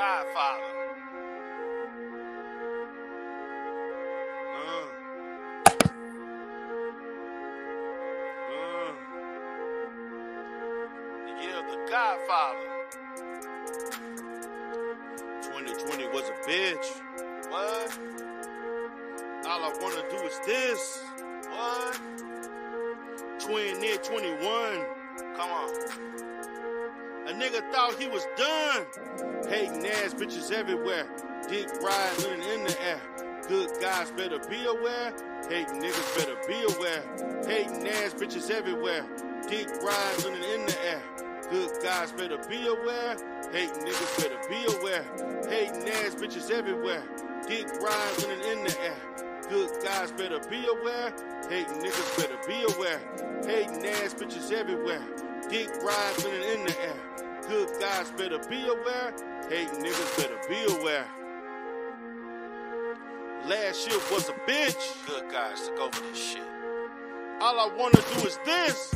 Godfather. Yeah, the Godfather. 2020 was a bitch. What? All I wanna do is this. What? Twin near 21. Come on. A nigga thought he was done. Hating ass bitches everywhere. Dick riding in the air. Good guys better be aware. Hating niggas better be aware. Hating ass bitches everywhere. Dick riding in the air. Good guys better be aware. Hating niggas better be aware. Hating ass bitches everywhere. Dick riding in the air. Good guys better be aware. Hating niggas better be aware. Hating ass bitches everywhere. Dick riding in the air. Good guys better be aware. Hating niggas better be aware. Last year was a bitch. Good guys took over this shit. All I wanna do is this.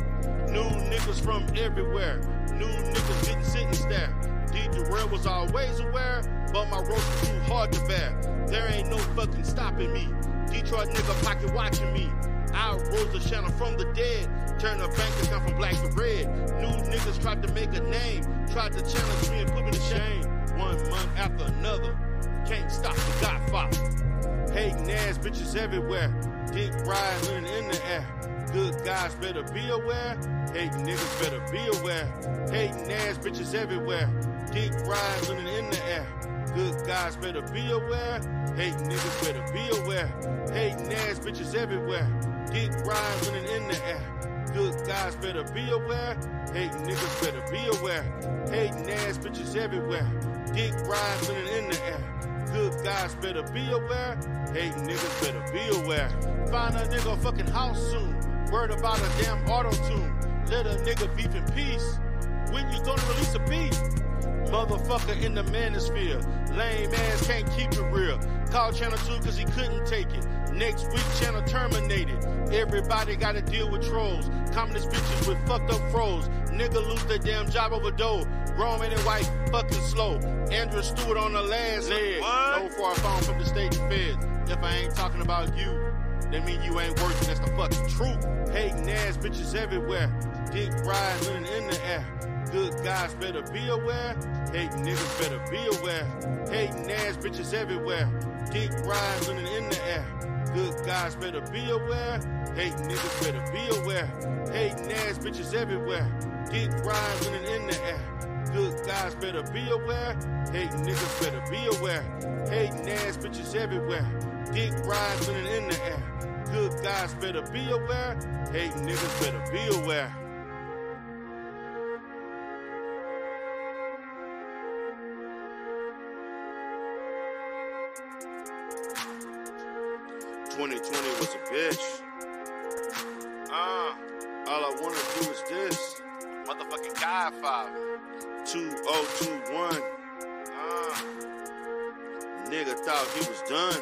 New niggas from everywhere. New niggas didn't sit and stare. D. Durrell was always aware, but my roast was too hard to bear. There ain't no fucking stopping me. Detroit nigga pocket watching me. I rose the channel from the dead. Turn a bank account from black to red. New niggas tried to make a name. Tried to challenge me and put me to shame. 1 month after another. Can't stop the Godfather. Hating ass bitches everywhere. Dick riding in the air. Good guys better be aware. Hating niggas better be aware. Hating ass bitches everywhere. Dick riding in the air. Good guys better be aware. Hating niggas better be aware. Hating ass bitches everywhere. Dick riding in the air. Good guys better be aware. Hating niggas better be aware. Hating ass bitches everywhere. Dick riding in the air. Good guys better be aware. Hating niggas better be aware. Find a nigga fucking house soon. Word about a damn auto-tune. Let a nigga beef in peace. When you gonna release a beat? Motherfucker in the manosphere. Lame ass can't keep it real. Called channel 2 cause he couldn't take it. Next week channel terminated. Everybody gotta deal with trolls. Communist bitches with fucked up froze. Nigga lose their damn job over dough. Roman and white fucking slow. Andrew Stewart on the last leg. No far phone from the state feds. If I ain't talking about you, that mean you ain't working, that's the fucking truth. Hating ass bitches everywhere. Dick riding in the air. Good guys better be aware. Hating niggas better be aware. Hating ass bitches everywhere. Dick riding in the air. Good guys better be aware. Hating niggas better be aware. Hating ass bitches everywhere. Dick riding in the air. Good guys better be aware. Hating niggas better be aware. Hating ass bitches everywhere. Dick riding in the air. Good guys better be aware. Hating niggas better be aware. Was a bitch. All I wanna do is this. Motherfucking Godfather. 2021. Nigga thought he was done.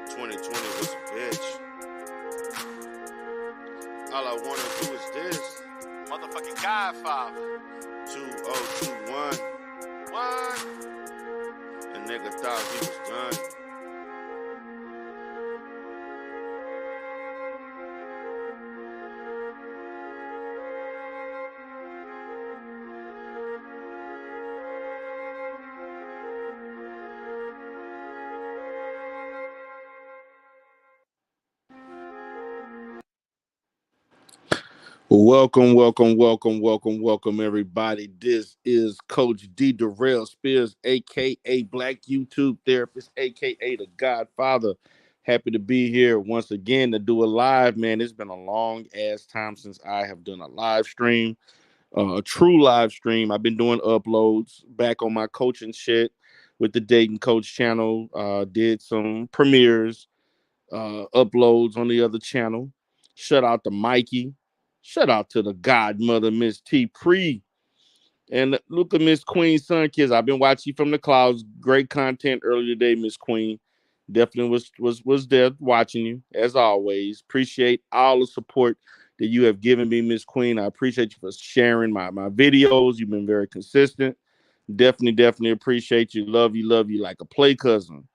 2020 was a bitch. All I wanna do is this. Motherfucking Godfather. 2021. What? A nigga thought he was done. Welcome, everybody. This is Coach D. Durrell Spears, a.k.a. Black YouTube Therapist, a.k.a. The Godfather. Happy to be here once again to do a live, man. It's been a long-ass time since I have done a live stream, a true live stream. I've been doing uploads back on my coaching shit with the Dayton Coach channel. Did some premieres, uploads on the other channel. Shout out to Mikey. Shout out to the godmother, Miss T. Pre. And look at Miss Queen Sun Kids. I've been watching you from the clouds. Great content earlier today, Miss Queen. Definitely was there watching you, as always. Appreciate all the support that you have given me, Miss Queen. I appreciate you for sharing my videos. You've been very consistent. Definitely appreciate you. Love you like a play cousin.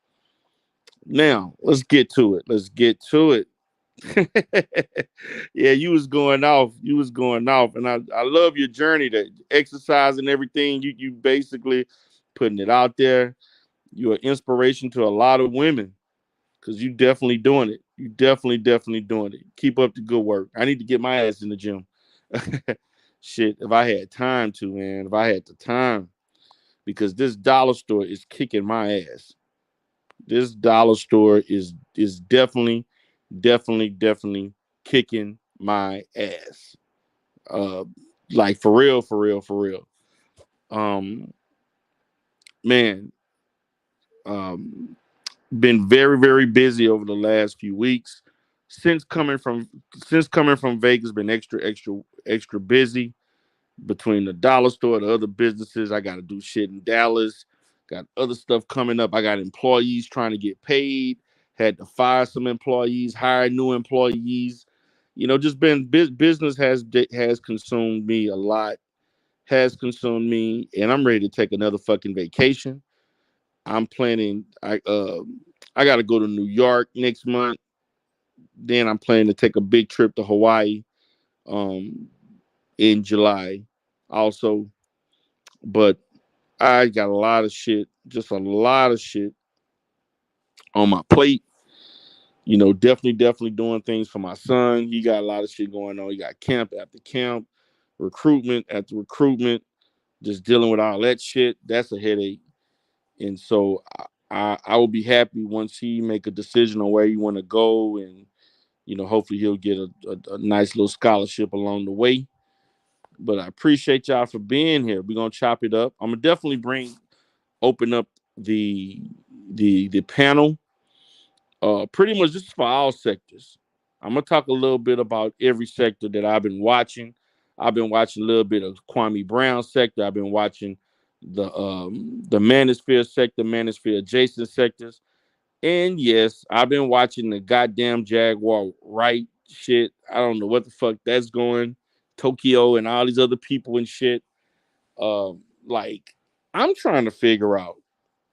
Now, let's get to it. Let's get to it. Yeah, you was going off. You was going off. And I love your journey to exercise and everything. You basically putting it out there. You're an inspiration to a lot of women because you definitely doing it. You definitely doing it. Keep up the good work. I need to get my ass in the gym. Shit, if I had time to, man, if I had the time, because this dollar store is kicking my ass. This dollar store is definitely kicking my ass. Uh, like for real. Um, man, um, been very busy over the last few weeks. Since coming from Vegas, been extra busy between the dollar store, the other businesses. I got to do shit in Dallas. Got other stuff coming up. I got employees trying to get paid. Had to fire some employees, hire new employees. You know, just been business has consumed me a lot. Has consumed me, and I'm ready to take another fucking vacation. I'm planning. I got to go to New York next month. Then I'm planning to take a big trip to Hawaii um in July also. But I got a lot of shit, just a lot of shit on my plate. You know, definitely doing things for my son. He got a lot of shit going on. He got camp after camp, recruitment after recruitment, just dealing with all that shit. That's a headache. And so I will be happy once he make a decision on where he want to go, and hopefully he'll get a nice little scholarship along the way. But I appreciate y'all for being here. We're gonna chop it up. I'm gonna definitely open up the the panel. Pretty much just for all sectors. I'm gonna talk a little bit about every sector that I've been watching. I've been watching a little bit of Kwame Brown sector. I've been watching the Manosphere sector, Manosphere adjacent sectors. And yes, I've been watching the goddamn Jaguar right shit. I don't know what the fuck that's going. Tokyo and all these other people and shit. Like I'm trying to figure out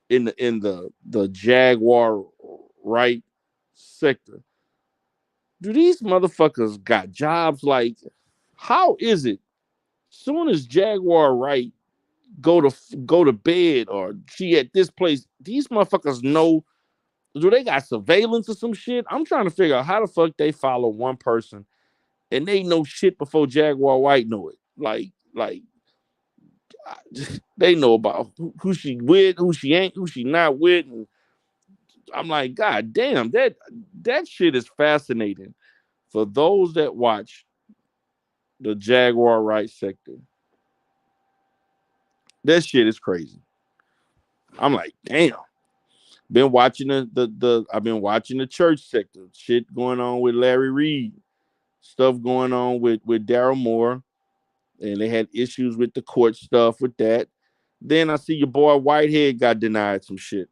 in the Jaguar right sector. Do these motherfuckers got jobs? Like, how is it? Soon as Jaguar right go to bed or she at this place, these motherfuckers know. Do they got surveillance or some shit? I'm trying to figure out how the fuck they follow one person and they know shit before Jaguar White know it. Like they know about who she with, who she ain't, who she not with, and I'm like, God damn, that shit is fascinating. For those that watch the Jaguar right sector, that shit is crazy. I'm like, damn. Been watching the I've been watching the church sector. Shit going on with Larry Reed. Stuff going on with Daryl Moore. And they had issues with the court stuff with that. Then I see your boy Whitehead got denied some shit.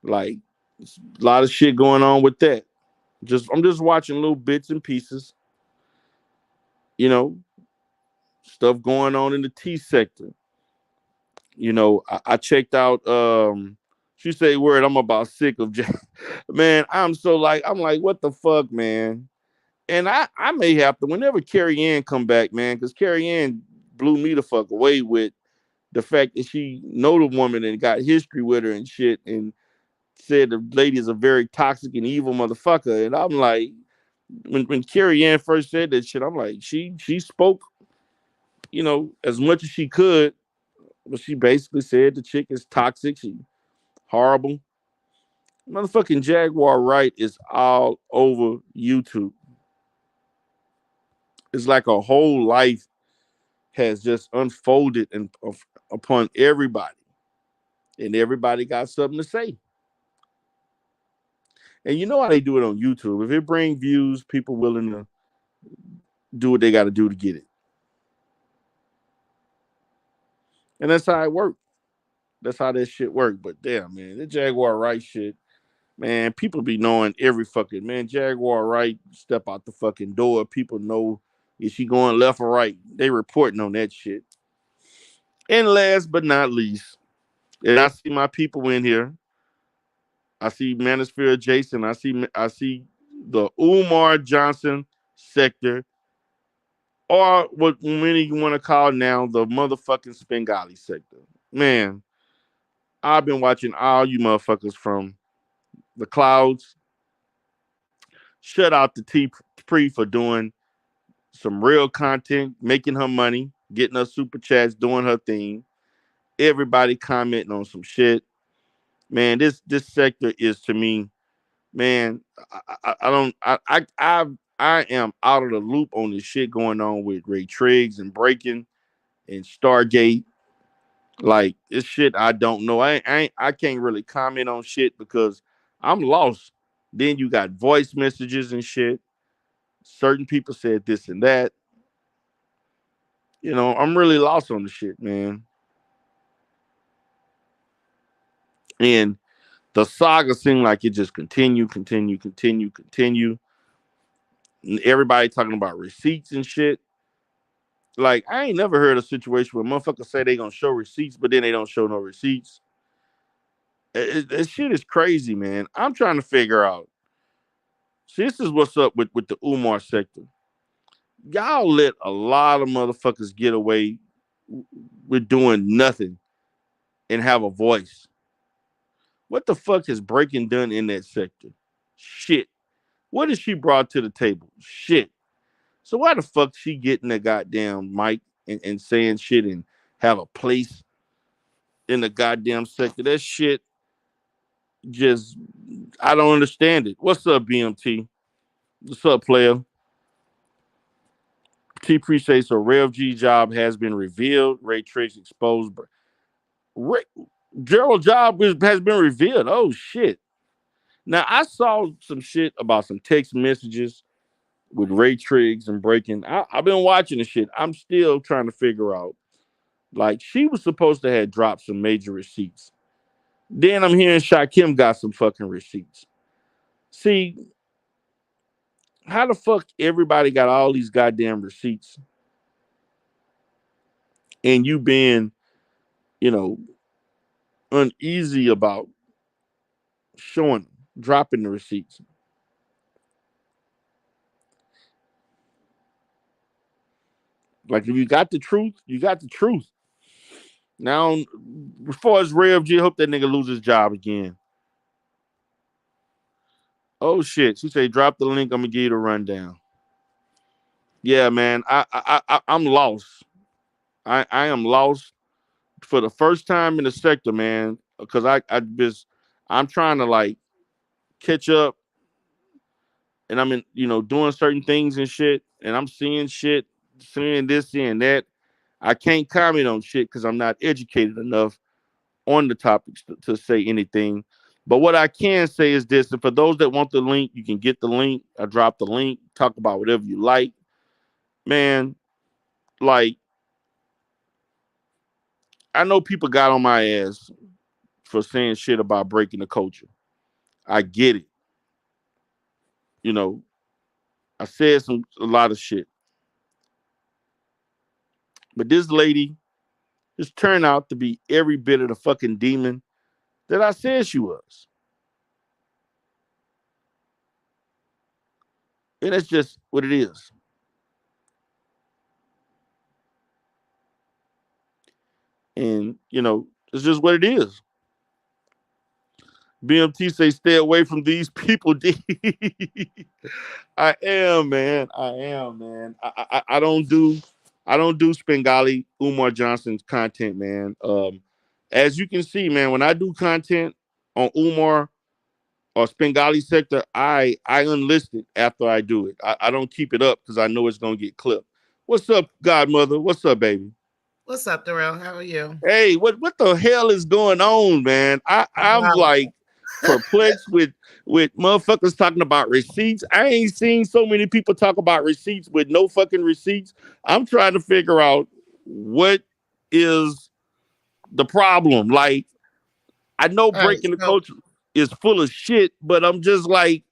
Like a lot of shit going on with that. I'm just watching little bits and pieces, you know, stuff going on in the T sector. I checked out she say word I'm about sick of man, I'm like, what the fuck, man? And I may have to whenever Carrie Ann come back, man, because Carrie Ann blew me the fuck away with the fact that she know the woman and got history with her and shit and said the lady is a very toxic and evil motherfucker. And I'm like, when Carrie Ann first said that shit, I'm like, she spoke, as much as she could, but she basically said the chick is toxic, she horrible. Motherfucking Jaguar Wright is all over YouTube. It's like a whole life has just unfolded upon everybody, and everybody got something to say. And you know how they do it on YouTube. If it brings views, people willing to do what they got to do to get it. And that's how it works. That's how that shit work. But damn, man, the Jaguar Wright shit, man, people be knowing every fucking man. Jaguar Wright step out the fucking door. People know is she going left or right. They reporting on that shit. And last but not least, and I see my people in here. I see Manosphere Jason. I see the Umar Johnson sector, or what many want to call now the motherfucking Spengali sector. Man, I've been watching all you motherfuckers from the clouds. Shout out to T Pre for doing some real content, making her money, getting her super chats, doing her thing. Everybody commenting on some shit. Man, this sector is to me, man. I don't I am out of the loop on this shit going on with Ray Triggs and Breaking and Stargate. Like this shit, I don't know. I can't really comment on shit because I'm lost. Then you got voice messages and shit. Certain people said this and that. I'm really lost on the shit, man. And the saga seemed like it just continue. And everybody talking about receipts and shit. Like I ain't never heard a situation where motherfuckers say they gonna show receipts, but then they don't show no receipts. That shit is crazy, man. I'm trying to figure out. See, this is what's up with the Umar sector. Y'all let a lot of motherfuckers get away with doing nothing and have a voice. What the fuck has Breaking done in that sector? Shit. What has she brought to the table? Shit. So why the fuck she getting the goddamn mic and saying shit and have a place in the goddamn sector? That shit just I don't understand it. What's up, BMT? What's up, player? T appreciates a Rev G job has been revealed. Ray Tricks exposed. Ray, Gerald job has been revealed. Oh shit. Now I saw some shit about some text messages with Ray Triggs and Breaking. I've been watching the shit. I'm still trying to figure out. Like she was supposed to have dropped some major receipts. Then I'm hearing Shakim got some fucking receipts. See, how the fuck everybody got all these goddamn receipts and you being, you know, uneasy about showing them, dropping the receipts. Like if you got the truth, you got the truth. Now, as far as Rev G, I hope that nigga loses his job again. Oh shit! She say drop the link. I'm gonna give you the rundown. Yeah, man. I'm lost. I am lost for the first time in the sector, man. Because I'm trying to like catch up, and I'm in doing certain things and shit, and I'm seeing shit, seeing this, seeing that. I can't comment on shit because I'm not educated enough on the topics to say anything. But what I can say is this: and for those that want the link, you can get the link. I drop the link. Talk about whatever you like, man. Like I know people got on my ass for saying shit about breaking the culture. I get it. You know, I said a lot of shit, but this lady just turned out to be every bit of the fucking demon that I said she was, and that's just what it is. And it's just what it is. BMT say stay away from these people. D. I am, man. I am, man. I don't do Spengali Umar Johnson's content, man. As you can see, man, when I do content on Umar or Spengali sector, I unlist it after I do it. I don't keep it up because I know it's gonna get clipped. What's up, Godmother? What's up, baby? What's up, Darrell? How are you? Hey, what the hell is going on, man? I'm Wow. like perplexed with motherfuckers talking about receipts. I ain't seen so many people talk about receipts with no fucking receipts. I'm trying to figure out what is the problem. Like, I know All right. breaking the So, culture is full of shit, but I'm just like,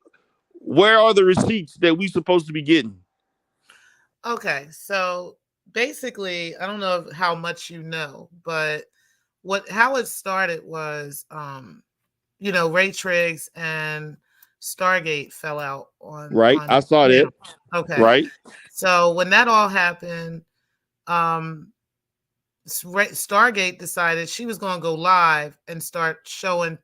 where are the receipts that we supposed to be getting? okay. So basically, I don't know how much you know, but how it started was, Ray Triggs and Stargate fell out Right. on I saw that. Okay. Right. So when that all happened, um, Stargate decided she was going to go live and start showing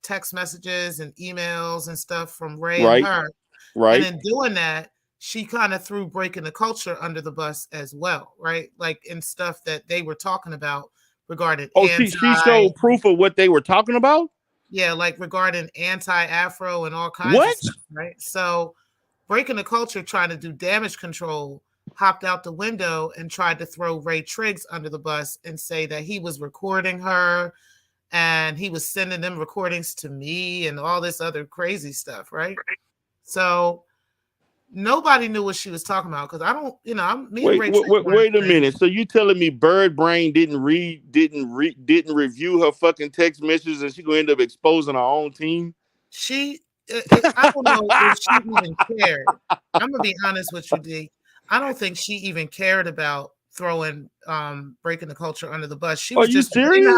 text messages and emails and stuff from Ray and her. Right. And in doing that, she kind of threw Breaking the Culture under the bus as well, right? Like in stuff that they were talking about regarding she showed proof of what they were talking about? Yeah, like regarding anti-Afro and all kinds What? of stuff, right? So Breaking the Culture, trying to do damage control, hopped out the window and tried to throw Ray Triggs under the bus and say that he was recording her and he was sending them recordings to me and all this other crazy stuff, right? So nobody knew what she was talking about because I don't, wait a minute. So you telling me Bird Brain didn't review her fucking text messages and she gonna end up exposing her own team? I don't know if she even cared. I'm gonna be honest with you, D. I don't think she even cared about throwing Breaking the Culture under the bus. She was just serious?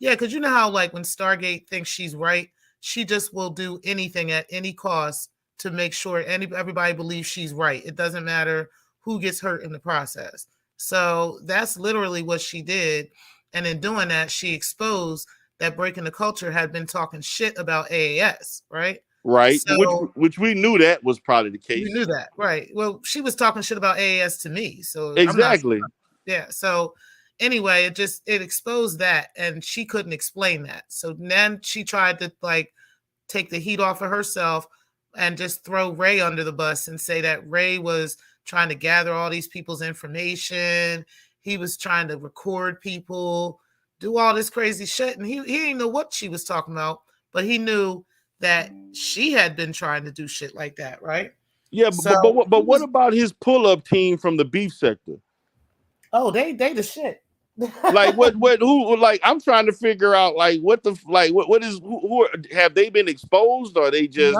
Because you know how like when Stargate thinks she's right, she just will do anything at any cost to make sure everybody believes she's right. It doesn't matter who gets hurt in the process. So that's literally what she did. And in doing that, she exposed that Breaking the Culture had been talking shit about AAS, right? Right. So, which we knew that was probably the case. You knew that, right? Well, she was talking shit about AAS to me. So exactly. Yeah. So anyway, it exposed that and she couldn't explain that. So then she tried to like take the heat off of herself and just throw Ray under the bus and say that Ray was trying to gather all these people's information. He was trying to record people, do all this crazy shit. And he didn't know what she was talking about, but he knew that she had been trying to do shit like that, right? Yeah, but what about his pull-up team from the beef sector? Oh, they the shit. Like who like I'm trying to figure out like what is who have they been exposed or are they just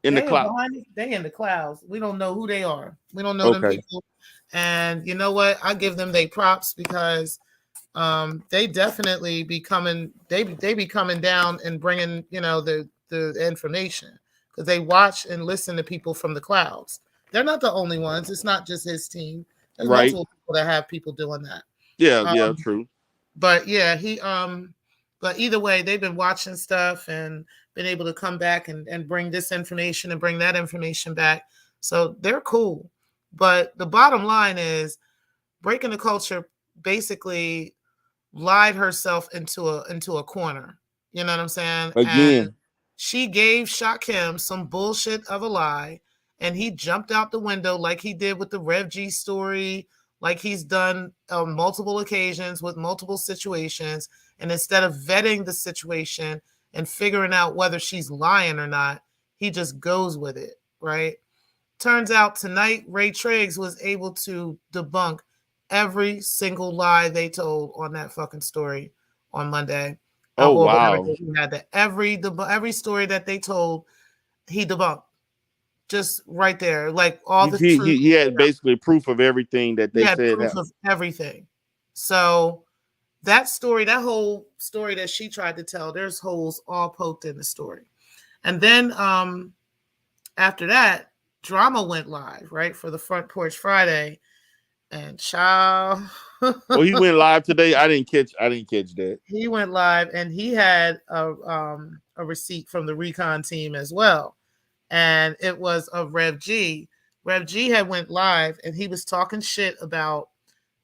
in the clouds? They in the clouds. We don't know who they are. We don't know them people. And you know what? I give them their props because they definitely be coming down and bringing, the information because they watch and listen to people from the clouds. They're not the only ones. It's not just his team. There's multiple people that have people doing that. Yeah, true. But yeah, but either way, they've been watching stuff and been able to come back and bring this information and bring that information back. So they're cool. But the bottom line is Breaking the Culture basically lied herself into a corner. You know what I'm saying? Again. And she gave Shakim some bullshit of a lie, and he jumped out the window like he did with the Rev G story, like he's done on multiple occasions with multiple situations. And instead of vetting the situation and figuring out whether she's lying or not, he just goes with it, right? Turns out tonight, Ray Triggs was able to debunk every single lie they told on that fucking story on Monday. Oh, wow. He had that. Every story that they told, he debunked. Just right there. Like all the truth. He had basically proof of everything that they said. Proof of everything. So that whole story that she tried to tell, there's holes all poked in the story. And then after that, Drama went live, right, for the Front Porch Friday. And child. Well, he went live today. I didn't catch that. He went live and he had a receipt from the Recon team as well. And it was of Rev G. Rev G had went live and he was talking shit about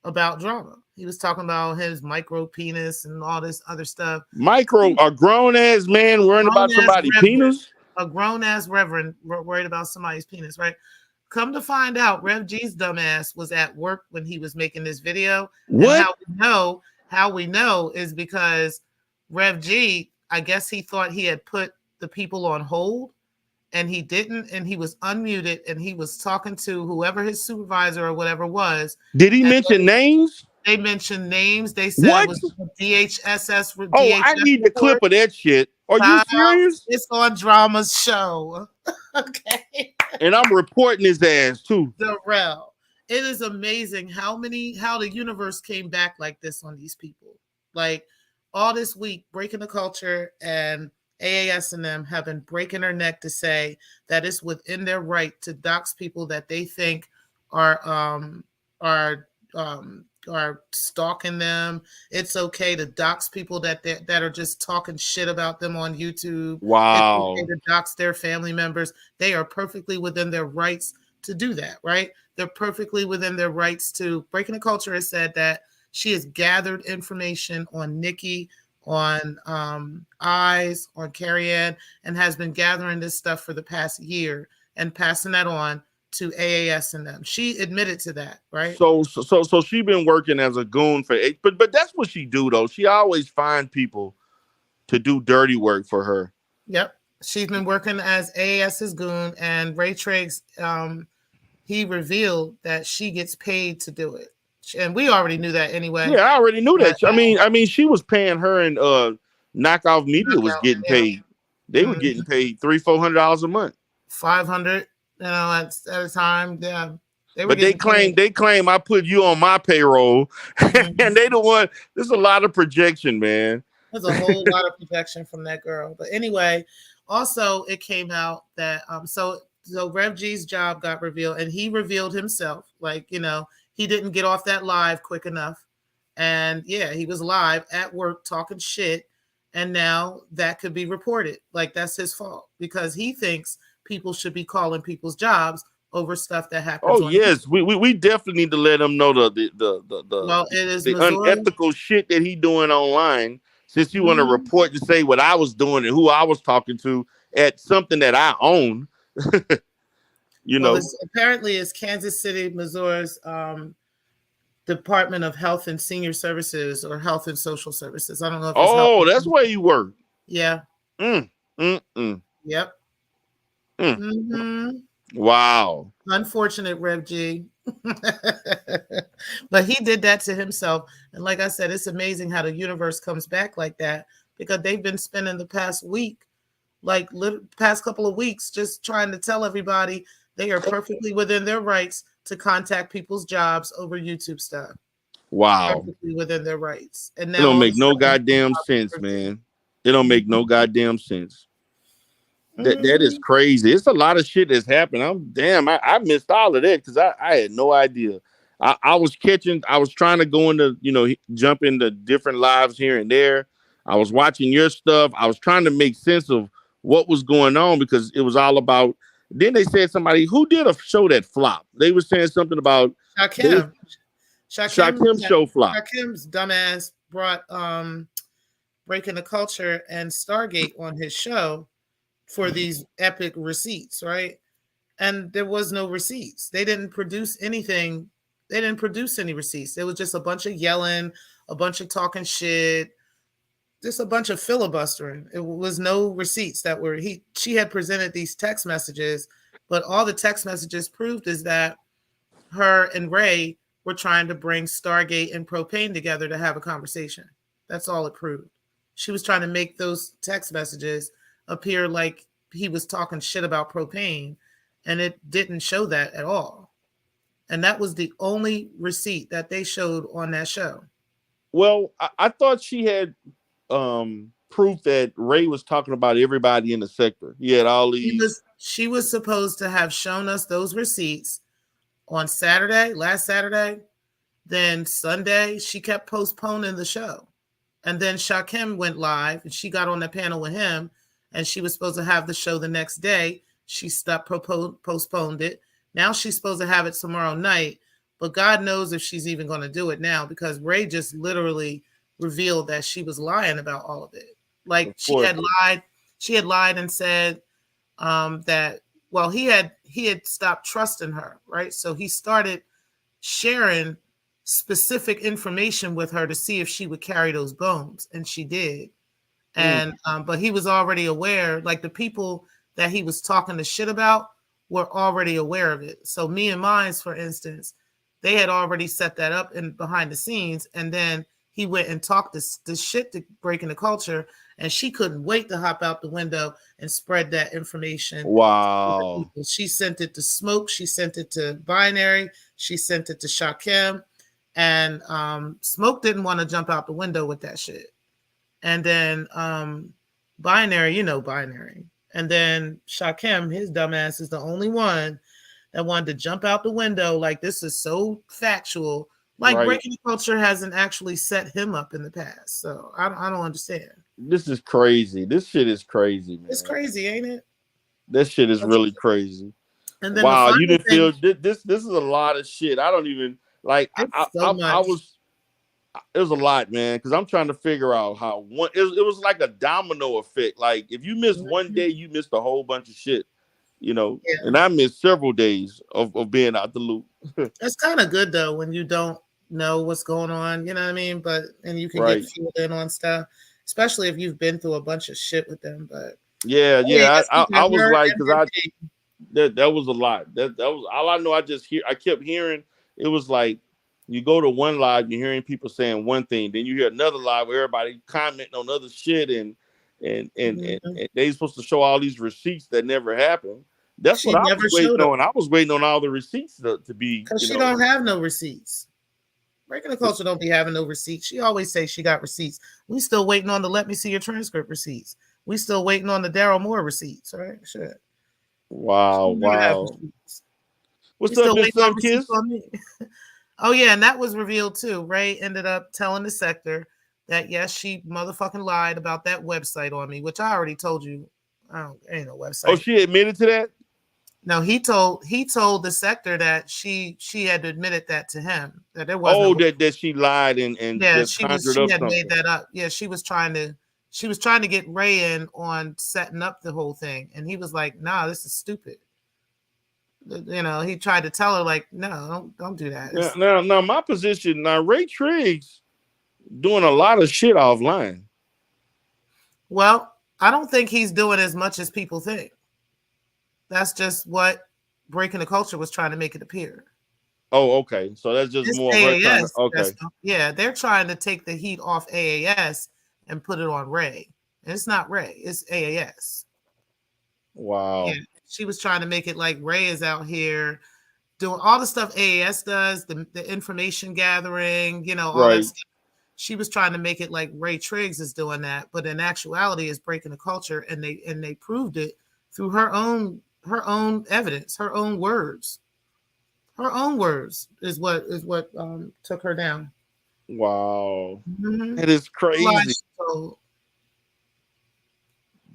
Drama. He was talking about his micro penis and all this other stuff. A grown ass man worrying about somebody's penis? A grown ass reverend worried about somebody's penis, right? Come to find out, Rev G's dumbass was at work when he was making this video. What? And how we know is because Rev G, I guess he thought he had put the people on hold and he didn't, and he was unmuted and he was talking to whoever his supervisor or whatever was. Did he mention names? They mentioned names. They said it was DHSS. I need the clip of that shit. Are you serious? It's on Drama's show. Okay. And I'm reporting his ass too. Darrell. it is amazing how the universe came back like this on these people. Like all this week, Breaking the Culture and AAS and them have been breaking their neck to say that it's within their right to dox people that they think are are stalking them. It's okay to dox people that are just talking shit about them on YouTube. Wow. It's okay to dox their family members. They are perfectly within their rights to do that, right? They're perfectly within their rights to. Breaking the Culture has said that she has gathered information on Nikki, on Eyes, on Carrie Ann, and has been gathering this stuff for the past year and passing that on to AAS and them. She admitted to that, right? So she been working as a goon for but that's what she do though. She always find people to do dirty work for her. Yep. She's been working as AAS's goon, and Ray Triggs, he revealed that she gets paid to do it. And we already knew that anyway. Yeah, I already knew that. I mean, she was paying her, and Knockout Media was getting paid. They were getting paid $300-400 a month. 500, at a time. Yeah. They claim I put you on my payroll, and they the one. There's a lot of projection, man. There's a whole lot of projection from that girl. But anyway, also it came out that so Rev G's job got revealed, and he revealed himself. Like, he didn't get off that live quick enough. And yeah, he was live at work talking shit. And now that could be reported. Like, that's his fault because he thinks people should be calling people's jobs over stuff that happens. Oh yes, we definitely need to let him know the unethical shit that he doing online. Since you want to report to say what I was doing and who I was talking to at something that I own, apparently it's Kansas City, Missouri's Department of Health and Senior Services, or Health and Social Services. I don't know if it's that's where you work. Yeah. Yep. Wow. Unfortunate, Rev G. But he did that to himself. And like I said, it's amazing how the universe comes back like that, because they've been spending the past week, past couple of weeks, just trying to tell everybody they are perfectly within their rights to contact people's jobs over YouTube stuff. Wow. Perfectly within their rights. And now it don't make no goddamn sense, man. It don't make no goddamn sense. That is crazy. It's a lot of shit that's happened. I missed all of that because I had no idea. I was trying to go into, jump into different lives here and there. I was watching your stuff. I was trying to make sense of what was going on because it was all about. Then they said somebody who did a show that flopped. They were saying something about Shakim show flop. Shakim's dumbass brought Breaking the Culture and Stargate on his show for these epic receipts, right? And there was no receipts. They didn't produce anything. They didn't produce any receipts. It was just a bunch of yelling, a bunch of talking shit, just a bunch of filibustering. It was no receipts that were she had presented these text messages, but all the text messages proved is that her and Ray were trying to bring Stargate and Propane together to have a conversation. That's all it proved. She was trying to make those text messages appear like he was talking shit about Propane, and it didn't show that at all. And that was the only receipt that they showed on that show. Well, I thought she had proof that Ray was talking about everybody in the sector. He had all these. She was supposed to have shown us those receipts on last Saturday. Then Sunday, she kept postponing the show. And then Shakim went live, and she got on the panel with him, and she was supposed to have the show the next day. She postponed it. Now she's supposed to have it tomorrow night, but God knows if she's even going to do it now, because Ray just literally revealed that she was lying about all of it. Like, she had lied and said that, well, he had stopped trusting her, right? So he started sharing specific information with her to see if she would carry those bones, and she did. And but he was already aware, like the people that he was talking the shit about were already aware of it. So Me and Mines, for instance, they had already set that up in behind the scenes, and then he went and talked this shit to Breaking the Culture, and she couldn't wait to hop out the window and spread that information. Wow. She sent it to Smoke. She sent it to Binary. She sent it to Shakim. And Smoke didn't want to jump out the window with that shit. And then Binary, Binary. And then Shakim, his dumbass, is the only one that wanted to jump out the window like this is so factual. Like right. Breaking the Culture hasn't actually set him up in the past. So I don't understand. This is crazy. This shit is crazy, man. It's crazy, ain't it? That shit is really crazy. And then wow, you didn't feel this is a lot of shit. I don't even like it was a lot, man, because I'm trying to figure out how it was like a domino effect. Like if you miss one day, you missed a whole bunch of shit, and I missed several days of being out the loop. It's kind of good though when you don't know what's going on, you know what I mean? And you can get filled in on stuff, especially if you've been through a bunch of shit with them. But I was like, because that was a lot. That was all I know. I kept hearing it was like you go to one live, you're hearing people saying one thing, then you hear another live where everybody commenting on other shit, and they supposed to show all these receipts that never happened. That's what I was waiting on. I was waiting on all the receipts to be. Because she don't have no receipts. Breaking the Culture don't be having no receipts. She always say she got receipts. We still waiting on the let me see your transcript receipts. We still waiting on the Daryl Moore receipts, right? Shit. Wow. What's up, Miss Kiss? Oh yeah, and that was revealed too. Ray ended up telling the Sector that yes, she motherfucking lied about that website on me, which I already told you. Ain't no website. Oh, she admitted to that? No, he told the Sector that she had admitted that to him, that there was that she lied and she had made that up. Yeah, she was trying to get Ray in on setting up the whole thing, and he was like, "Nah, this is stupid." He tried to tell her like, "No, don't do that." Now, my position now, Ray Triggs doing a lot of shit offline. Well, I don't think he's doing as much as people think. That's just what Breaking the Culture was trying to make it appear. Oh, okay. So that's just it's more AAS, okay. They're trying to take the heat off AAS and put it on Ray. And it's not Ray, it's AAS. Wow. Yeah, she was trying to make it like Ray is out here doing all the stuff AAS does, the information gathering, all that stuff. She was trying to make it like Ray Triggs is doing that, but in actuality, it's Breaking the Culture, and they proved it through her own evidence, her own words. Her own words is what took her down. Wow, That is crazy.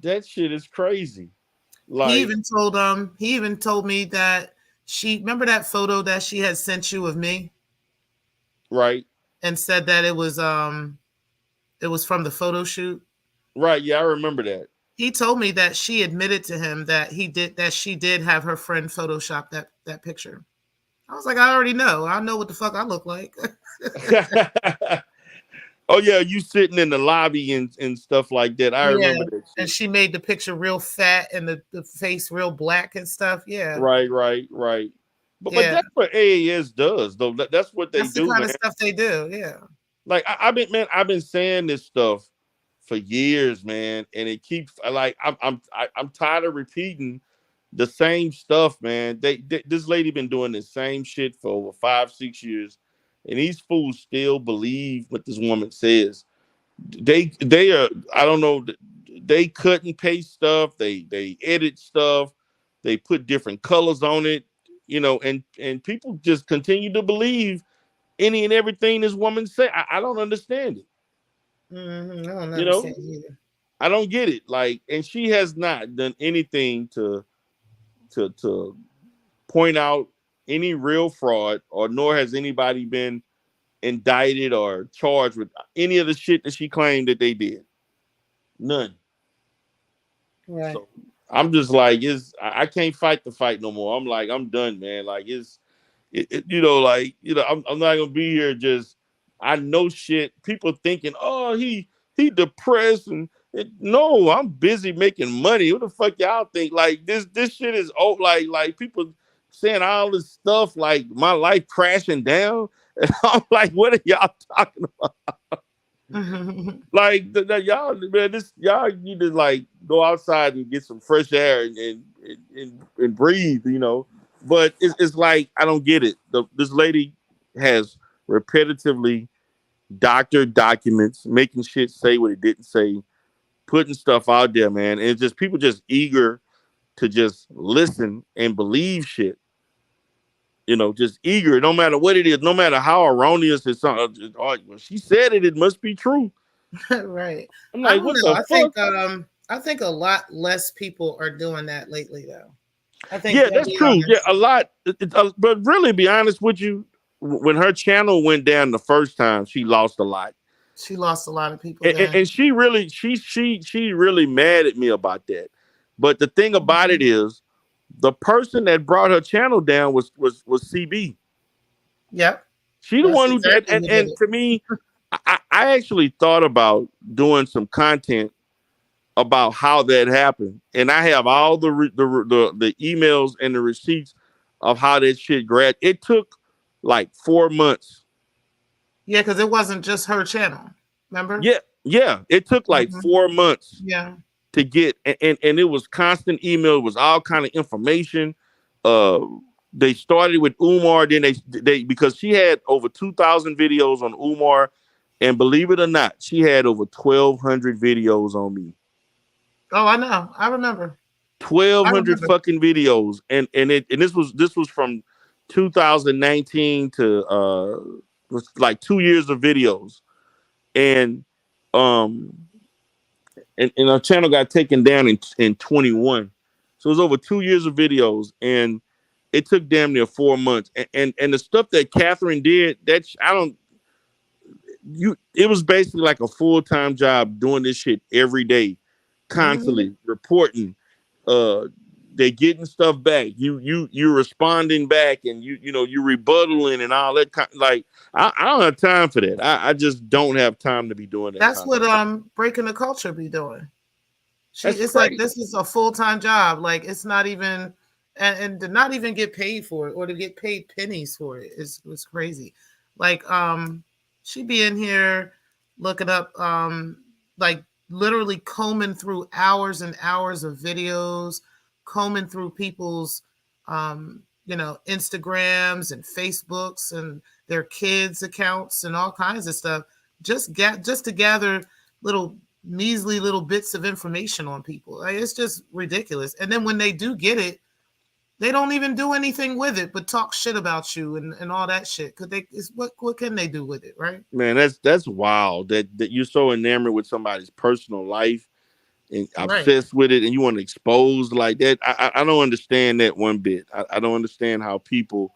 That shit is crazy. Like he even told me that remember that photo that she had sent you of me, right? And said that it was from the photo shoot. Right. Yeah, I remember that. He told me that she admitted to him that she did have her friend Photoshop that picture. I was like, I already know. I know what the fuck I look like. Oh yeah, you sitting in the lobby and stuff like that. I remember that shit. And she made the picture real fat and the face real black and stuff. Yeah. Right. But that's what AAS does, though. That's what they do. That's the kind of stuff they do. Yeah. Like I've been saying this stuff for years, man, and it keeps like I'm tired of repeating the same stuff, man. This lady been doing the same shit for over 5-6 years, and these fools still believe what this woman says. They are, I don't know, they cut and paste stuff, they edit stuff, they put different colors on it. And people just continue to believe any and everything this woman say. I don't understand it. I don't understand either. I don't get it. Like, and she has not done anything to point out any real fraud, or nor has anybody been indicted or charged with any of the shit that she claimed that they did. None. Right. So, I'm just like, I can't fight the fight no more. I'm like, I'm done, man. Like, I'm not gonna be here. Just, I know shit. People thinking, oh, he depressed, and no, I'm busy making money. What the fuck y'all think? Like, this shit is old. Like people saying all this stuff, like my life crashing down, and I'm like, what are y'all talking about? Like y'all, man, y'all need to like go outside and get some fresh air and breathe, you know. But it's like I don't get it. This lady has repetitively doctored documents, making shit say what it didn't say, putting stuff out there, man. And it's just people just eager to just listen and believe shit. You know, just eager, no matter what it is, no matter how erroneous it's something. Oh, well, she said it, it must be true. Right. I'm I like, don't what know. the fuck? I think a lot less people are doing that lately, though. I think Yeah, that's true. Yeah, a lot. But really, be honest with you, when her channel went down the first time, she lost a lot. She lost a lot of people. And she really mad at me about that. But the thing about it is, the person that brought her channel down was CB. Yep. She the one who did. And to me, I actually thought about doing some content about how that happened, and I have all the emails and the receipts of how that shit grad. It took like 4 months. Yeah, because it wasn't just her channel. Remember? Yeah. It took like 4 months. Yeah. To get and it was constant email. It was all kind of information. They started with Umar, then they because she had over 2,000 videos on Umar, and believe it or not, she had over 1,200 videos on me. Oh, I know. I remember. 1,200 fucking videos, and this was from 2019 to was like 2 years of videos, and our channel got taken down in 21, so it was over 2 years of videos, and it took damn near 4 months, and the stuff that Catherine did, it was basically like a full-time job doing this shit every day, constantly reporting. They getting stuff back. You responding back, and you rebuttaling and all that kind. Like I don't have time for that. I just don't have time to be doing that. That's what Breaking the Culture be doing. It's like this is a full-time job. Like it's not even and to not even get paid for it or to get paid pennies for it is crazy. Like she be in here looking up like literally combing through hours and hours of videos, combing through people's Instagrams and Facebooks and their kids' accounts and all kinds of stuff, just to gather little measly little bits of information on people. Like, it's just ridiculous. And then when they do get it, they don't even do anything with it but talk shit about you and all that shit. What can they do with it, right? Man, that's wild that you're so enamored with somebody's personal life and obsessed with it, and you want to expose like that. I don't understand that one bit. I don't understand how people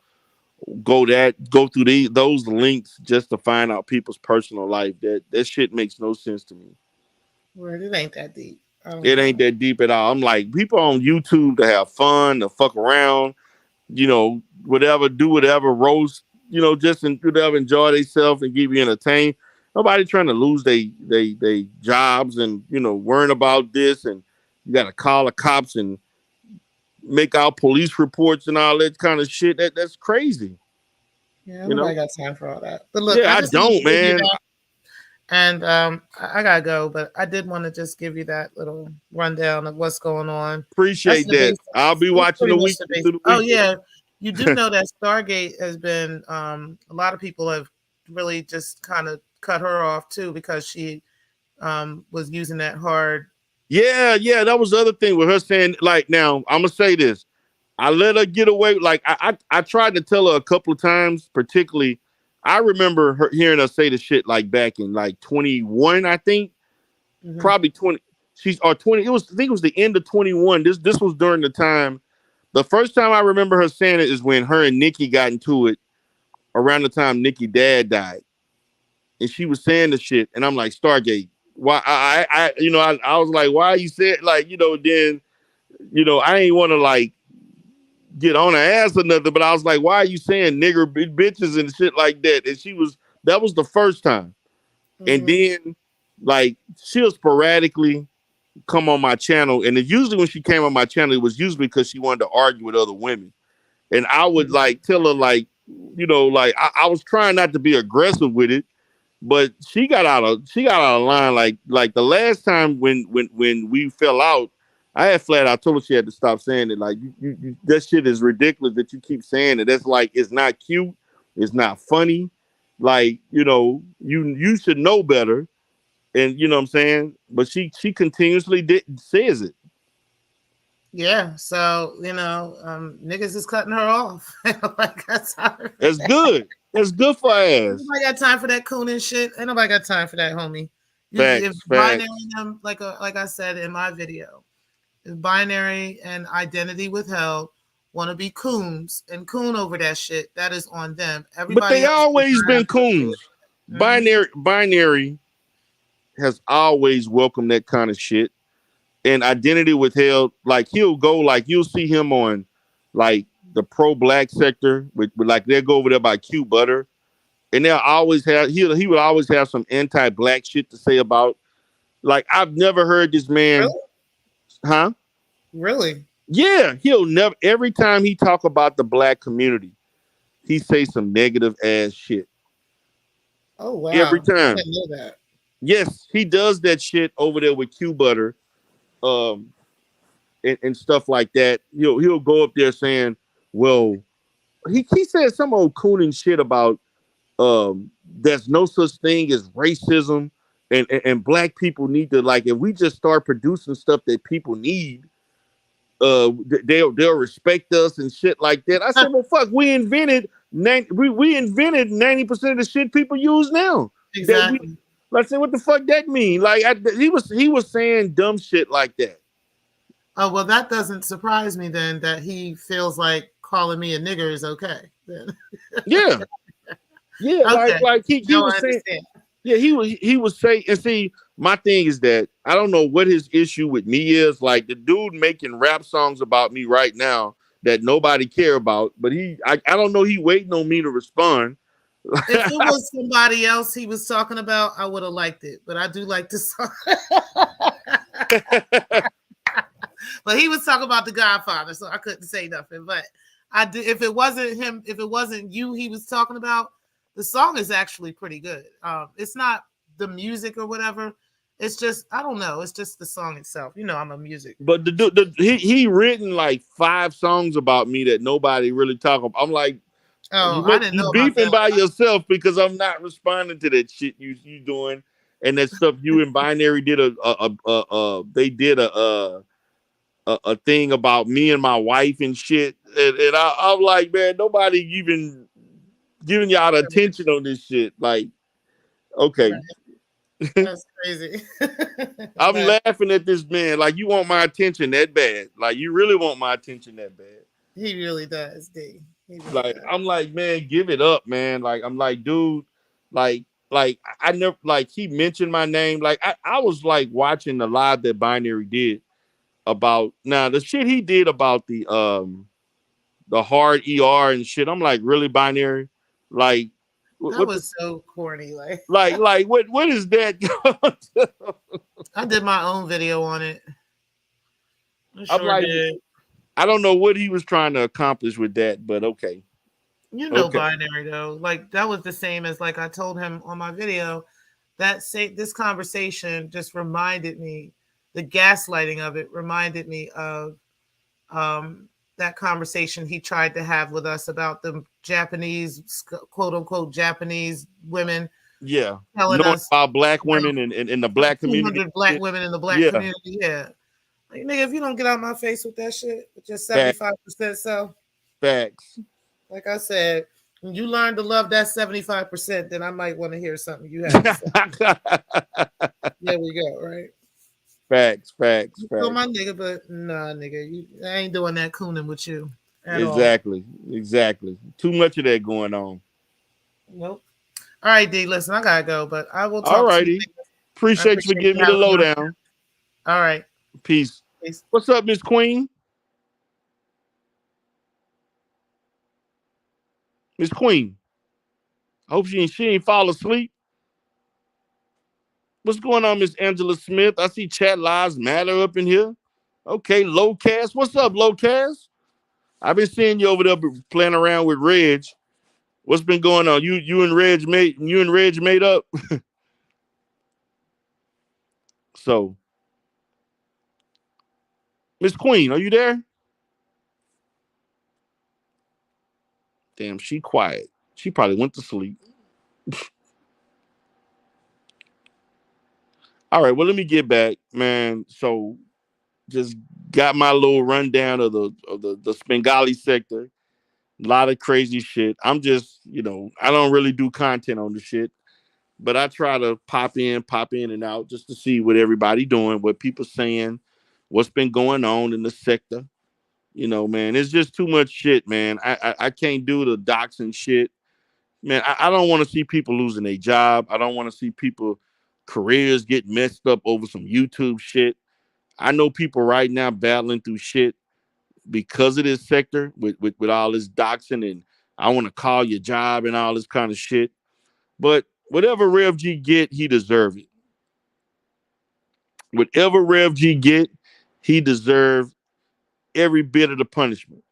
go through those links just to find out people's personal life. That shit makes no sense to me. Well, it ain't that deep. It ain't that deep at all. I'm like, people on YouTube to have fun, to fuck around, whatever, do whatever, roast, just enjoy themselves and keep you entertained. Nobody trying to lose they jobs and, worrying about this, and you got to call the cops and make out police reports and all that kind of shit. That's crazy. Yeah, nobody got time for all that. But look, I don't, man. And I gotta go, but I did want to just give you that little rundown of what's going on. Appreciate that. I'll be watching the week. Oh yeah, you do know that Stargate has been. A lot of people have really just kind of cut her off too because she was using that hard. Yeah, that was the other thing with her saying. Like, now I'm gonna say this. I let her get away. Like I tried to tell her a couple of times, particularly. I remember hearing her say the shit like back in like 21, I think, probably 20. She's or 20. I think it was the end of 21. This was during the time. The first time I remember her saying it is when her and Nikki got into it around the time Nikki dad died, and she was saying the shit, and I'm like, Stargate, why? I was like, why you said like then I ain't want to like get on her ass or nothing, but I was like, why are you saying nigger bitches and shit like that? And that was the first time. And then like she'll sporadically come on my channel. And usually when she came on my channel, it was usually because she wanted to argue with other women. And I would like tell her like, I was trying not to be aggressive with it, But she got out of line like the last time when we fell out. I had flat out told her she had to stop saying it. Like that shit is ridiculous that you keep saying it. That's like it's not cute, it's not funny. Like you should know better, and you know what I'm saying. But she continuously says it. Yeah, so niggas is cutting her off. Like that's good. That's good for her ass. Nobody got time for that cooning shit. Ain't nobody got time for that, homie. Facts. Binary them, like I said in my video, if binary and identity withheld want to be coons and coon over that shit, that is on them. Everybody, but they always been coons. Binary has always welcomed that kind of shit. And identity withheld, like he'll go, like you'll see him on like the pro-black sector, with like they'll go over there by Q Butter, and they'll always have he would always have some anti-black shit to say about. Like I've never heard this man, really? Huh? Really? Yeah, he'll never. Every time he talk about the black community, he say some negative ass shit. Oh wow! Every time. I didn't know that. Yes, he does that shit over there with Q Butter. And stuff like that. He'll go up there saying, well, he said some old cooning shit about there's no such thing as racism and black people need to, like, if we just start producing stuff that people need, they'll respect us and shit like that. I said, well, fuck, we invented 90% of the shit people use now. Exactly. I said, what the fuck that mean? Like he was saying dumb shit like that. Oh well, that doesn't surprise me then that he feels like calling me a nigger is okay. Yeah, okay. like he was saying. Yeah, he was saying. And see, my thing is that I don't know what his issue with me is. Like the dude making rap songs about me right now that nobody care about, but I don't know. He waiting on me to respond. If it was somebody else he was talking about, I would have liked it. But I do like this song. But he was talking about The Godfather, so I couldn't say nothing. But I did. If it wasn't him, if it wasn't you, he was talking about. The song is actually pretty good. It's not the music or whatever. It's just I don't know. It's just the song itself. I'm a music. But he written like 5 songs about me that nobody really talk about. I'm like. Oh, I didn't know. You beefing by yourself because I'm not responding to that shit you doing and that stuff. You and Binary did a thing about me and my wife and shit, and I'm like, man, nobody even giving y'all the attention on this shit. Like, okay, that's crazy. I'm laughing at this man. Like, you want my attention that bad? Like, you really want my attention that bad? He really does, D. Like I'm like, man, give it up, man. Like I'm like, dude, like I never like he mentioned my name. Like I was like watching the live that Binary did about now the shit he did about the hard ER and shit. I'm like, really, Binary? Like that was so corny. Like what is that? I did my own video on it. I'm like, I don't know what he was trying to accomplish with that, but okay. Binary though. Like that was the same as like I told him on my video. This conversation just reminded me, the gaslighting of it reminded me of that conversation he tried to have with us about the Japanese, quote unquote, Japanese women. Yeah, telling us about black women in the black community. 200 black women in the black community. Yeah. Like, nigga, if you don't get out my face with that shit, with your 75% self. Facts. Like I said, when you learn to love that 75%, then I might want to hear something you have to say. There we go, right? Facts. So my nigga, but nah, nigga, I ain't doing that cooning with you. Exactly. Too much of that going on. Nope. All right, D, listen, I gotta go, but I will talk. All righty. Appreciate you for giving me the lowdown. All right. Peace. What's up, Miss Queen? Miss Queen. I hope she ain't fall asleep. What's going on, Miss Angela Smith? I see Chat Lives Matter up in here. Okay, Lowcast. What's up, Lowcast? I've been seeing you over there playing around with Reg. What's been going on? You and Reg made up. So, Miss Queen, are you there? Damn, she quiet. She probably went to sleep. All right, well, let me get back, man. So just got my little rundown of the Spengali sector. A lot of crazy shit. I'm just, I don't really do content on the shit, but I try to pop in and out just to see what everybody doing, what people saying, what's been going on in the sector. Man, it's just too much shit, man. I can't do the doxing shit. Man, I don't want to see people losing their job. I don't want to see people careers get messed up over some YouTube shit. I know people right now battling through shit because of this sector with all this doxing and I want to call your job and all this kind of shit. But whatever Rev G get, he deserve it. Whatever Rev G get, he deserved every bit of the punishment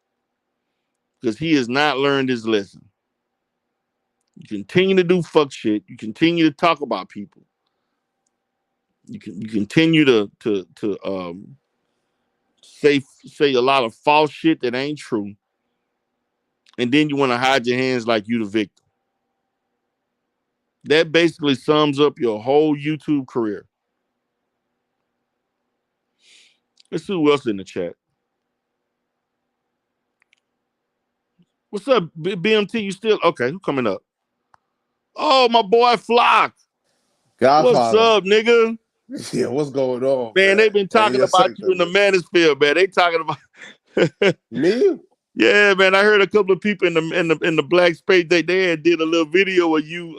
because he has not learned his lesson. You continue to do fuck shit. You continue to talk about people. You continue to say a lot of false shit that ain't true, and then you want to hide your hands like you the victim. That basically sums up your whole YouTube career. Let's see who else in the chat. What's up, BMT? You still okay? Who coming up? Oh, my boy Flock. Godfather. What's up, nigga? Yeah, what's going on? Man, they've been talking about you in the manosphere, man. They talking about me. Yeah, man. I heard a couple of people in the black space. They did a little video of you.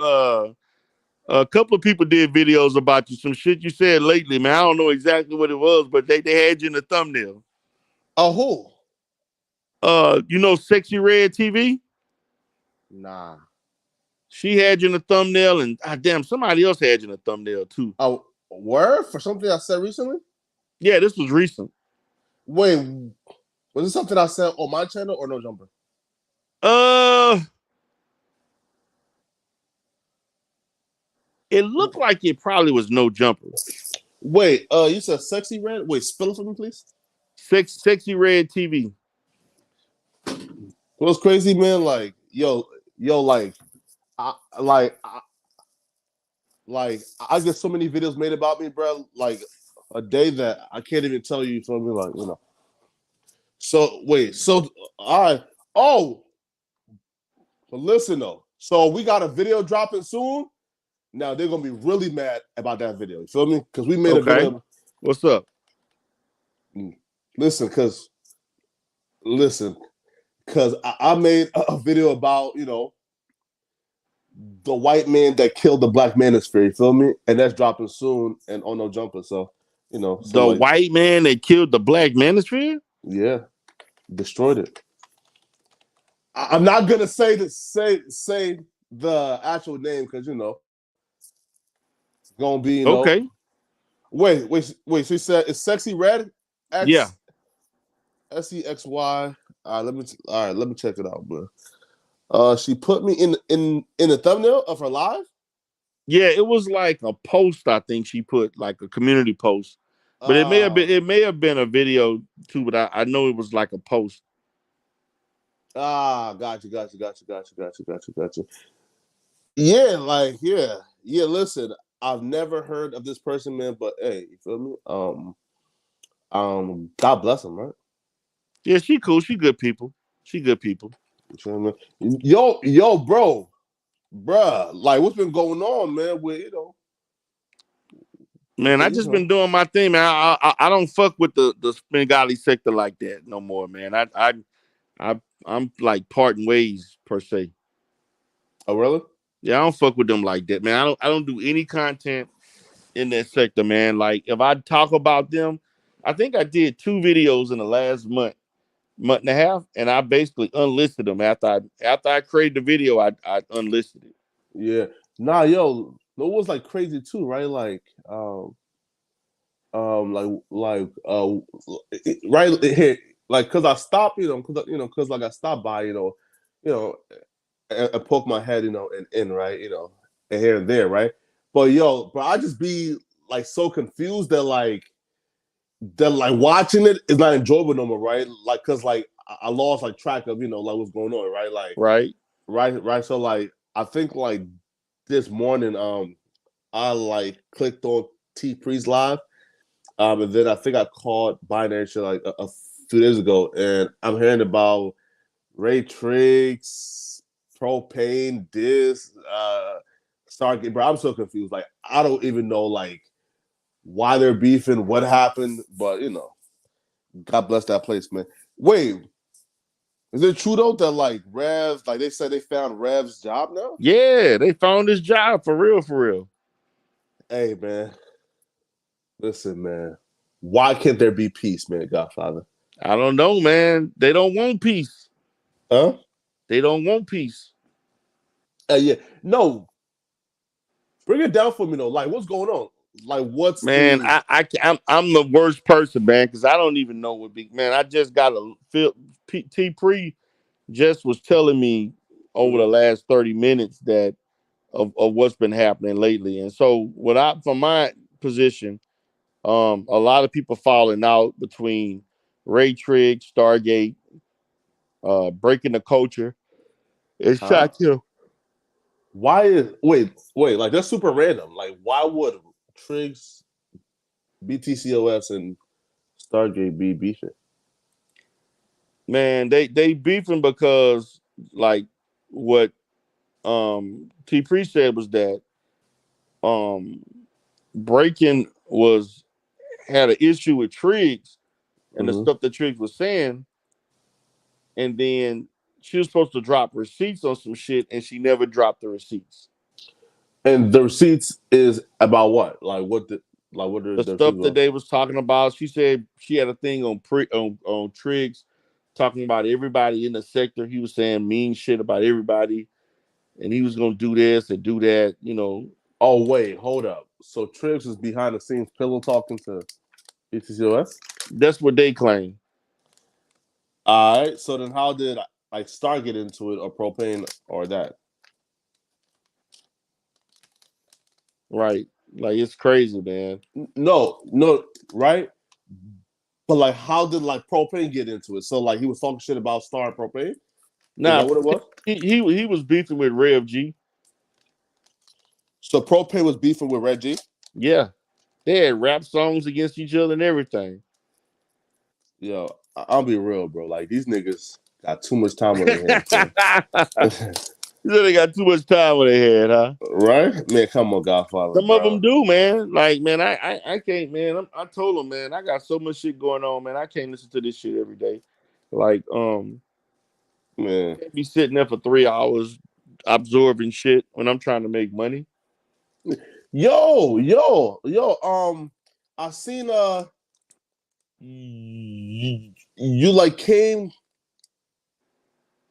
A couple of people did videos about you. Some shit you said lately, man. I don't know exactly what it was, but they had you in the thumbnail. Oh, who? Sexy Red TV? Nah. She had you in the thumbnail, and damn, somebody else had you in the thumbnail too. Oh, word for something I said recently? Yeah, this was recent. Wait, was it something I said on my channel or No Jumper? It looked like it probably was No Jumper. Wait, you said Sexy Red? Wait, spell it for me, please. Sexy Red TV. What's crazy, man? Like, yo, I get so many videos made about me, bro. Like a day that I can't even tell you. So I mean, So wait, so all right. Oh, but listen though. So we got a video dropping soon. Now they're gonna be really mad about that video. You feel me? Because we made a video. What's up? Listen, because I made a video about the white man that killed the black manosphere. You feel me? And that's dropping soon and on No Jumper. So the white man that killed the black manosphere. Yeah, destroyed it. I'm not gonna say the actual name because it's gonna be okay. Wait. She said it's Sexy Red. Yeah. SEXY. All right, let me check it out, bro. She put me in the thumbnail of her live. Yeah, it was like a post. I think she put like a community post, but it may have been a video too. But I know it was like a post. Gotcha. Yeah, yeah. Listen, I've never heard of this person, man. But hey, you feel me? God bless him, right? Yeah, she cool. She good people. You feel me? Yo, bro, bruh, like what's been going on, man? With Man, I just been doing my thing, man. I don't fuck with the Spengali sector like that no more, man. I'm like parting ways per se. Oh, really? Yeah, I don't fuck with them like that, man. I don't do any content in that sector, man. Like if I talk about them, I think I did 2 videos in the last month and a half, and I basically unlisted them after I created the video. I unlisted it. Yeah. Nah, yo, it was like crazy too, right? Like, right here, like, cause I stopped, cause like I stopped by, and poke my head, in right, and here and there, right. But I just be like so confused that watching it is not enjoyable no more, right? Like, cause like I lost like track of like what's going on, right? Like, Right. right. So like I think like this morning, I like clicked on T Priest live, and then I think I called Binary shit like a few days ago, and I'm hearing about Ray Triggs, Propane, Stargate, bro. I'm so confused. Like, I don't even know like why they're beefing, what happened, but God bless that place, man. Wait, is it true though that like Rev, like they said they found Rev's job now? Yeah, they found his job for real, for real. Hey, man. Listen, man. Why can't there be peace, man, Godfather? I don't know, man. They don't want peace. Huh? They don't want peace. Yeah. No. Bring it down for me, though. Like, what's going on? Like, what's Man, the... I'm the worst person, man, because I don't even know what big man. I just got a feel. T Pre just was telling me over the last 30 minutes that of what's been happening lately. And so from my position, a lot of people falling out between Ray Triggs, Stargate, breaking the culture. It's Huh? shot kill. Why is... Wait. Like, that's super random. Like, why would Triggs, BTCOS, and Stargate be beefing? Man, they beefing because like what T Pre said was that Breaking had an issue with Triggs and the stuff that Triggs was saying, and then she was supposed to drop receipts on some shit, and she never dropped the receipts. And the receipts is about what? Like, what are The the stuff receipts that they was talking about. She said she had a thing on Triggs talking about everybody in the sector. He was saying mean shit about everybody, and he was gonna do this and do that. Oh, wait, hold up. So Triggs is behind the scenes pillow talking to BTCOS? That's what they claim. All right. So then how did like Star get into it, or Propane, or that? Right. Like, it's crazy, man. No, right? But like how did like Propane get into it? So like he was talking shit about Star and Propane? Is Nah, that what it was? he was beefing with Rev G. So Propane was beefing with Reggie? Yeah. They had rap songs against each other and everything. Yo, I'll be real, bro. Like these niggas got too much time on their hands. You said they got too much time on their head, huh? Right? Man, come on, Godfather. Some of them do, man. Like, man, I can't, man. I told them, man, I got so much shit going on, man. I can't listen to this shit every day. Like, man, can't be sitting there for 3 hours absorbing shit when I'm trying to make money. Yo, I seen you like came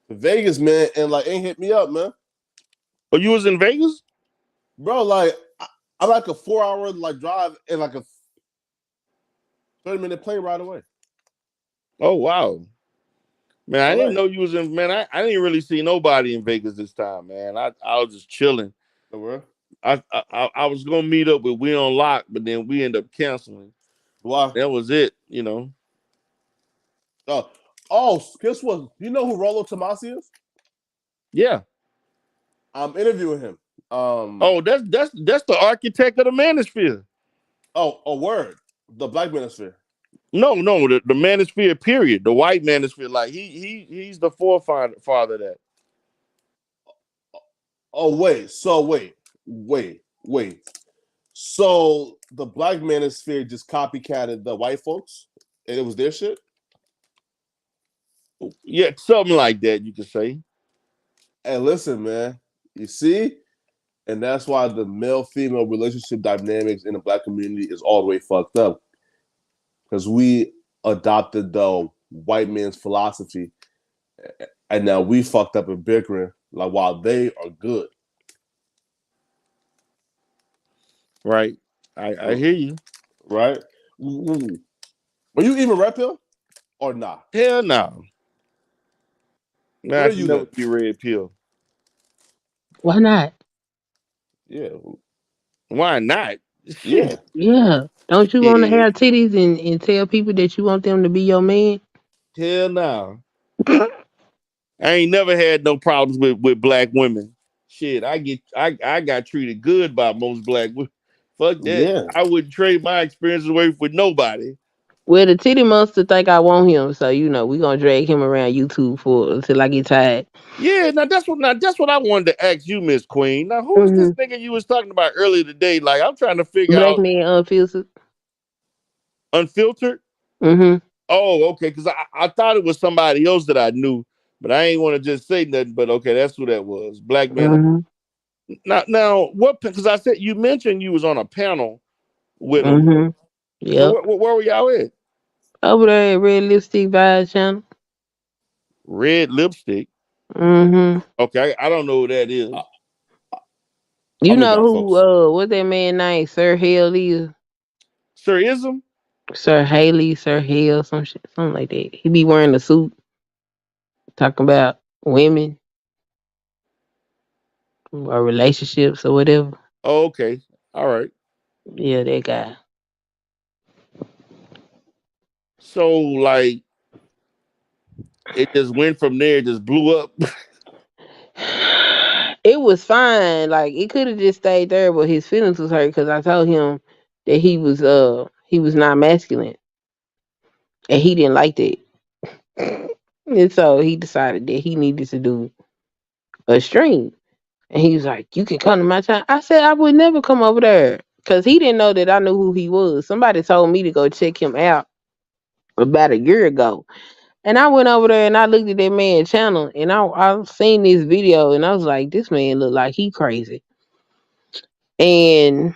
to Vegas, man, and like ain't hit me up, man. Oh, you was in Vegas? Bro, like I'm like a 4-hour like drive and like a 30-minute plane ride away. Oh, wow. Man, I didn't Right. know you was in. Man, I didn't really see nobody in Vegas this time, man. I was just chilling. Where? I was gonna meet up with We on Lock, but then we ended up canceling. Why? That was it, Guess what? You know who Rollo Tomasi is? Yeah. I'm interviewing him. Oh, that's the architect of the Manosphere. Oh, a word. The Black Manosphere. No, the Manosphere, period. The white Manosphere. Like he's the forefather of that. Oh, wait. So wait. So the Black Manosphere just copycatted the white folks, and it was their shit? Yeah, something like that, you could say. And listen, man, you see? And that's why the male-female relationship dynamics in the Black community is all the way fucked up. Because we adopted the white man's philosophy, and now we fucked up and bickering, like, while they are good. Right. I hear you. Right? Were you even Red Pill or not? Hell no. Man, What I are can you never then? be Red Pill. Why not? Yeah, Why not? yeah, Shit. Yeah. Don't you want to Yeah. have titties and tell people that you want them to be your man? Hell no. I ain't never had no problems with black women. Shit, I got treated good by most black women. Fuck that. yeah. I wouldn't trade my experiences away with nobody. Well, the titty monster think I want him, so we gonna drag him around YouTube for until I get tired. Yeah, now that's what I wanted to ask you, Miss Queen. Now who's this Mm-hmm. nigga you was talking about earlier today? Like I'm trying to figure Black out man unfiltered. unfiltered. Mm-hmm. Oh, okay, because I thought it was somebody else that I knew, but I ain't want to just say nothing. But okay, that's who that was. Black man. Mm-hmm. Now what? Because I said you mentioned you was on a panel with him. Mm-hmm. So Yep. where were y'all at? Over there at Red Lipstick Vibe Channel. Red lipstick. Mm-hmm. Okay, I don't know who that is. You I'm the know guy, who? folks. What's that man name? Sir Hale is. Sir Ism? Sir Haley, Sir Hale, some shit, something like that. He be wearing a suit, talking about women or relationships or whatever. Oh, okay. All right. Yeah, that guy. So like it just went from there, it just blew up. It was fine. Like it could have just stayed there, but his feelings was hurt because I told him that he was not masculine and he didn't like that. And so he decided that he needed to do a stream. And he was like, "You can come to my channel." I said I would never come over there because he didn't know that I knew who he was. Somebody told me to go check him out about a year ago. And I went over there and I looked at that man's channel and I seen this video and I was like, this man look like he crazy. And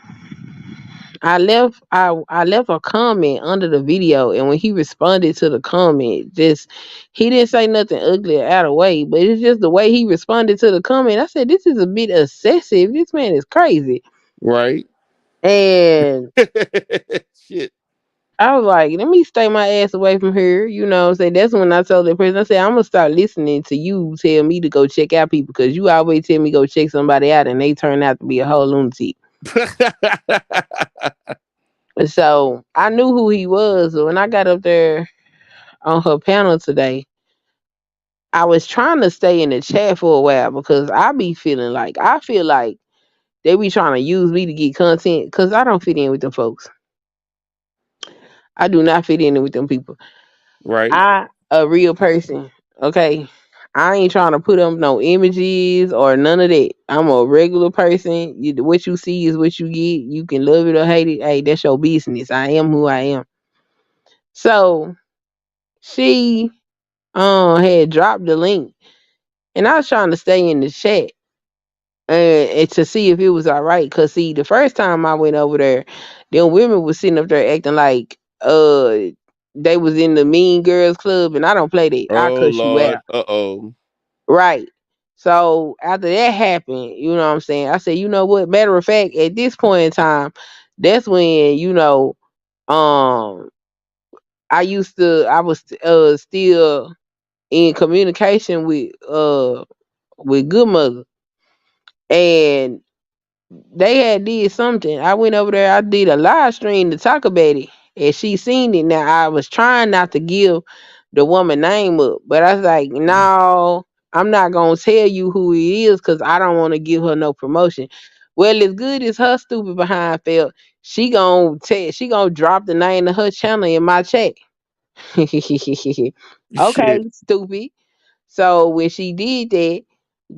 I left a comment under the video, and when he responded to the comment, just he didn't say nothing ugly or out of way, but it's just the way he responded to the comment. I said, this is a bit excessive. This man is crazy. Right. And Shit. I was like, let me stay my ass away from here. You know what I'm saying? That's when I told that person, I said, I'm gonna start listening to you tell me to go check out people because you always tell me go check somebody out and they turn out to be a whole lunatic. So I knew who he was. So when I got up there on her panel today, I was trying to stay in the chat for a while because I feel like they be trying to use me to get content because I don't fit in with them folks. I do not fit in with them people. Right. I a real person. Okay. I ain't trying to put up no images or none of that. I'm a regular person. What you see is what you get. You can love it or hate it. Hey, that's your business. I am who I am. So she had dropped the link and I was trying to stay in the chat and to see if it was all right. Cause see, the first time I went over there, them women was sitting up there acting like they was in the Mean Girls Club, and I don't play that. I Oh cuss you Lord. out. Uh-oh. Right. So after that happened, you know what I'm saying? I said, you know what? Matter of fact, at this point in time, that's when, um I was still in communication with Good Mother. And they had did something. I went over there, I did a live stream to talk about it. And she seen it. Now I was trying not to give the woman name up, but I was like, no, I'm not gonna tell you who he is because I don't want to give her no promotion. Well, as good as her stupid behind felt, she gonna drop the name of her channel in my chat. Okay, Shit. stupid. So when she did that,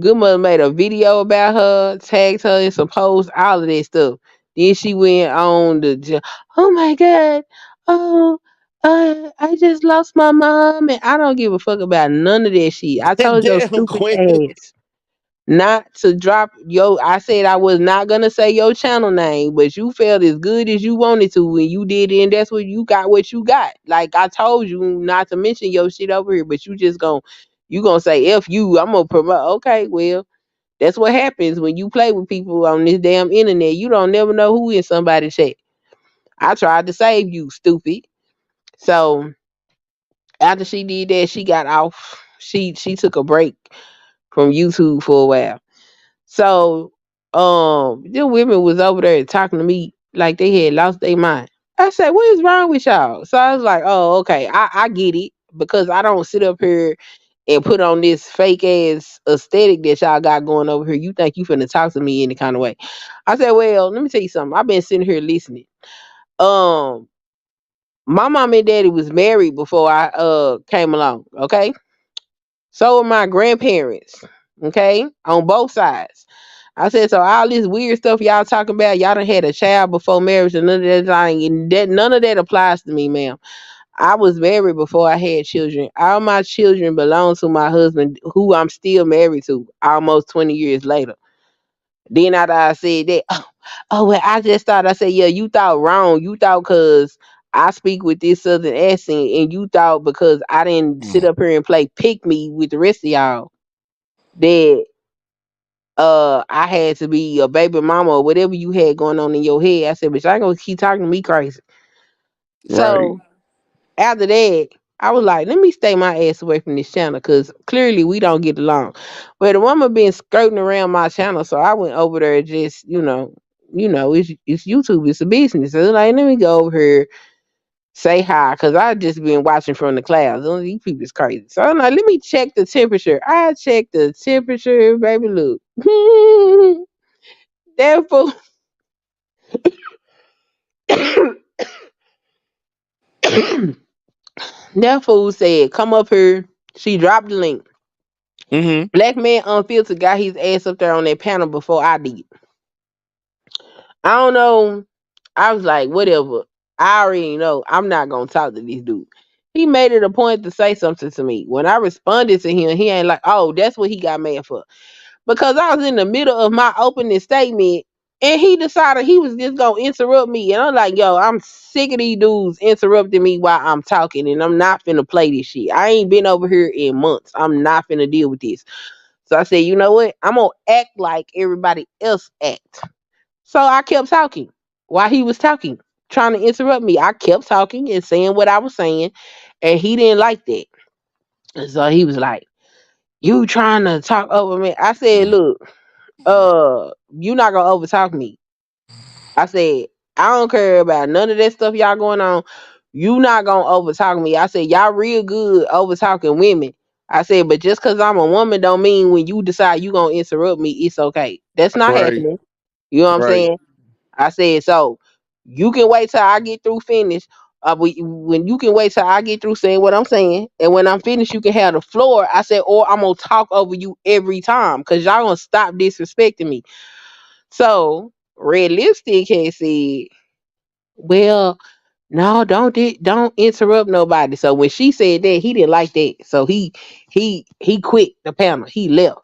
Good Mother made a video about her, tagged her in some posts, all of that stuff. Then she went on oh my god, oh, I just lost my mom, and I don't give a fuck about none of that shit. I told your Damn, stupid Queen. ass not to drop yo. I said I was not gonna say your channel name, but you felt as good as you wanted to when you did it, and that's what you got. What you got? Like I told you not to mention your shit over here, but you gonna say F you. I'm gonna promote. Okay, well that's what happens when you play with people on this damn internet. You don't never know who in somebody's chat. I tried to save you, stupid. So after she did that, she got off. She took a break from YouTube for a while. So the women was over there talking to me like they had lost their mind. I said, what is wrong with y'all? So I was like, oh, okay, I get it because I don't sit up here and put on this fake ass aesthetic that y'all got going over here. You think you finna talk to me any kind of way? I said, well, let me tell you something. I've been sitting here listening. Um, my mom and daddy was married before I came along. Okay, so were my grandparents. Okay, on both sides. I said, so all this weird stuff y'all talking about, y'all done had a child before marriage and none of that thing, and none of that applies to me, ma'am. I was married before I had children. All my children belong to my husband, who I'm still married to almost 20 years later. Then after I said that, well, I just thought, I said, yeah, you thought wrong. You thought because I speak with this southern accent, and you thought because I didn't sit up here and play pick me with the rest of y'all, that I had to be a baby mama or whatever you had going on in your head. I said, but y'all gonna keep talking to me crazy. Right. So after that, I was like, let me stay my ass away from this channel because clearly we don't get along. But the woman been skirting around my channel, so I went over there just, it's YouTube, it's a business. So like, let me go over here, say hi, because I just been watching from the clouds. These people is crazy. So I'm like, let me check the temperature. I checked the temperature, baby. Look. Therefore, that fool said, come up here. She dropped the link. Mm-hmm. Black Man Unfiltered got his ass up there on that panel before I did. I don't know. I was like, whatever. I already know I'm not gonna talk to this dude. He made it a point to say something to me. When I responded to him, he ain't like, oh, that's what he got mad for. Because I was in the middle of my opening statement and he decided he was just gonna interrupt me. And I'm like, yo, I'm sick of these dudes interrupting me while I'm talking, and I'm not finna play this shit. I ain't been over here in months. I'm not finna deal with this. So I said, you know what? I'm gonna act like everybody else act. So I kept talking while he was talking, trying to interrupt me. I kept talking and saying what I was saying, and he didn't like that. And so he was like, you trying to talk over me? I said, look, you not gonna overtalk me. I said, I don't care about none of that stuff y'all going on. You not gonna overtalk me. I said, y'all real good over talking women. I said, but just cause I'm a woman don't mean when you decide you gonna interrupt me, it's okay. That's not Right. happening. You know what I'm Right. saying? I said, so you can wait till I get through finish. When you can wait till I get through saying what I'm saying, and when I'm finished, you can have the floor. I said, or I'm gonna talk over you every time, cause y'all gonna stop disrespecting me. So Red Lipstick had said, well, no, don't interrupt nobody. So when she said that, he didn't like that. So he quit the panel. He left.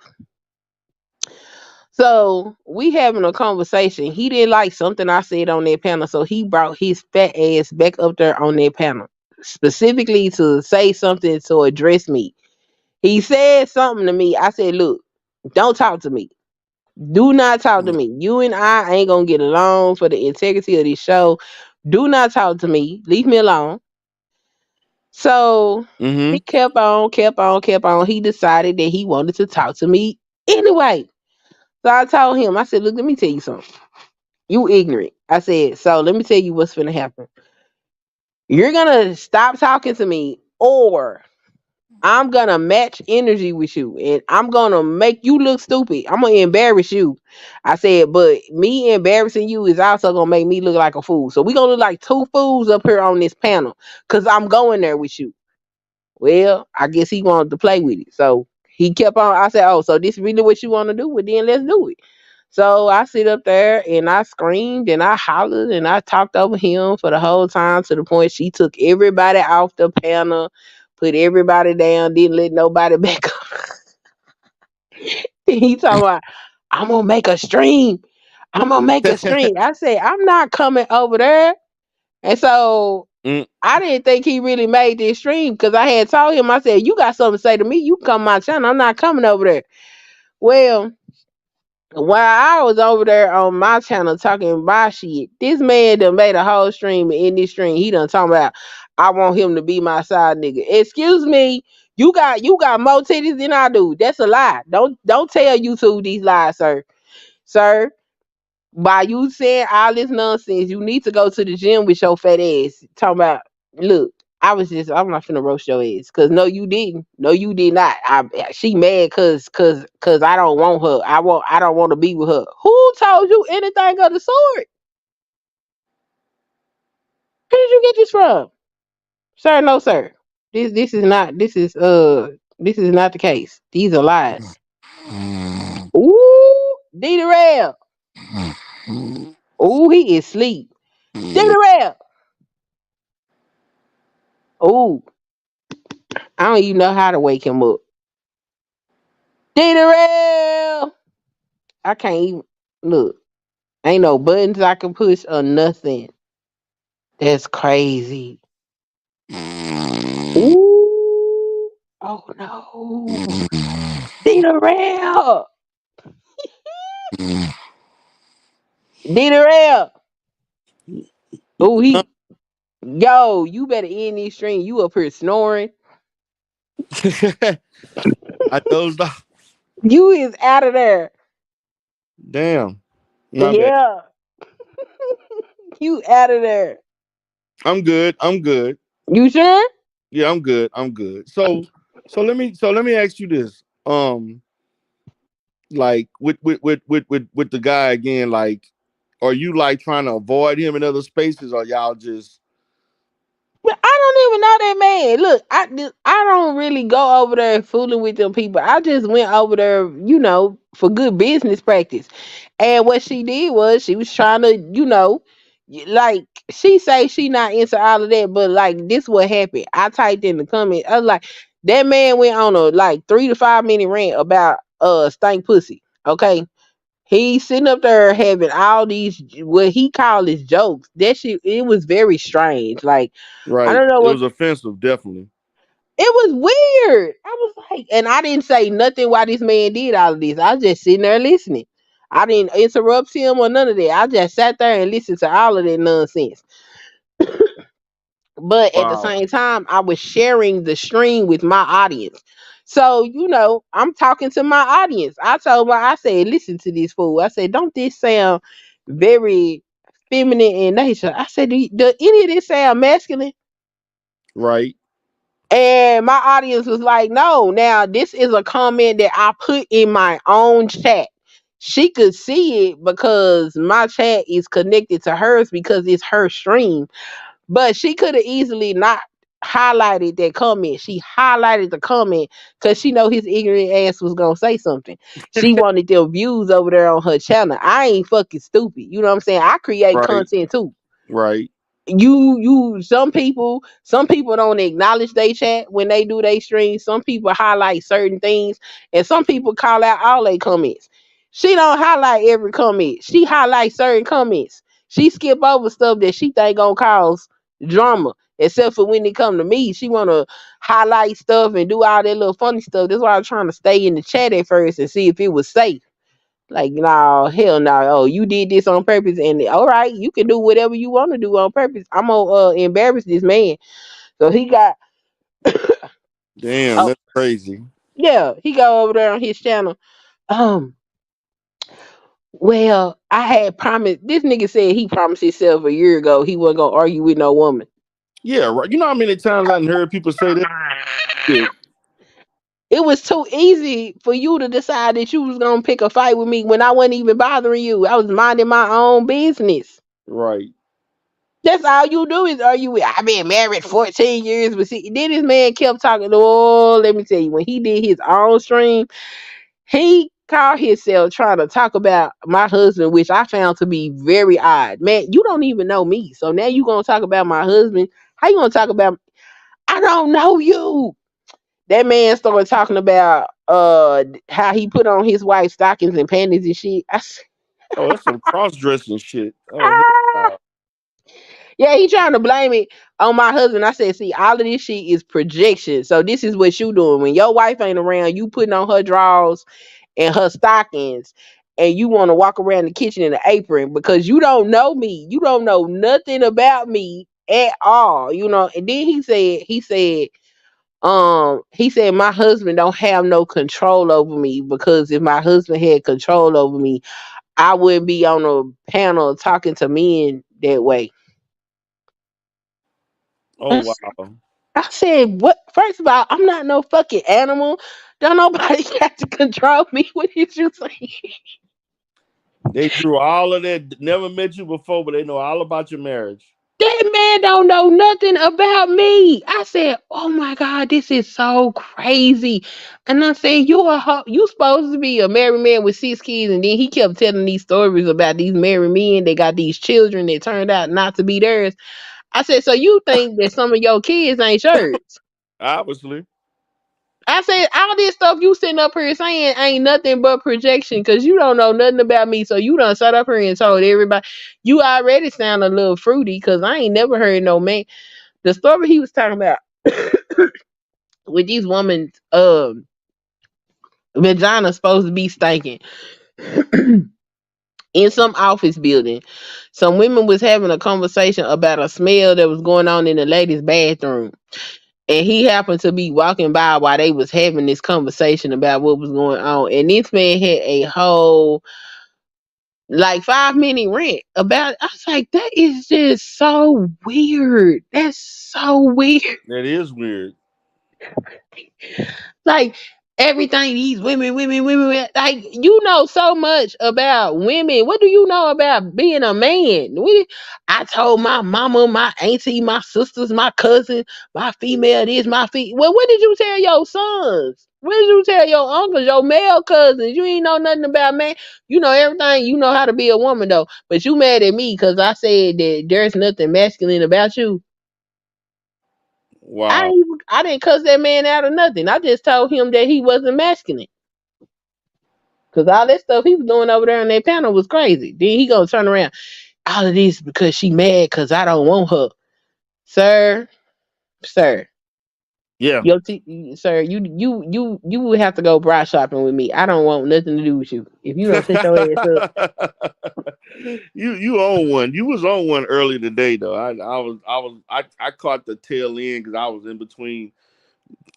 So we having a conversation. He didn't like something I said on that panel, so he brought his fat ass back up there on that panel, specifically to say something to address me. He said something to me. I said, look, don't talk to me. Do not talk to me. You and I ain't gonna get along for the integrity of this show. Do not talk to me. Leave me alone. So he Mm-hmm. kept on, kept on, kept on. He decided that he wanted to talk to me anyway. So I told him, I said, look, let me tell you something. You ignorant. I said, so let me tell you what's gonna happen. You're gonna stop talking to me, or I'm gonna match energy with you, and I'm gonna make you look stupid. I'm gonna embarrass you. I said, but me embarrassing you is also gonna make me look like a fool. So we gonna look like two fools up here on this panel, cause I'm going there with you. Well, I guess he wanted to play with it, so he kept on. I said, oh, so this really what you want to do? Well, then let's do it. So I sit up there and I screamed and I hollered and I talked over him for the whole time, to the point she took everybody off the panel, put everybody down, didn't let nobody back up. He talking about, I'm gonna make a stream. I'm gonna make a stream. I said, I'm not coming over there. And so Mm. I didn't think he really made this stream, because I had told him, I said, you got something to say to me, you can come my channel. I'm not coming over there. Well, while I was over there on my channel talking about shit, this man done made a whole stream, and in this stream, he done talking about, I want him to be my side nigga. Excuse me, you got more titties than I do. That's a lie. Don't tell YouTube these lies, sir. sir. By you saying all this nonsense, you need to go to the gym with your fat ass. Talking about, look, I'm not finna roast your ass. Cause no, you didn't. No, you did not. She mad cause I don't want her. I don't want to be with her. Who told you anything of the sort? Where did you get this from? Sir, no, sir. This is not the case. These are lies. Ooh, D-Rail. Ooh, he is asleep. D-Rail. Ooh, I don't even know how to wake him up. D-Rail. I can't even look. Ain't no buttons I can push or nothing. That's crazy. Ooh. Oh no. D-Rail. D-Rail. Ooh, yo, you better end this stream. You up here snoring. I dozed off. You is out of there. Damn. My bad. Yeah. You out of there. I'm good. I'm good. You sure? Yeah, I'm good. I'm good. So let me ask you this. Like with the guy again, like, are you like trying to avoid him in other spaces, or y'all just But I don't even know that man. Look, I don't really go over there fooling with them people. I just went over there, for good business practice. And what she did was she was trying to, like she say she not into all of that, but like this what happened. I typed in the comment. I was like, that man went on a like 3 to 5 minute rant about stank pussy. Okay. He's sitting up there having all these what he called his jokes. That shit, it was very strange. Like I right? don't know It what was offensive, definitely. it was weird. I was like, and I didn't say nothing while this man did all of this. I was just sitting there listening. I didn't interrupt him or none of that. I just sat there and listened to all of that nonsense. But at the Wow. same time, I was sharing the stream with my audience. So, I'm talking to my audience. I said, listen to this fool. I said, don't this sound very feminine in nature? I said, do any of this sound masculine? Right. And my audience was like, no. Now, this is a comment that I put in my own chat. She could see it because my chat is connected to hers because it's her stream. But she could have easily not highlighted that comment. She highlighted the comment because she know his ignorant ass was gonna say something. She wanted their views over there on her channel. I ain't fucking stupid. You know what I'm saying? I create Right. content too. Right. Some people don't acknowledge they chat when they do they stream. Some people highlight certain things, and some people call out all their comments. She don't highlight every comment. She highlights certain comments. She skip over stuff that she think gonna cause drama. Except for when it come to me, she wanna highlight stuff and do all that little funny stuff. That's why I'm trying to stay in the chat at first and see if it was safe. Like, no, hell no. Oh, you did this on purpose, and all right, you can do whatever you want to do on purpose. I'm gonna embarrass this man. So he got, Damn, oh that's crazy. yeah, he go over there on his channel. Um, well, I had promised. This nigga said he promised himself a year ago he wasn't gonna argue with no woman. Yeah, right. You know how many times I've heard people say that shit? It was too easy for you to decide that you was gonna pick a fight with me when I wasn't even bothering you. I was minding my own business. Right. That's all you do is argue with. I've been married 14 years, but see, then this man kept talking. Oh, let me tell you, when he did his own stream, he called himself trying to talk about my husband, which I found to be very odd. Man, you don't even know me, so now you gonna talk about my husband? How you gonna talk about? I don't know you. That man started talking about how he put on his wife stockings and panties and shit. Oh, that's some cross dressing shit. Oh, Ah! hell Yeah, he trying to blame it on my husband. I said, see, all of this shit is projection. So this is what you doing. When your wife ain't around, you putting on her drawers and her stockings, and you want to walk around the kitchen in an apron because you don't know me. You don't know nothing about me at all. And then he said my husband don't have no control over me because if my husband had control over me, I wouldn't be on a panel talking to men that way. Oh wow. I said, what? First of all, I'm not no fucking animal. Don't nobody have to control me. What did you say? They drew all of that. Never met you before, but they know all about your marriage. That man don't know nothing about me. I said, oh my God, this is so crazy. And I said, you supposed to be a married man with 6 kids. And then he kept telling these stories about these married men. They got these children that turned out not to be theirs. I said, so you think that some of your kids ain't yours? Obviously. I said, all this stuff you sitting up here saying ain't nothing but projection because you don't know nothing about me. So you done sat up here and told everybody. You already sound a little fruity because I ain't never heard no man. The story he was talking about with these women's vagina supposed to be stinking. In some office building, some women was having a conversation about a smell that was going on in the ladies' bathroom. And he happened to be walking by while they was having this conversation about what was going on. And this man had a whole like 5-minute rant about it. I was like, that is just so weird. That's so weird. That is weird. Like everything these women, like you know so much about women. What do you know about being a man? I told my mama, my auntie, my sisters, my cousin, my female this, my well, what did you tell your sons? What did you tell your uncles, your male cousins? You ain't know nothing about man. You know everything. You know how to be a woman though. But you mad at me because I said that there's nothing masculine about you. Wow. I didn't cuss that man out or nothing. I just told him that he wasn't masculine. Cause all that stuff he was doing over there on that panel was crazy. Then he gonna turn around. All of this because she mad cause I don't want her. Sir. Yeah. Sir, you would have to go bra shopping with me. I don't want nothing to do with you. If you don't sit your ass up. You own one. You was on one early today though. I caught the tail end because I was in between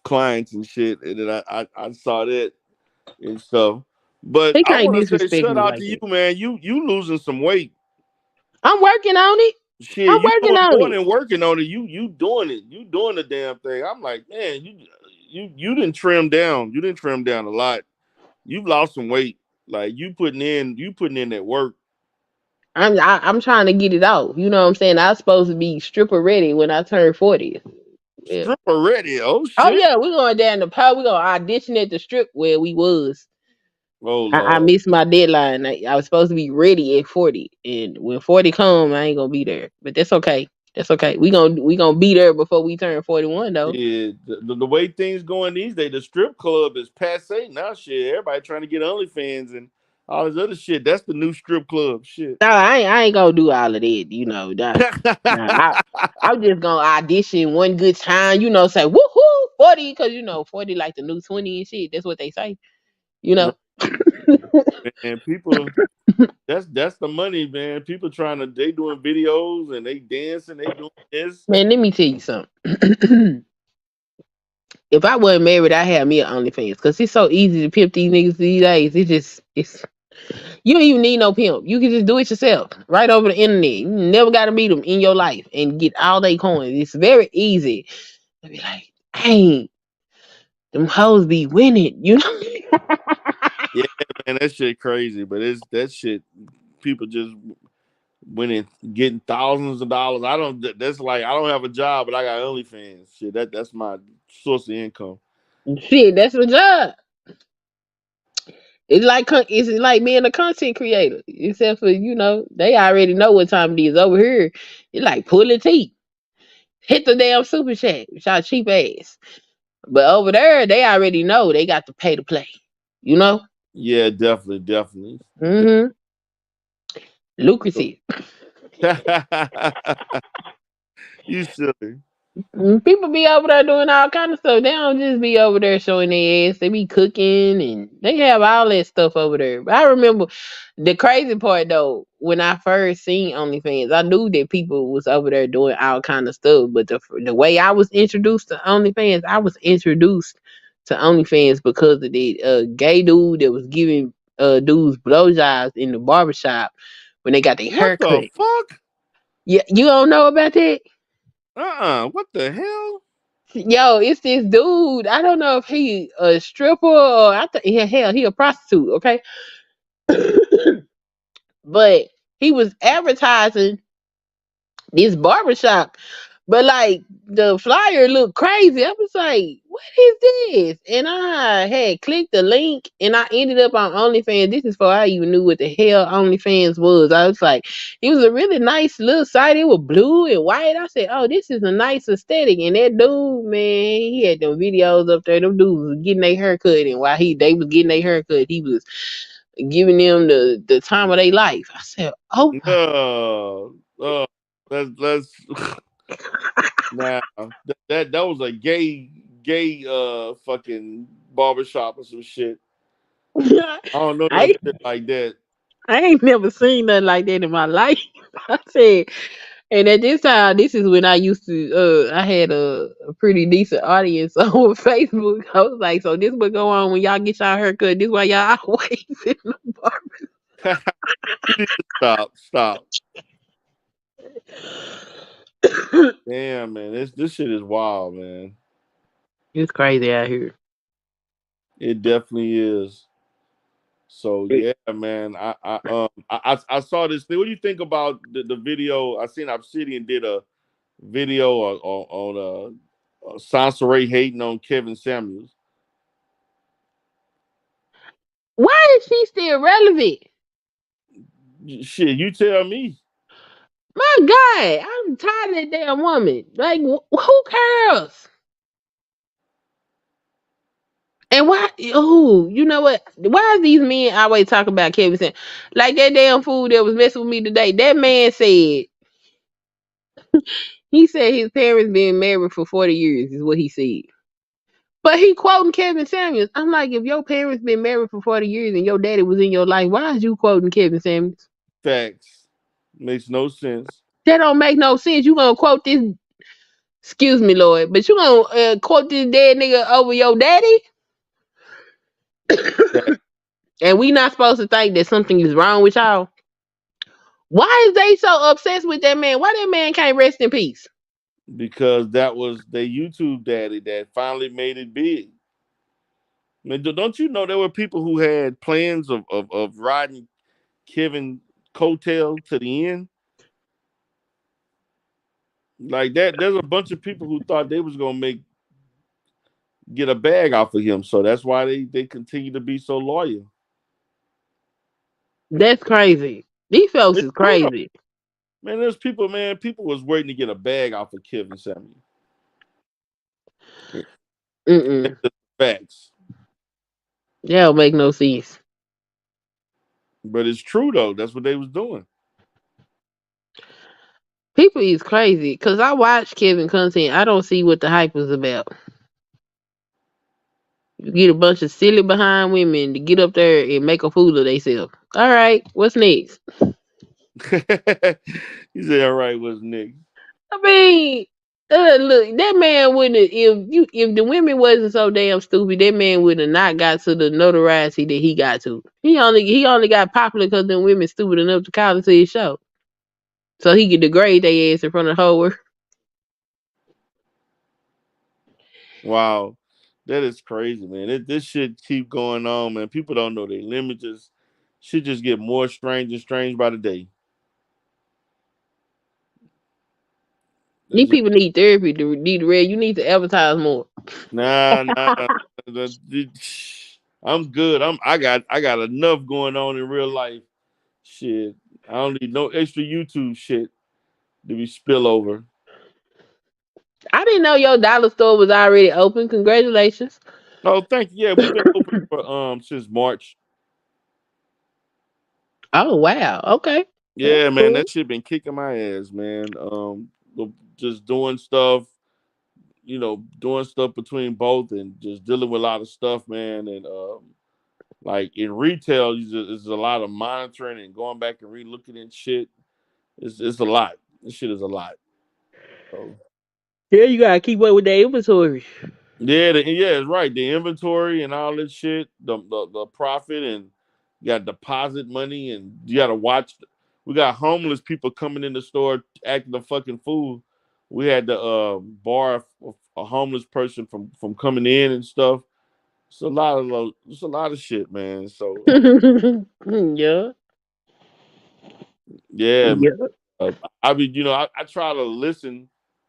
clients and shit, and then I saw that and stuff. But He I can't want to say disrespect shout me out like to that. you, man. You losing some weight. I'm working on it. Shit, I'm you working doing on more it. than working on it. You doing it. You doing the damn thing. I'm like, man, you didn't trim down. You didn't trim down a lot. You've lost some weight. Like you putting in that work. I'm trying to get it off. You know what I'm saying? I was supposed to be stripper ready when I turned 40. Yeah. Stripper ready. Oh Oh shit. yeah, we're going down the pub. We're gonna audition at the strip where we was. Oh I Lord. missed my deadline. I was supposed to be ready at 40, and when 40 come, I ain't gonna be there. But that's okay. That's okay. We gonna be there before we turn 41 though. Yeah, the way things going these days, the strip club is passe now. Shit, everybody trying to get OnlyFans and all this other shit. That's the new strip club. Shit. No, I ain't gonna do all of that. You know, I'm just gonna audition one good time. You know, say woohoo 40 because you know 40 like the new 20 and shit. That's what they say. You know. And people, that's the money, man. People they doing videos and they dancing, they doing this. Man, let me tell you something. If I wasn't married, I'd have me an OnlyFans because it's so easy to pimp these niggas these days. It's you don't even need no pimp. You can just do it yourself right over the internet. You never got to meet them in your life and get all they coins. It's very easy. I be like, dang, them hoes be winning, you know? Yeah, man, that shit crazy. But it's that shit. People just winning, getting thousands of dollars. I don't. That's like I don't have a job, but I got OnlyFans. Shit, that's my source of income. Shit, that's my job. It's like being a content creator, except for they already know what time it is. Over here, it's like pulling teeth. Hit the damn super chat with y'all cheap ass. But over there, they already know they got to pay to play. You know? Yeah, definitely. Mm-hmm. Lucrative. You silly. People be over there doing all kind of stuff. They don't just be over there showing their ass. They be cooking and they have all that stuff over there. But I remember the crazy part though, when I first seen OnlyFans, I knew that people was over there doing all kind of stuff. But the way I was introduced to OnlyFans, I was introduced to OnlyFans because of the gay dude that was giving dudes blowjobs in the barbershop when they got their What the haircut. fuck? Yeah, you don't know about that? What the hell? Yo, it's this dude. I don't know if he a stripper or I think hell he a prostitute. Okay, but he was advertising this barbershop. But like the flyer looked crazy. I was like, what is this? And I had clicked the link and I ended up on OnlyFans. This is before I even knew what the hell OnlyFans was. I was like, it was a really nice little site. It was blue and white. I said, oh, this is a nice aesthetic. And that dude, man, he had them videos up there. Them dudes was getting their haircut. And while they was getting their haircut, he was giving them the time of their life. I said, oh my. Let's now that was a gay fucking barbershop or some shit. I don't know no I shit like that. I ain't never seen nothing like that in my life. I said, and at this time, this is when I used to, I had a pretty decent audience on Facebook. I was like, so this what go on when y'all get y'all haircut. This why y'all always in the barber. You need to stop. Damn, man, this shit is wild, man. It's crazy out here. It definitely is. So yeah, man. I saw this thing. What do you think about the video? I seen Obsidian did a video on Sansaray hating on Kevin Samuels. Why is she still relevant? Shit, you tell me. My God, I'm tired of that damn woman. Like, who cares? And why? Oh, you know what? Why is these men always talking about Kevin Samuels? Like that damn fool that was messing with me today. That man said he said his parents been married for 40 years is what he said. But he quoting Kevin Samuels. I'm like, if your parents been married for 40 years and your daddy was in your life, why is you quoting Kevin Samuels? Facts. Makes no sense. That don't make no sense. You gonna quote this? Excuse me, Lord, but you gonna quote this dead nigga over your daddy? And we not supposed to think that something is wrong with y'all. Why is they so obsessed with that man? Why that man can't rest in peace? Because that was their YouTube daddy that finally made it big. I mean, don't you know there were people who had plans of riding Kevin coattail to the end? Like that, there's a bunch of people who thought they was gonna get a bag off of him. So that's why they continue to be so loyal. That's crazy. These folks It's is true though. crazy. Man, there's people, man. People was waiting to get a bag off of Kevin Samuel. Facts. That don't make no sense. But it's true though. That's what they was doing. People is crazy because I watch Kevin content. I don't see what the hype was about. You get a bunch of silly behind women to get up there and make a fool of themselves. All right, what's next? He said, "All right, what's next?" I mean, look, that man wouldn't have, if the women wasn't so damn stupid, that man would have not got to the notoriety that he got to. He only got popular because them women stupid enough to call into his show, so he could degrade their ass in front of the whole world. Wow, that is crazy, man. This shit keep going on, man. People don't know their limits. Shit just get more strange and strange by the day. These people need therapy to need read. You need to advertise more. Nah. I'm good. I got enough going on in real life. Shit, I don't need no extra YouTube shit to be spill over. I didn't know your dollar store was already open. Congratulations. Oh, thank you. Yeah, we've been open for since March. Oh wow. Okay. Yeah, That's man, cool. that shit been kicking my ass, man. Just doing stuff, doing stuff between both, and just dealing with a lot of stuff, man. And like in retail, it's a lot of monitoring and going back and re-looking at shit. It's a lot. This shit is a lot. So, Yeah, you gotta keep up with the inventory. yeah, it's right. The inventory and all this shit, the profit, and You got deposit money, and you got to watch. We got homeless people coming in the store acting a fucking fool. We had to bar a homeless person from coming in and stuff. It's a lot of shit, man. So Yeah. yeah, man. Yeah. I mean, I try to listen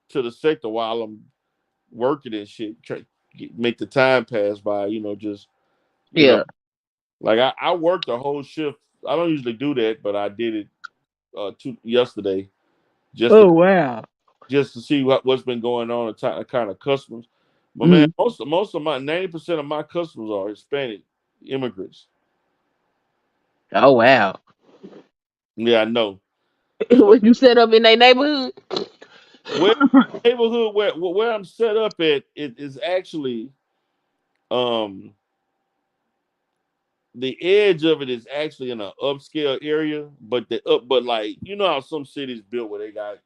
to the sector while I'm working and shit. Make the time pass by. Just you know, Yeah. like I worked the whole shift. I don't usually do that, but I did it yesterday just to Oh wow. see what's been going on and kind of customers. But man, Mm. most of my 90% of my customers are Hispanic immigrants. Oh wow. Yeah, I know. So What you set up in their neighborhood? where neighborhood where I'm set up at, it is actually um the edge of it is actually in an upscale area, but like how some cities built where they got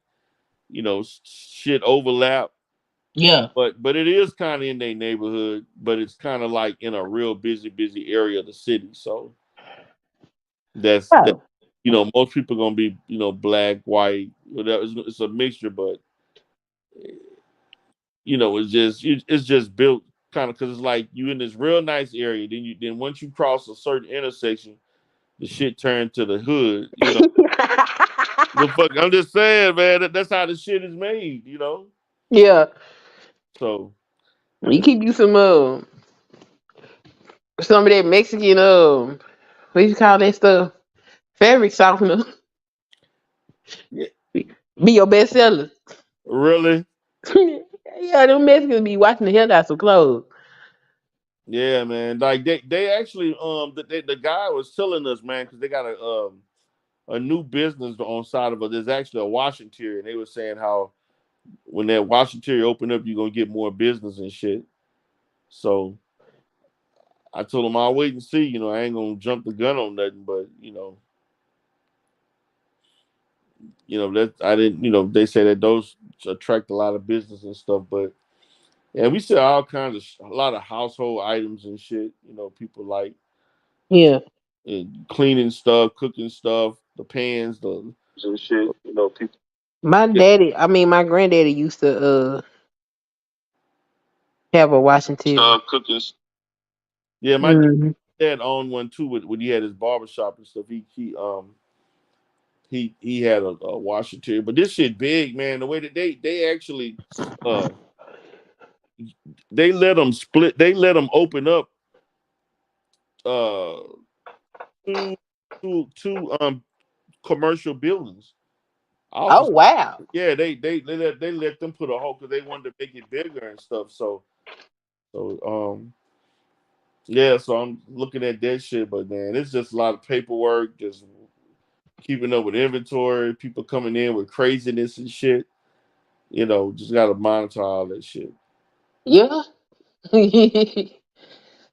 shit overlap, Yeah. but it is kind of in their neighborhood, but it's kind of like in a real busy area of the city. So that's that. Oh. Most people gonna be black, white, whatever. It's a mixture, but it's just built kind of because it's like you in this real nice area. Then once you cross a certain intersection, the shit turned to the hood. The fuck, I'm just saying, man. That's how the shit is made. Yeah. So You keep you some of that Mexican what you call that stuff? Fabric softener. yeah, Be your best seller. really, Yeah, them Mexicans be watching the hell out some clothes. yeah, man. Like they actually the guy was telling us, man, because they got a new business on side of it. There's actually a Washington, and they were saying how when that Washington open up, you're gonna get more business and shit. So I told him I'll wait and see. I ain't gonna jump the gun on nothing, but that I didn't. They say that those attract a lot of business and stuff, but yeah, we sell all kinds of a lot of household items and shit. People like Yeah. cleaning stuff, cooking stuff, the pans, the And shit, people. yeah, My granddaddy used to have a Washington. Start cooking. yeah. My Hmm. dad owned one too. When he had his barbershop and stuff, he had a Washington. But this shit big, man. The way that they actually uh they let them split. They let them open up uh two two commercial buildings. Oh Office, wow. yeah, they let them put a hole because they wanted to make it bigger and stuff. So yeah, so I'm looking at that shit, but man, it's just a lot of paperwork, just keeping up with inventory, people coming in with craziness and shit. Just gotta monitor all that shit. Yeah.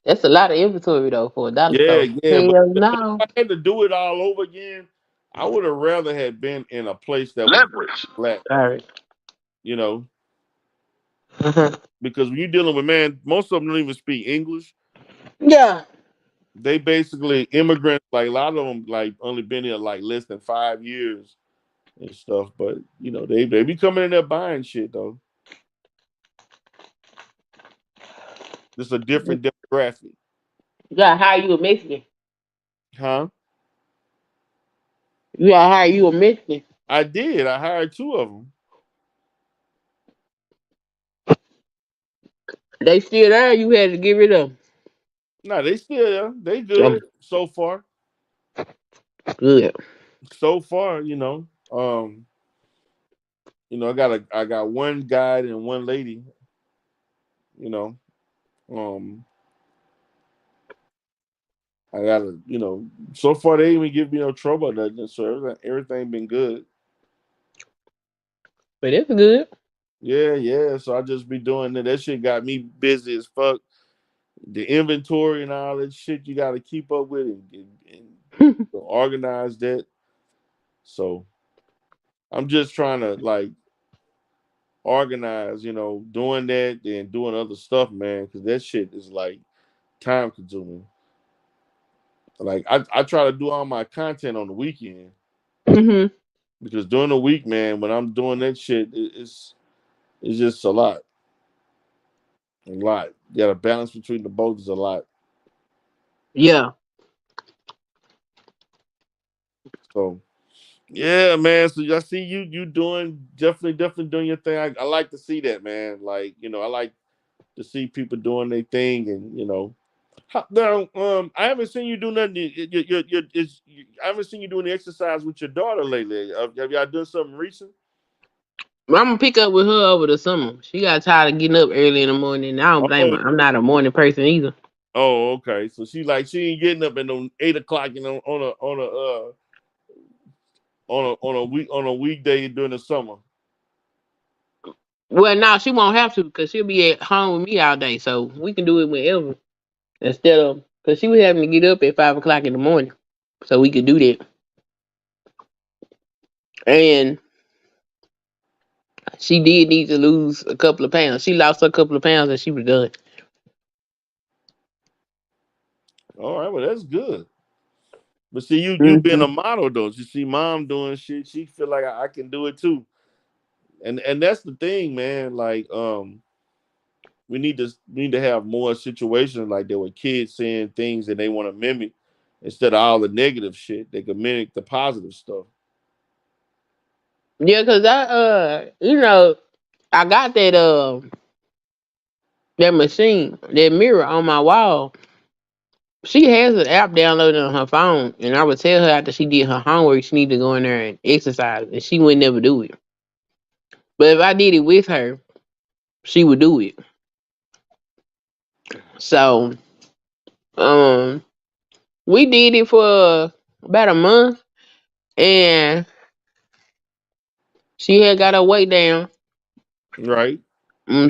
That's a lot of inventory though for a dollar Yeah, store. yeah, but Hell if no. I had to do it all over again, I would have rather had been in a place that was Leverage. black, All right. you know, Uh-huh. because when you're dealing with man, most of them don't even speak English. Yeah. They basically immigrants, like a lot of them, like only been here like less than 5 years and stuff. But they be coming in there buying shit though. It's a different demographic, You gotta hire you a Mexican. huh? You gotta hire you a Mexican. I did. I hired two of them. They still there. You had to get rid of No, they still there. They them. good so far. Good. So far, I got one guy and one lady. You know, um, I got to, so far they ain't even give me no trouble or nothing. So everything been good. But it's good. Yeah, yeah. So I just be doing that. That shit got me busy as fuck. The inventory and all that shit you got to keep up with and organize that. So I'm just trying to like organize, doing that and doing other stuff, man, because that shit is like time consuming. Like I try to do all my content on the weekend Hmm. because during the week, man, when I'm doing that shit, it's just a lot. A lot. You got to balance between the both is a lot. Yeah. So yeah, man. So I see you doing definitely doing your thing. I like to see that, man. Like, I like to see people doing their thing, and now, I haven't seen you do nothing. I haven't seen you doing the exercise with your daughter lately. Have y'all done something recent? I'm gonna pick up with her over the summer. She got tired of getting up early in the morning. I don't blame Oh, her. I'm not a morning person either. oh, okay. So she ain't getting up at no 8 o'clock, on a weekday during the summer. Well, no, she won't have to because she'll be at home with me all day, so we can do it whenever. Instead of because she was having to get up at 5 o'clock in the morning, so we could do that. And she did need to lose a couple of pounds. She lost a couple of pounds and she was done. All right, well that's good. But see, you being Hmm. a model though, you see mom doing shit, she feel like I can do it too. And that's the thing, man. Like we need to have more situations like that with kids saying things that they want to mimic instead of all the negative shit. They can mimic the positive stuff. Yeah, cause I got that machine, that mirror on my wall. She has an app downloaded on her phone, and I would tell her after she did her homework, she need to go in there and exercise, and she would never do it. But if I did it with her, she would do it. So, um, we did it for about a month, and she had got her weight down. Right?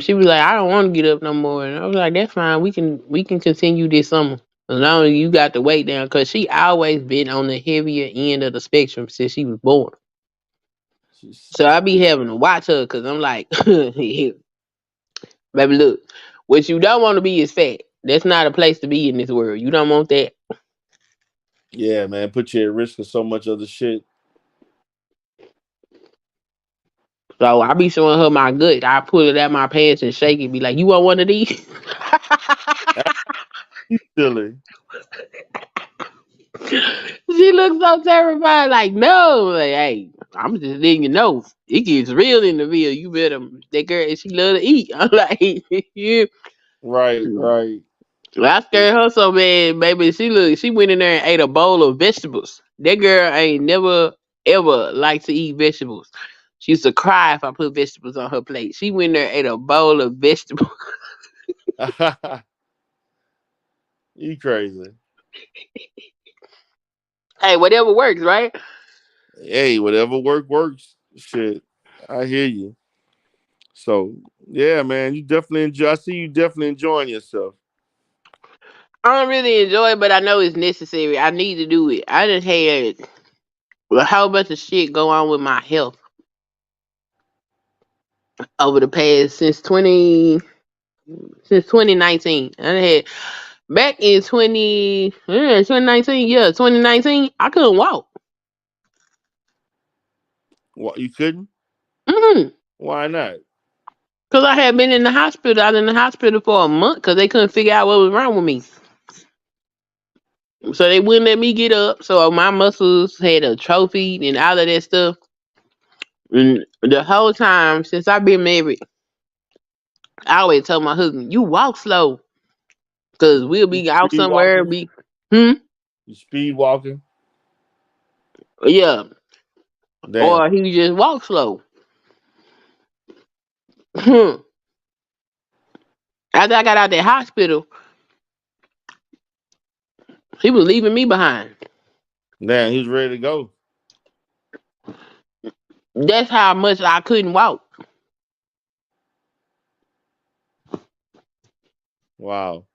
She was like, "I don't want to get up no more," and I was like, "That's fine. We can continue this summer as long as you got the weight down." Cause she always been on the heavier end of the spectrum since she was born. So I be having to watch her because I'm like, baby, look, what you don't want to be is fat. That's not a place to be in this world. You don't want that. Yeah, man, put you at risk of so much other shit. So I be showing her my gut. I pull it out my pants and shake it. Be like, you want one of these? Silly. She looks so terrified. Like, no. Like, hey, I'm just letting you know. It gets real in the Ville. You better. That girl, she love to eat. I'm like, yeah. Right, right. I scared her so bad, baby. She went in there and ate a bowl of vegetables. That girl ain't never ever liked to eat vegetables. She used to cry if I put vegetables on her plate. She went there and ate a bowl of vegetables. You crazy. Hey, whatever works, right? Hey, whatever works. Shit. I hear you. So yeah, man, you definitely enjoy. I see you definitely enjoying yourself. I don't really enjoy it, but I know it's necessary. I need to do it. I just had a whole bunch of shit go on with my health over the past since 2019. I had back in 2019, yeah, 2019, I couldn't walk. What, you couldn't? Mm-hmm. Why not? Cause I had been in the hospital. I was in the hospital for a month because they couldn't figure out what was wrong with me. So they wouldn't let me get up. So my muscles had atrophied and all of that stuff. And the whole time since I've been married, I always tell my husband, "You walk slow, cause we'll You be out speed somewhere." walking? Be hmm, You speed walking? yeah, Damn. or he just walk slow. After I got out that hospital, he was leaving me behind. Damn, he's ready to go. That's how much I couldn't walk. Wow.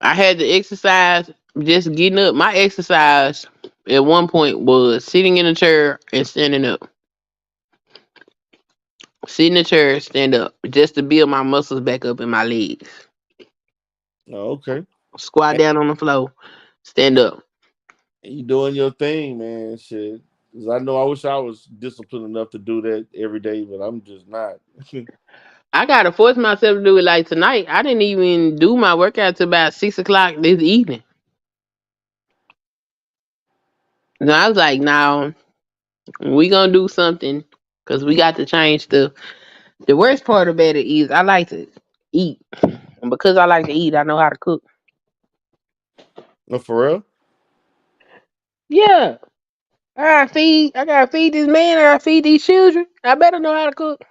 I had to exercise just getting up. My exercise at one point was sitting in a chair and standing up. Sit in the chair, stand up, just to build my muscles back up in my legs. Oh, okay. Squat down on the floor, stand up. You doing your thing, man. Shit. 'Cause I know I wish I was disciplined enough to do that every day, but I'm just not. I gotta force myself to do it like tonight. I didn't even do my workout till about 6 o'clock this evening. And I was like, "Now we gonna do something because we got to change stuff." The worst part about it is I like to eat, and because I like to eat, I know how to cook. No, for real? Yeah, I gotta feed this man. I gotta feed these children. I better know how to cook.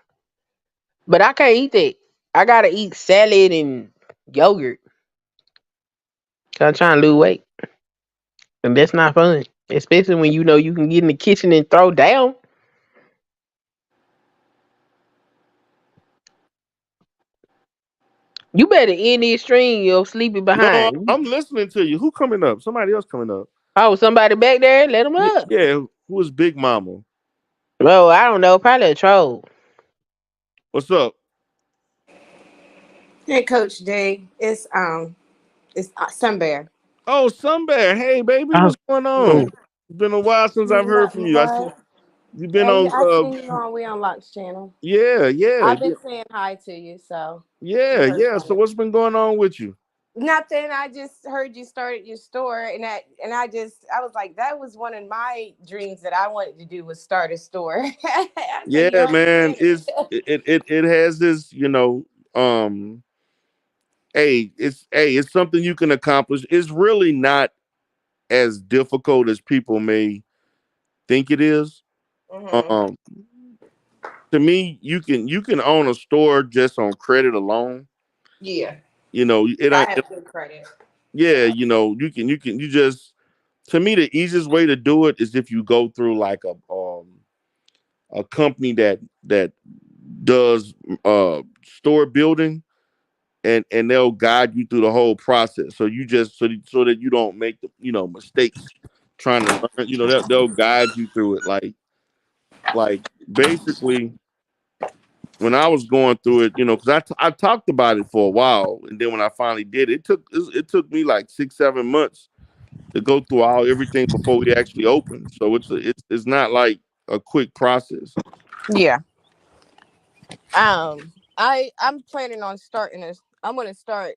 But I can't eat that. I gotta eat salad and yogurt. 'Cause I'm trying to lose weight, and that's not fun. Especially when you know you can get in the kitchen and throw down. You better end this string, yo, sleepy No, behind. I'm listening to you. Who coming up? Somebody else coming up. Oh, somebody back there, let him up. Yeah, who is Big Mama? Bro, I don't know, probably a troll. What's up? Hey, Coach J. It's Sun Bear. Oh, Sunbear. Hey, baby, Oh, what's going on? oh. It's been a while since I've heard from Nothing you. I see but you've been hey, on. I seen you on We Unlocked channel. Yeah, yeah, I've been saying hi to you, so you yeah, heard yeah. from So me. what's been going on with you? Nothing. I just heard you started your store, I was like, that was one of my dreams that I wanted to do was start a store. I said, you Yeah, already man. did It's it. it has this, um. It's something you can accomplish. It's really not as difficult as people may think it is. Hmm. Um, to me, you can own a store just on credit alone. Yeah, It I ain't. have good credit. Yeah, you just. To me, the easiest way to do it is if you go through like a company that does store building, and they'll guide you through the whole process. So you just so that you don't make the mistakes trying to learn. They'll guide you through it. Like basically when I was going through it, because I talked about it for a while, and then when I finally did, it took me like 6 7 months to go through everything before we actually opened. So it's not like a quick process. Yeah. I'm planning on starting a. I'm gonna start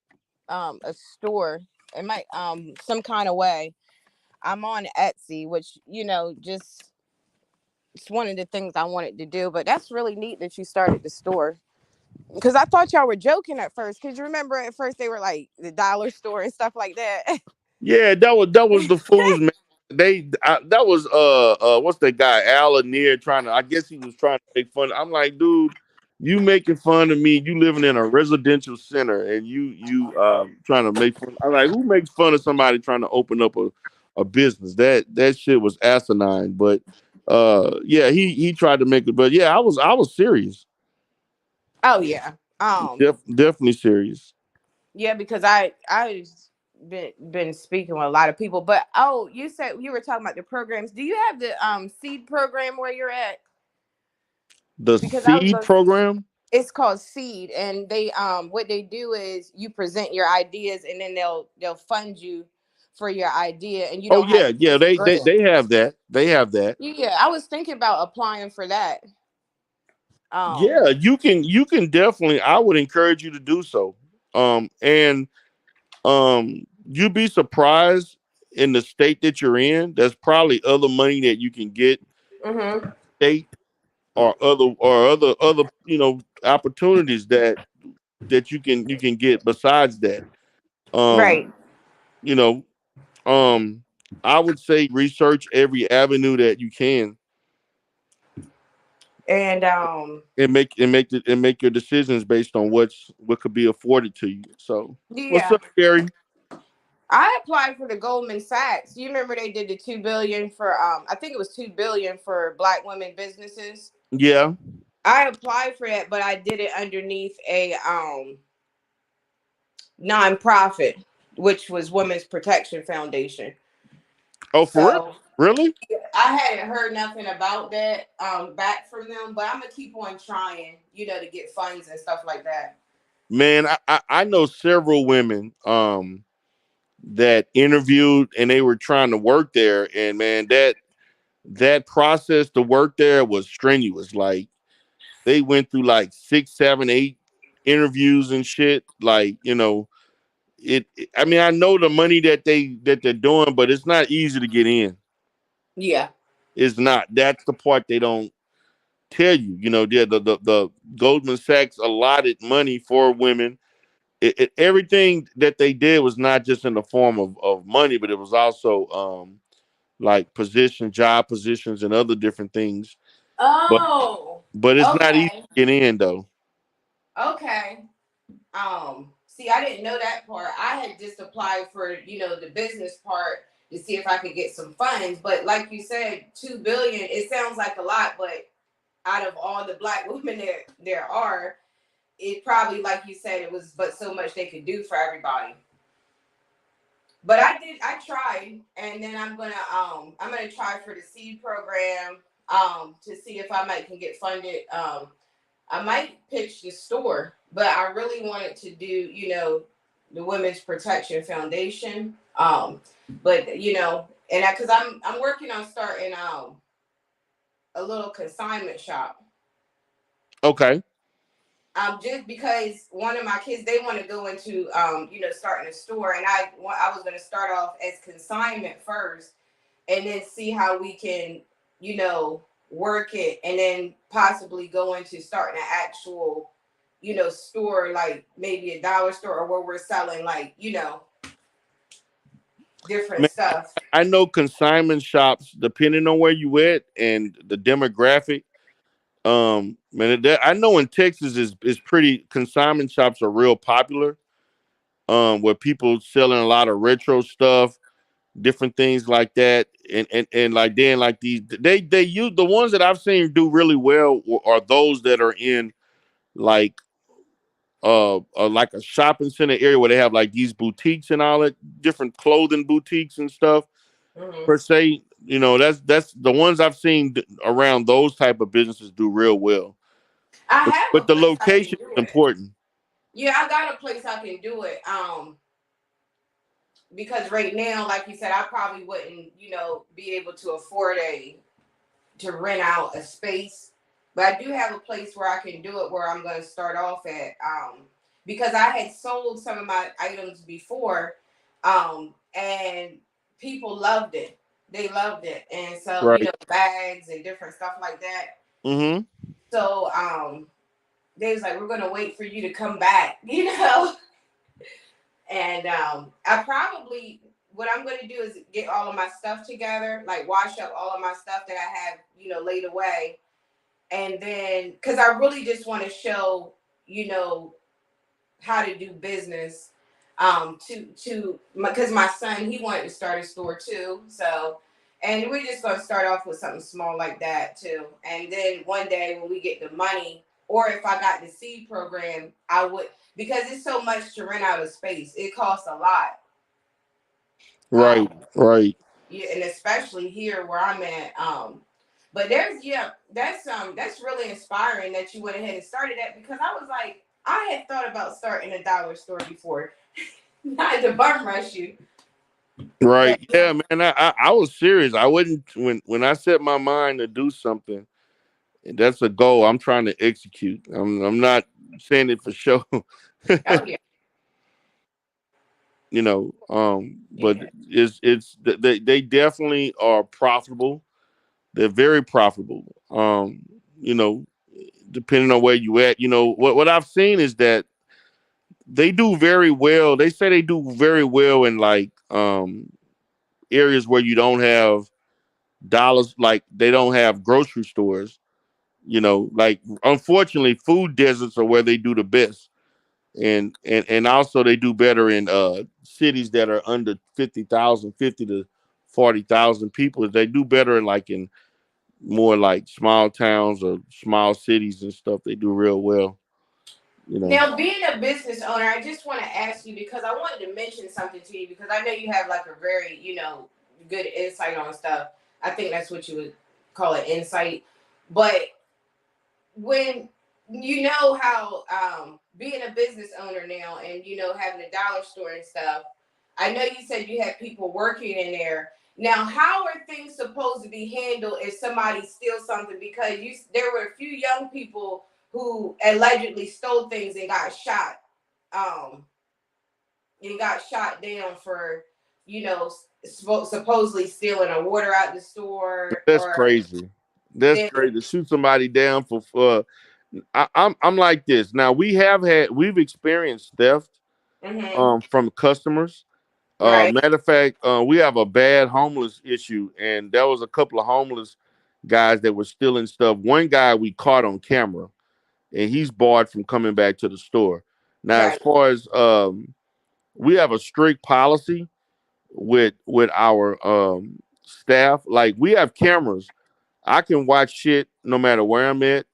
a store. It might some kind of way. I'm on Etsy, which just it's one of the things I wanted to do. But that's really neat that you started the store because I thought y'all were joking at first. Because you remember at first they were like the dollar store and stuff like that. Yeah, that was the fools, man. That was what's that guy Al Lanier trying to? I guess he was trying to make fun. I'm like, dude, you making fun of me? You living in a residential center and you trying to make fun? I'm like, who makes fun of somebody trying to open up a business? That shit was asinine. But yeah, he tried to make it. But yeah, I was serious. Oh yeah. Definitely serious. Yeah, because I been speaking with a lot of people. But oh, you said you were talking about the programs. Do you have the seed program where you're at? The Because I was seed going. program. It's called Seed, and they what they do is you present your ideas, and then they'll fund you for your idea, and you Oh don't have yeah, to yeah. take a They grant. have that. They have that. Yeah, I was thinking about applying for that. Yeah, Um, you can definitely. I would encourage you to do so. And you'd be surprised in the state that you're in. There's probably other money that you can get hmm. state or other opportunities that you can get besides that. Right, Um, you know, I would say research every avenue that you can and and make your decisions based on what could be afforded to you. So, what's yeah, up, Gary? I applied for the Goldman Sachs. You remember they did the 2 billion for I think it was 2 billion for Black women businesses. Yeah. I applied for that, but I did it underneath a nonprofit, which was Women's Protection Foundation. Oh, for real? So Really? I hadn't heard nothing about that back from them, but I'm gonna keep on trying, to get funds and stuff like that. Man, I know several women that interviewed and they were trying to work there, and man, that process to work there was strenuous. Like they went through like 6, 7, 8 interviews and shit. Like, you know, I mean, I know the money that they're doing, but it's not easy to get in. Yeah. It's not. That's the part they don't tell you. You know, the Goldman Sachs allotted money for women. Everything that they did was not just in the form of money, but it was also like job positions, and other different things. But Oh, it's not easy to okay. get in though. Okay. See, I didn't know that part. I had just applied for, the business part to see if I could get some funds. But like you said, 2 billion, it sounds like a lot, but out of all the black women there are, it probably, like you said, it was but so much they could do for everybody. But I tried, and then I'm gonna try for the seed program to see if I can get funded. I might pitch the store, but I really wanted to do, the Women's Protection Foundation. But and because I'm working on starting a little consignment shop. Okay. Just because one of my kids, they want to go into starting a store, and I was going to start off as consignment first, and then see how we can work it, and then possibly go into starting an actual store, like maybe a dollar store, or where we're selling like different Man, stuff. I know consignment shops, depending on where you at and the demographic. Man, I know in Texas is pretty, consignment shops are real popular. Where people selling a lot of retro stuff, different things like that, and like then like these they use the ones that I've seen do really well are those that are in like like a shopping center area where they have like these boutiques and all that, different clothing boutiques and stuff per se. You know, that's the ones I've seen around those type of businesses do real well. I have But a the place I can location do is it. important. Yeah, I got a place I can do it. Because right now, like you said, I probably wouldn't, be able to afford to rent out a space. But I do have a place where I can do it, where I'm going to start off at. Because I had sold some of my items before, and people loved it. They loved it, and so Right. bags and different stuff like that. Mm-hmm. So they was like, "We're going to wait for you to come back," And I probably, what I'm going to do is get all of my stuff together, like wash up all of my stuff that I have, laid away. And then, because I really just want to show, how to do business because my son, he wanted to start a store too. So, and we're just going to start off with something small like that too. And then one day when we get the money, or if I got the seed program, I would, because it's so much to rent out a space. It costs a lot. Right. Right. Yeah, and especially here where I'm at. But that's really inspiring that you went ahead and started that, because I was like, I had thought about starting a dollar store before. Not to bum rush you. Right. Yeah, man. I was serious. I wouldn't when I set my mind to do something, and that's a goal I'm trying to execute. I'm not saying it for show. Oh yeah. But it's they definitely are profitable. They're very profitable. You know, depending on where you at. What I've seen is that they do very well. They say they do very well in like areas where you don't have dollars, like they don't have grocery stores. Like unfortunately, food deserts are where they do the best, and also they do better in cities that are under 50,000, 50 to 40,000 people. They do better in like in more like small towns or small cities and stuff. They do real well. Now, being a business owner, I just want to ask you, because I wanted to mention something to you, because I know you have like a very, good insight on stuff. I think that's what you would call it, insight. But when how being a business owner now, and having a dollar store and stuff, I know you said you had people working in there. Now, how are things supposed to be handled if somebody steals something? Because there were a few young people who allegedly stole things and got shot. And got shot down for, supposedly stealing a water out the store That's or crazy. That's then. crazy to shoot somebody down for. I'm like this. Now we've experienced theft Mm-hmm. from customers. Right, Matter of fact, we have a bad homeless issue, and there was a couple of homeless guys that were stealing stuff. One guy we caught on camera, and he's barred from coming back to the store. Now, as right. far as we have a strict policy with our staff. Like we have cameras. I can watch shit no matter where I'm at.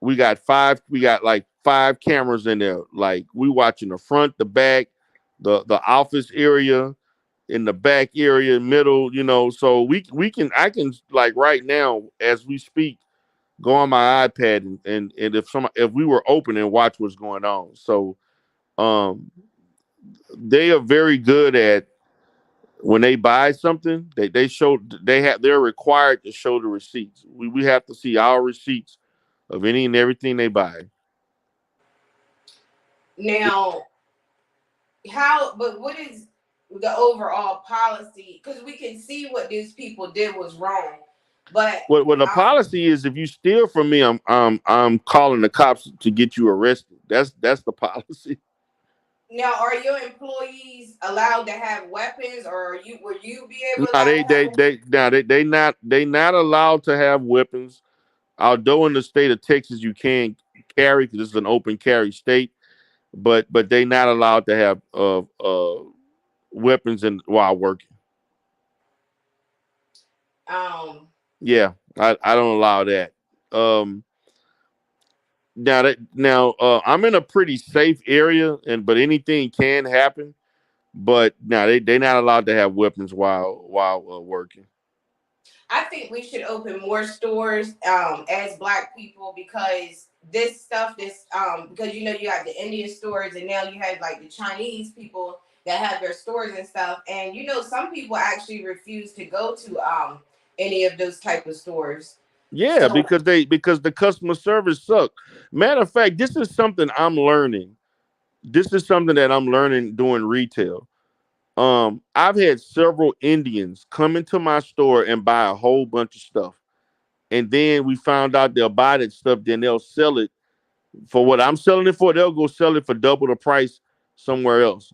We got like 5 cameras in there. Like we watching the front, the back, the office area, in the back area, middle, so we can I can like right now as we speak, go on my iPad and if we were open and watch what's going on. So um they are very good at when they buy something, they're required to show the receipts. We have to see our receipts of any and everything they buy. Now, but what is the overall policy? Because we can see what these people did was wrong, but What the um, policy is, if you steal from me, I'm calling the cops to get you arrested. That's the policy. now are your employees allowed to have weapons, or will you be able to No, allowed to have? they not allowed to have weapons. Although in the state of Texas you can carry because this is an open carry state, but they not allowed to have weapons while working. Um, Yeah, I don't allow that. Um, I'm in a pretty safe area, but anything can happen. But now they not allowed to have weapons while working. I think we should open more stores as Black people, because because you have the Indian stores, and now you have like the Chinese people that have their stores and stuff, and some people actually refuse to go to any of those type of stores. Yeah, So because the customer service suck. Matter of fact, this is something I'm learning. This is something that I'm learning doing retail. I've had several Indians come into my store and buy a whole bunch of stuff. And then we found out they'll buy that stuff, then they'll sell it for what I'm selling it for. They'll go sell it for double the price somewhere else.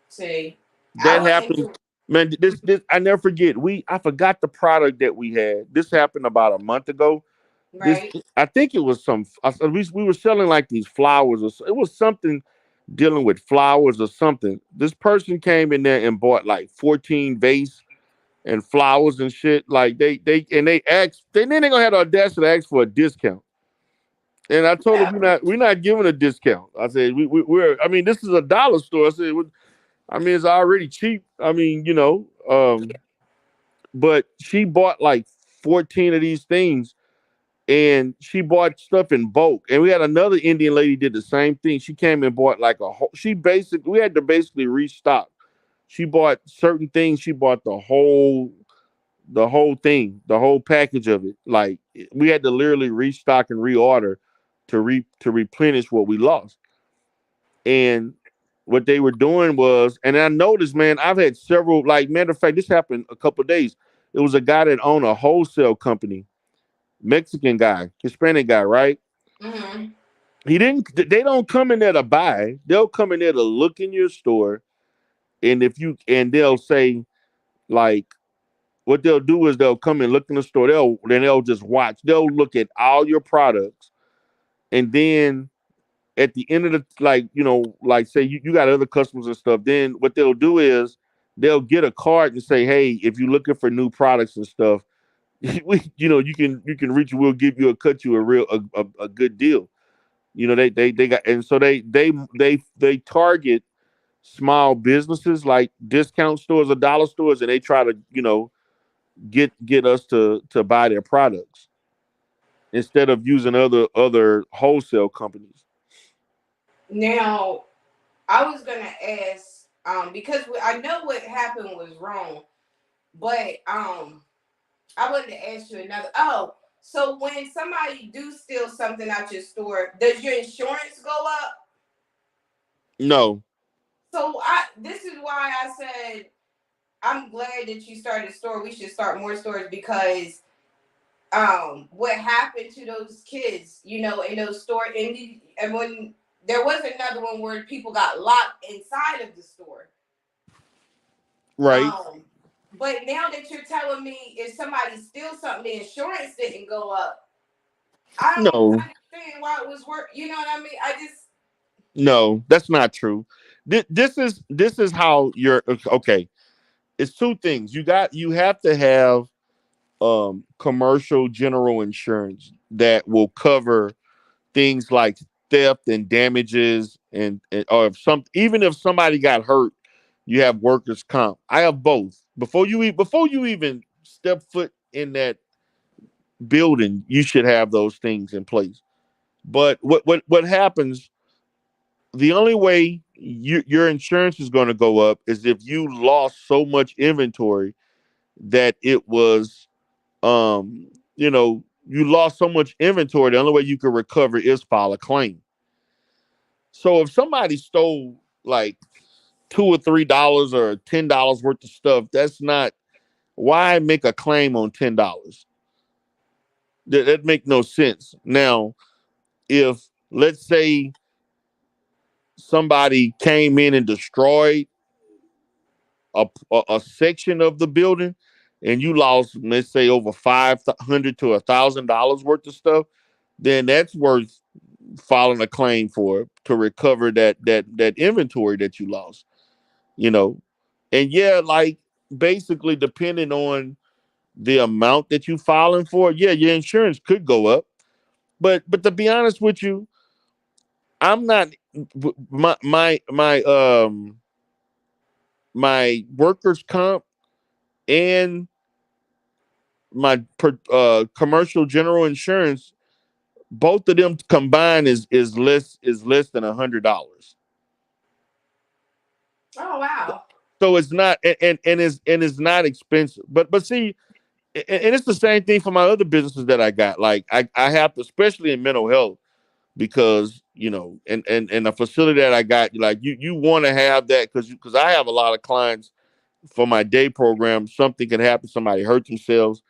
see, I That went happens, into man. This I never forget. I forgot the product that we had. This happened about a month ago. This right. I think it was we were selling like these flowers it was something dealing with flowers or something. This person came in there and bought like 14 vase and flowers and shit. Like they asked, then they gonna have the audacity to ask for a discount. And I told them Yeah. we're not giving a discount. I said we're I mean this is a dollar store. I said I mean it's already cheap. I mean but she bought like 14 of these things and she bought stuff in bulk. And we had another Indian lady did the same thing. She came and bought like a whole. We had to basically restock. She bought certain things. She bought the whole thing, the whole package of it. Like we had to literally restock and reorder to replenish what we lost. And what they were doing was, and I noticed, man, I've had several. Like matter of fact, this happened a couple of days. It was a guy that owned a wholesale company, Mexican guy, Hispanic guy, right? Mm-hmm. He didn't. They don't come in there to buy. They'll come in there to look in your store, and they'll say like, what they'll do is they'll come and look in the store. They'll just watch. They'll look at all your products, and then at the end of the like say you got other customers and stuff. Then what they'll do is they'll get a card and say, hey, if you're looking for new products and stuff, you can reach. We'll give you a good deal. They got, and so they target small businesses like discount stores or dollar stores, and they try to get us to buy their products instead of using other wholesale companies. Now, I was gonna ask, because I know what happened was wrong, but I wanted to ask you another. Oh, so when somebody do steal something out your store, does your insurance go up? No. So this is why I said I'm glad that you started a store. We should start more stores because what happened to those kids, you know, in those stores, and when there was another one where people got locked inside of the store. Right. But now that you're telling me if somebody steals something, the insurance didn't go up. I don't No. understand why it was work. You know what I mean? I just No, that's not true. This is how you're okay. It's two things. You have to have commercial general insurance that will cover things like theft and damages and or if some even if somebody got hurt, you have workers comp. I have both. Before you even step foot in that building, you should have those things in place. But what happens, the only way your insurance is going to go up is if you lost so much inventory that it was you lost so much inventory, the only way you can recover is file a claim. So if somebody stole like $2 or $3 or $10 worth of stuff, that's not why make a claim on $10. That make no sense. Now, if let's say somebody came in and destroyed a section of the building, and you lost, let's say, over $500 to $1,000 worth of stuff, then that's worth filing a claim for to recover that inventory that you lost. You know, and yeah, like basically depending on the amount that you filing for, yeah, your insurance could go up. But to be honest with you, I'm not my workers comp and my commercial general insurance, both of them combined is less than $100. oh wow. So it's not and it's not expensive. But see, and it's the same thing for my other businesses that I got. Like I have to, especially in mental health, because and the facility that I got, like you want to have that because I have a lot of clients for my day program. Something can happen, somebody hurt themselves.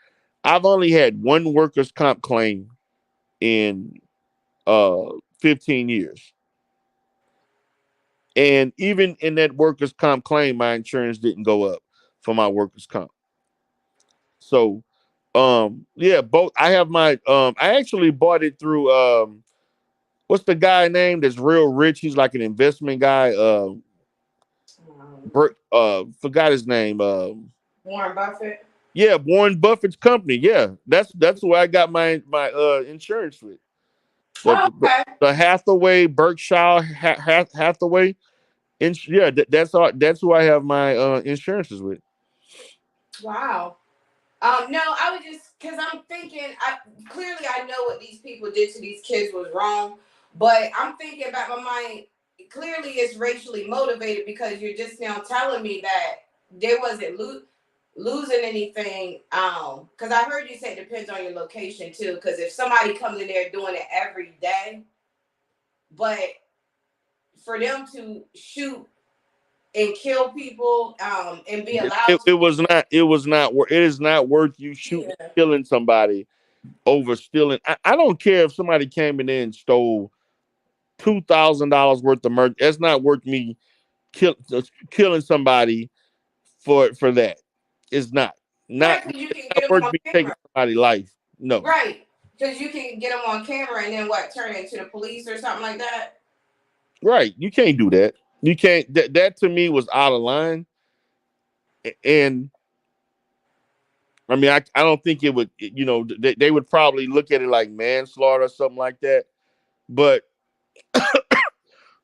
I've only had one workers comp claim in 15 years. And even in that workers comp claim, my insurance didn't go up for my workers comp. So yeah, both I have my I actually bought it through what's the guy name that's real rich? He's like an investment guy. Forgot his name. Warren Buffett. Yeah, Warren Buffett's company. Yeah, that's where I got my insurance with. Oh, okay. The Hathaway Berkshire Hathaway. Yeah, that's who I have my insurances with. Wow. No, I was just because I'm thinking. Clearly I know what these people did to these kids was wrong, but I'm thinking about my mind. Clearly, it's racially motivated because you're just now telling me that there wasn't losing anything. Because I heard you say it depends on your location too. Because if somebody comes in there doing it every day, but for them to shoot and kill people, and be allowed it is not worth you shooting and killing somebody over stealing. I don't care if somebody came in there and stole $2,000 worth of merch. That's not worth me killing somebody for that. It's not right, because you can get them worth on me camera. taking somebody's life. No. Right, because you can get them on camera and then turn into the police or something like that. Right, you can't do that. You can't. That to me was out of line. And I mean, I don't think it would. They would probably look at it like manslaughter or something like that. But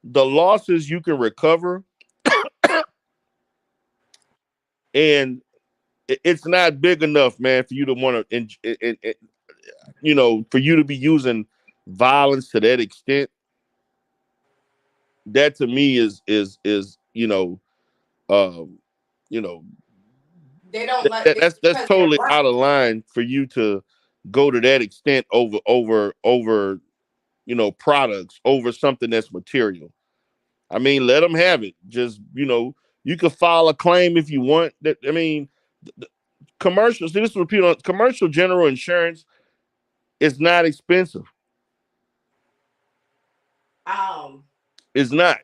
the losses you can recover, and it's not big enough, man, for you to want to, for you to be using violence to that extent. that to me is you know, um, you know, They don't let it's that's because they're totally black. out of line for you to go to that extent over products over something that's material. I mean, let them have it. Just you can file a claim if you want. That I mean, commercial. See, this is what people. Commercial general insurance is not expensive. Um, It's not.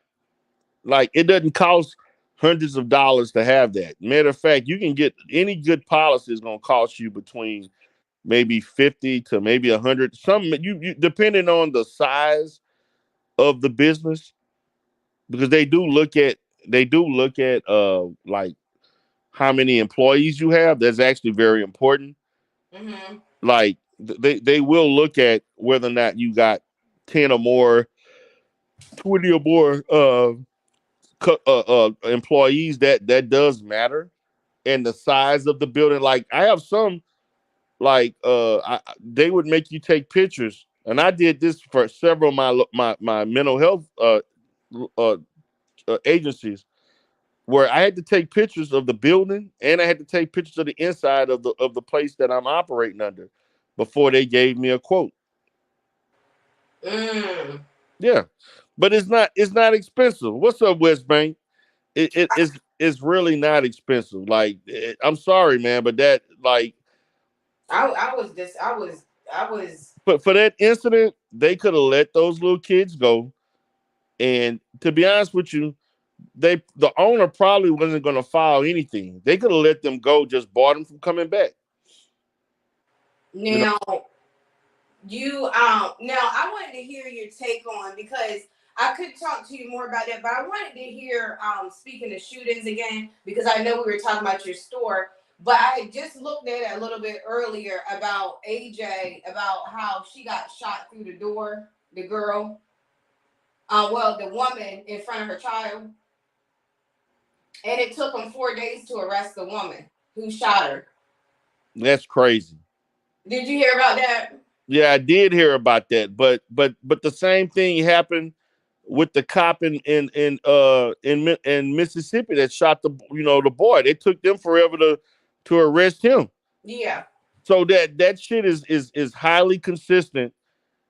Like it doesn't cost hundreds of dollars to have that. Matter of fact, you can get any good policy is going to cost you between maybe 50 to maybe 100. Some you depending on the size of the business, because they do look at like how many employees you have. That's actually very important. mm-hmm. Like they will look at whether or not you got 10 or more, 20 or more employees. That does matter. And the size of the building. Like I have some, like they would make you take pictures, and I did this for several of my mental health uh, agencies, where I had to take pictures of the building and I had to take pictures of the inside of the place that I'm operating under before they gave me a quote. Mm. Yeah, but it's not expensive. What's up, West Bank? It's really not expensive. Like I'm sorry, man, but that like I was but for that incident, they could have let those little kids go. And to be honest with you, the owner probably wasn't going to file anything. They could have let them go, just bought them from coming back. You know, now now I wanted to hear your take on, because I could talk to you more about that, but I wanted to hear speaking of shootings again, because I know we were talking about your store, but I just looked at it a little bit earlier about AJ, about how she got shot through the door, the girl, well, the woman in front of her child, and it took them 4 days to arrest the woman who shot her. that's crazy. Did you hear about that? Yeah, I did hear about that, but the same thing happened with the cop in Mississippi that shot the boy. They took them forever to arrest him. Yeah. So that shit is highly consistent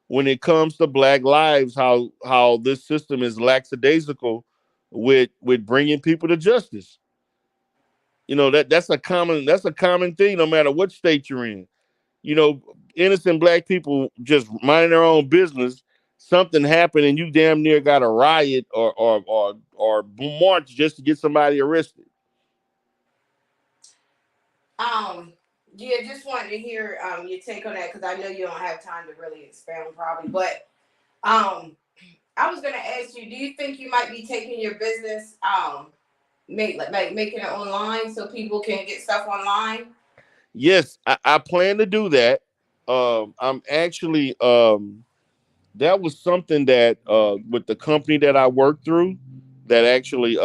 when it comes to Black lives. How this system is lackadaisical with bringing people to justice. That's a common thing no matter what state you're in. Innocent Black people just minding their own business. Something happened and you damn near got a riot or march just to get somebody arrested. Yeah, just wanted to hear your take on that, because I know you don't have time to really expound probably, but I was gonna ask you, do you think you might be taking your business making it online so people can get stuff online? Yes, I plan to do that. I'm actually that was something that with the company that I worked through that actually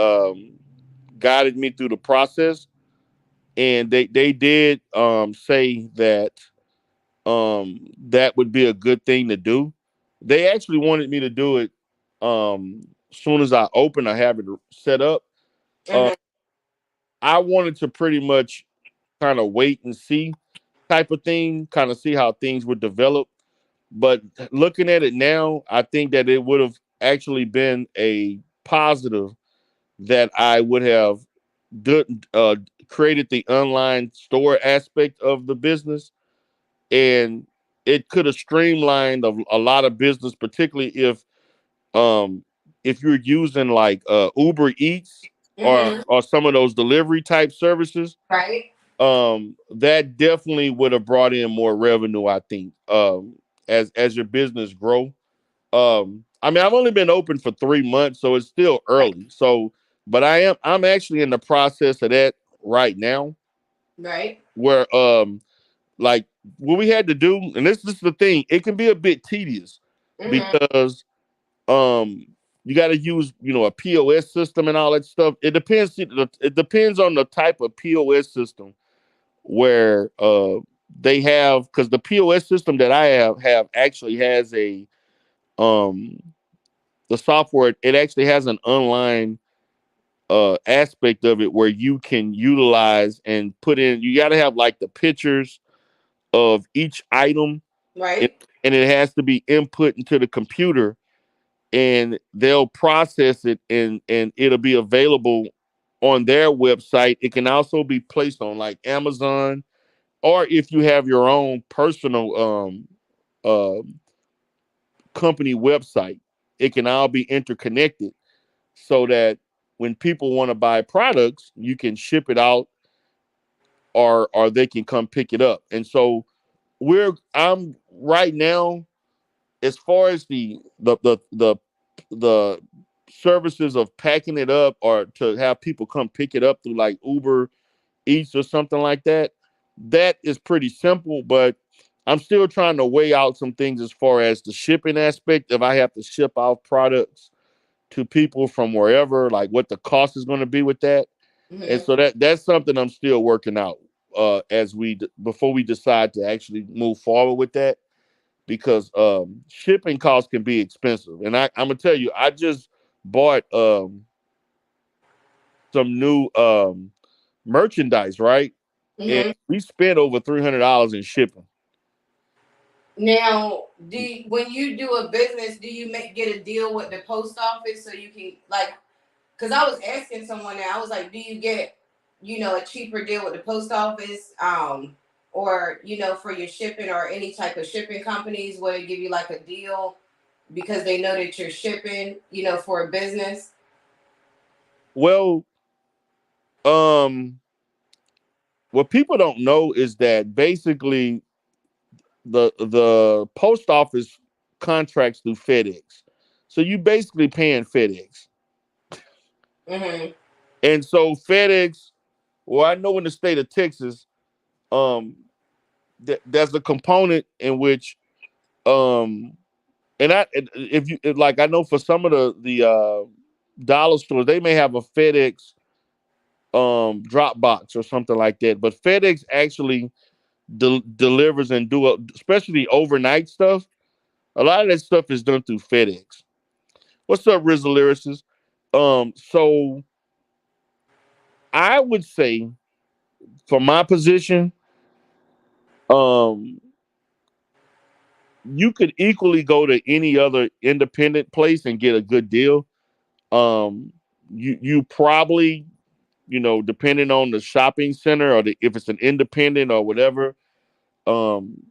guided me through the process, and they did say that that would be a good thing to do. They actually wanted me to do it as soon as I open. I have it set up. Uh, Mm-hmm. I wanted to pretty much kind of wait and see type of thing, kind of see how things would develop. But looking at it now, I think that it would have actually been a positive that I would have done, created the online store aspect of the business, and it could have streamlined a lot of business, particularly um if you're using like Uber Eats Mm-hmm. or some of those delivery type services. Right. That definitely would have brought in more revenue, I think, as your business grow. I mean, I've only been open for 3 months, so it's still Right. early. So, but I'm actually in the process of that right now, Right. where like what we had to do, and this is the thing, it can be a bit tedious Mm-hmm. because you got to use a POS system and all that stuff. It depends on the type of POS system where they have, because the POS system that I have actually has um the software, it actually has an online aspect of it where you can utilize and put in. You got to have like the pictures of each item, and, Right. and it has to be input into the computer, and they'll process it, and it'll be available on their website. It can also be placed on like Amazon, or if you have your own personal uh, company website, it can all be interconnected so that when people want to buy products, you can ship it out, or they can come pick it up. And so I'm right now, as far as the services of packing it up or to have people come pick it up through like Uber Eats or something like that, that is pretty simple. But I'm still trying to weigh out some things as far as the shipping aspect. If I have to ship out products to people from wherever, like what the cost is going to be with that. And so that's something I'm still working out as before we decide to actually move forward with that, because shipping costs can be expensive. And I'm gonna tell you, I just bought some new merchandise, right? And Mm-hmm. we spent over $300 in shipping. Now, when you do a business, do you get a deal with the post office so you can like? Because I was asking someone now, I was like, do you get, a cheaper deal with the post office, or for your shipping or any type of shipping companies where they give you like a deal because they know that you're shipping, for a business. Well, what people don't know is that basically the post office contracts through FedEx, so you basically paying FedEx. Mm-hmm. And so FedEx, well, I know in the state of Texas, um, there's a component in which, and if you like, I know for some of the dollar stores, they may have a FedEx drop box or something like that, but FedEx actually delivers and especially overnight stuff. A lot of that stuff is done through FedEx. What's up, Rizzle Lyricist? So I would say, for my position, um, you could equally go to any other independent place and get a good deal. You probably, depending on the shopping center or if it's an independent or whatever. Um,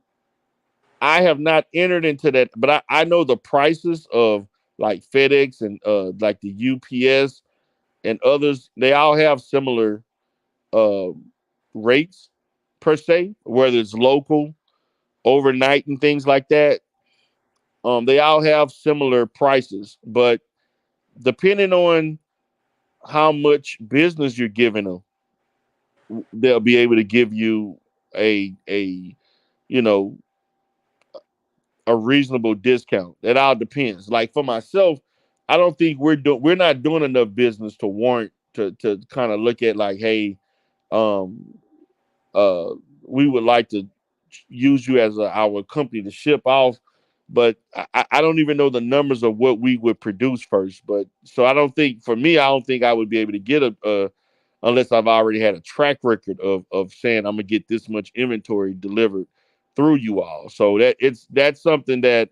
I have not entered into that, but I know the prices of like FedEx and like the UPS and others. They all have similar uh, rates per se, whether it's local, overnight, and things like that. They all have similar prices, but depending on how much business you're giving them, they'll be able to give you a you know a reasonable discount. That all depends. Like for myself, I don't think we're not doing enough business to warrant to kind of look at like, hey, um, uh, we would like to use you as our company to ship off, but I don't even know the numbers of what we would produce first. But so I don't think, for me, I don't think I would be able to get a unless I've already had a track record of saying I'm gonna get this much inventory delivered through you all. So that's something that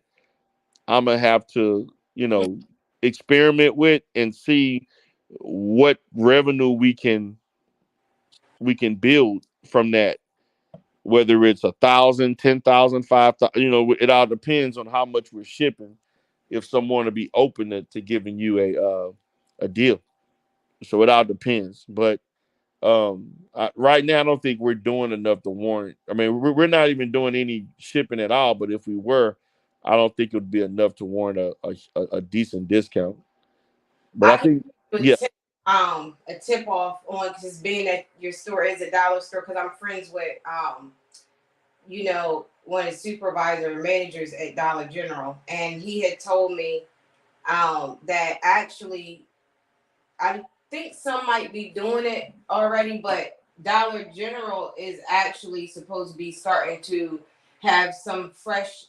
I'm gonna have to, experiment with and see what revenue we can build from that. Whether it's 1,000, 10,000, 5,000, it all depends on how much we're shipping. If someone to be open to giving you a deal, so it all depends. But right now, I don't think we're doing enough to warrant. I mean, we're not even doing any shipping at all. But if we were, I don't think it would be enough to warrant a decent discount. But I I can think, do yeah, a tip off on, because being that your store is a dollar store, because I'm friends with one of the supervisor or managers at Dollar General, and he had told me that actually I think some might be doing it already, but Dollar General is actually supposed to be starting to have some fresh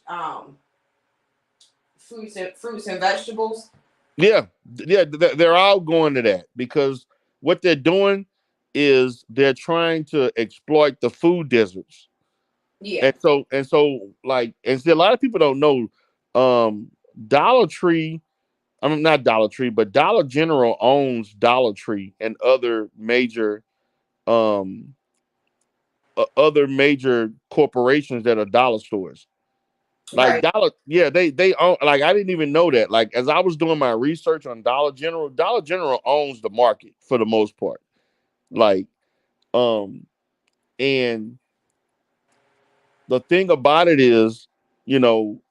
fruits and vegetables Yeah, they're all going to that because what they're doing is they're trying to exploit the food deserts. Yeah. And so like and see a lot of people don't know Dollar Tree, I mean not Dollar Tree, but Dollar General owns Dollar Tree and um other major corporations that are dollar stores. Like Right. Dollar, yeah, they own. Like I didn't even know that. Like as I was doing my research on Dollar General owns the market for the most part. Like, um, and the thing about it is, you know,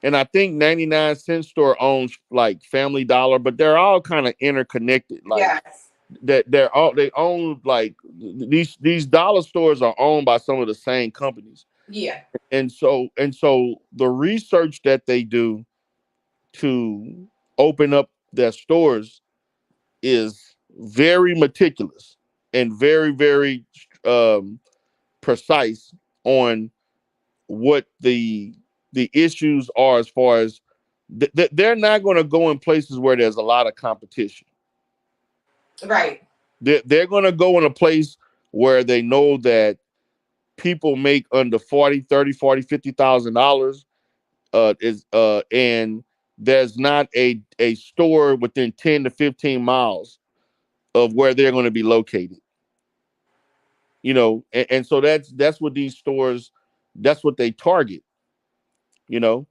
and I think 99 Cent Store owns like Family Dollar, but they're all kind of interconnected. Like Yes. that, they own like these dollar stores are owned by some of the same companies. Yeah. And so the research that they do to open up their stores is very meticulous and very, very precise on what the issues are as far as they're not going to go in places where there's a lot of competition. Right. They're going to go in a place where they know that people make under 40, 30, 40, $50,000 is and there's not a store within 10 to 15 miles of where they're going to be located. You know, and so that's what these stores, that's what they target, you know.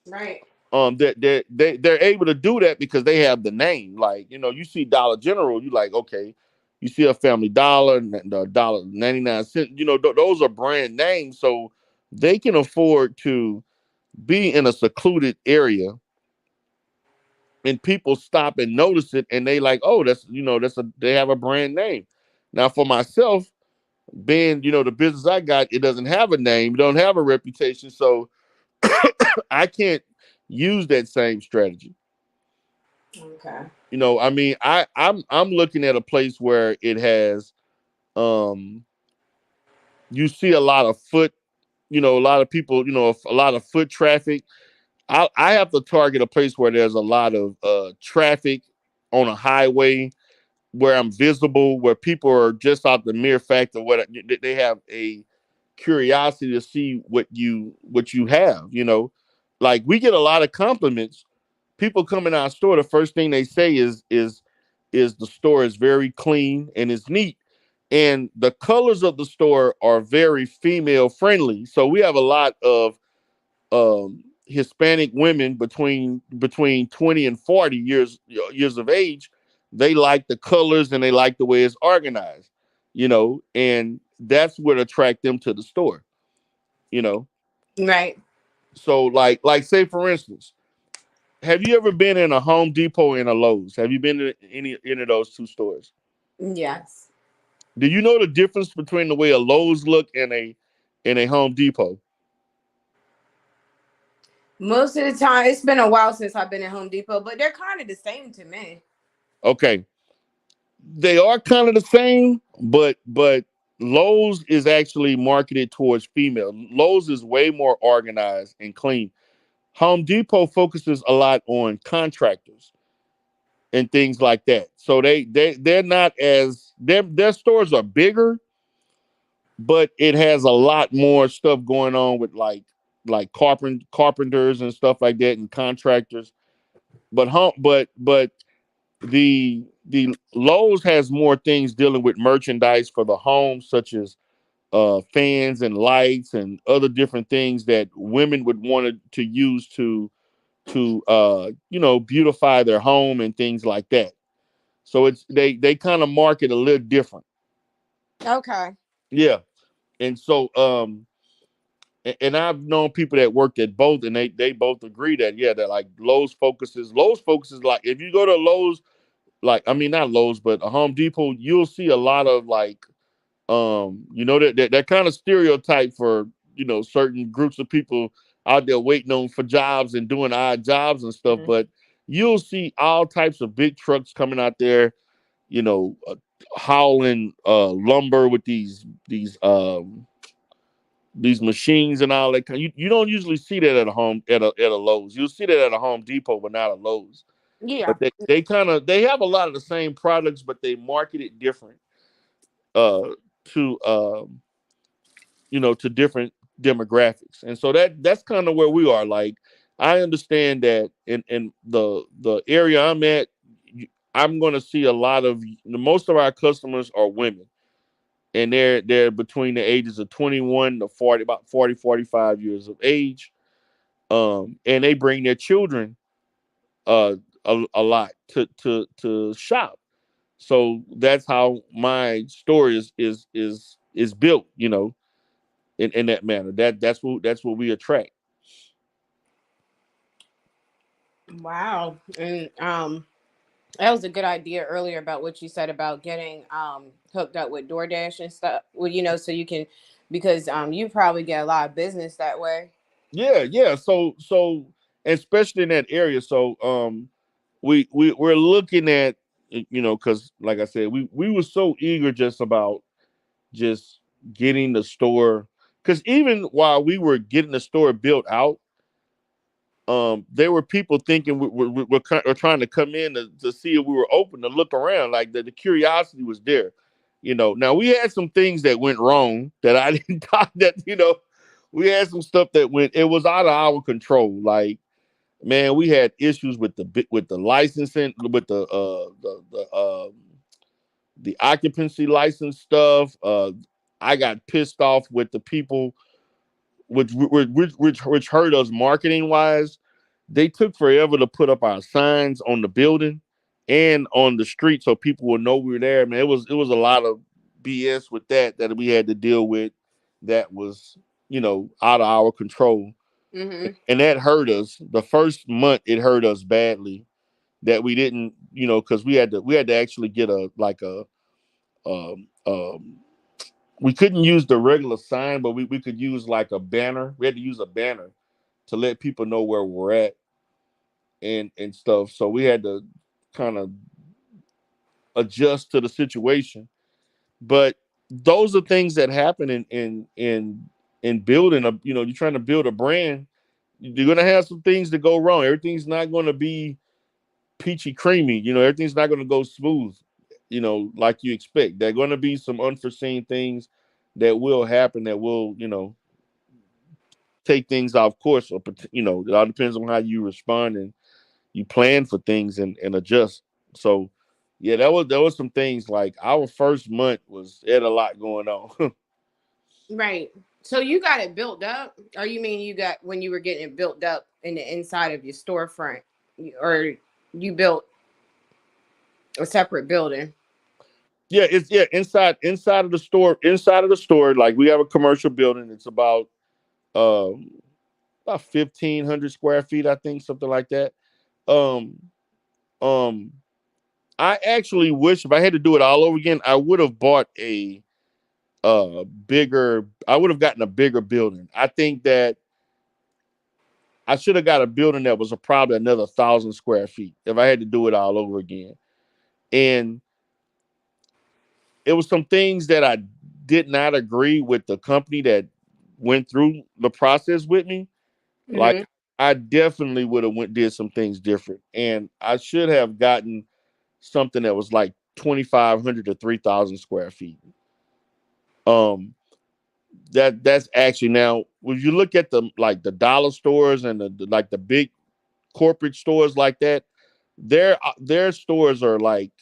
Right. They're able to do that because they have the name. Like, you know, you see Dollar General, you like, okay, you see a Family Dollar and the dollar 99 cent, you know, those are brand names, so they can afford to be in a secluded area and people stop and notice it and they like, oh, that's, you know, they have a brand name. Now for myself, being, you know, the business I got, it doesn't have a name, don't have a reputation, so I can't use that same strategy. Okay. You know, I mean, I'm looking at a place where it has um you see a lot of foot, you know, a lot of people, you know, a lot of foot traffic. I have to target a place where there's a lot of traffic on a highway, where I'm visible, where people are just out the mere fact of what they have a curiosity to see what you have. You know, like we get a lot of compliments. People come in our store, the first thing they say is the store is very clean and it's neat. And the colors of the store are very female friendly. So we have a lot of Hispanic women between 20 and 40 years of age. They like the colors and they like the way it's organized, you know, and that's what attract them to the store, you know. Right. So like say for instance, have you ever been in a Home Depot and a Lowe's? Have you been to any of those two stores? Yes. Do you know the difference between the way a Lowe's look and a Home Depot? Most of the time, it's been a while since I've been at Home Depot, but they're kind of the same to me. Okay, they are kind of the same, but Lowe's is actually marketed towards female. Lowe's is way more organized and clean. Home Depot focuses a lot on contractors and things like that. So they're not as their stores are bigger, but it has a lot more stuff going on with like carpenters and stuff like that and contractors. But the Lowe's has more things dealing with merchandise for the home, such as fans and lights and other different things that women would want to use to you know, beautify their home and things like that. So it's they kind of market a little different. Okay. Yeah. And so and I've known people that worked at both, and they both agree that yeah, that like Lowe's focuses like if you go to Lowe's, like I mean not Lowe's, but a Home Depot, you'll see a lot of like you know that kind of stereotype for, you know, certain groups of people out there waiting on for jobs and doing odd jobs and stuff. Mhm. But you'll see all types of big trucks coming out there, you know, hauling lumber with these these machines and all that. You don't usually see that at a home at a Lowe's. You'll see that at a Home Depot, but not a Lowe's. Yeah. But they have a lot of the same products, but they market it different to to different demographics. And so that's kind of where we are. Like, I understand that in the area I'm at, I'm going to see a lot of most of our customers are women, and they're between the ages of 21 to 40, about 40, 45 years of age. And they bring their children a lot to shop. So that's how my store is built, in that manner. That's what we attract. Wow. And that was a good idea earlier about what you said about getting hooked up with DoorDash and stuff. Well, so you can, because you probably get a lot of business that way. Yeah. So especially in that area. So we're looking at, because like I said, we were so eager just getting the store, because even while we were getting the store built out, there were people thinking we're trying to come in to see if we were open, to look around. Like the curiosity was there. Now we had some things that went wrong that I didn't talk that, we had some stuff that it was out of our control. Like, man, we had issues with the licensing, with the occupancy license stuff. I got pissed off with the people, which hurt us marketing wise. They took forever to put up our signs on the building and on the street so people would know we were there. Man, it was a lot of BS with that we had to deal with. That was out of our control. Mm-hmm. And that hurt us. The first month, it hurt us badly that we didn't, because we had to actually get we couldn't use the regular sign, but we could use like a banner. We had to use a banner to let people know where we're at and stuff. So we had to kind of adjust to the situation. But those are things that happen in building a, you're trying to build a brand. You're gonna have some things that go wrong. Everything's not gonna be peachy creamy. Everything's not gonna go smooth, like you expect. There are gonna be some unforeseen things that will happen that will, take things off course, or it all depends on how you respond and you plan for things and adjust. So yeah, there was some things. Like our first month had a lot going on. Right. So you got it built up, or you mean you got, when you were getting it built up in the inside of your storefront, or you built a separate building? Yeah, it's inside of the store. Inside of the store, like we have a commercial building. It's about 1,500 square feet, I think, something like that. Um, um, I actually wish, if I had to do it all over again, I would have bought I would have gotten a bigger building. I think that I should have got a building that was probably another 1,000 square feet if I had to do it all over again. And it was some things that I did not agree with the company that went through the process with me. Mm-hmm. Like, I definitely would have did some things different, and I should have gotten something that was like 2,500 to 3,000 square feet. That's actually, now when you look at the dollar stores and the big corporate stores like that, their stores are like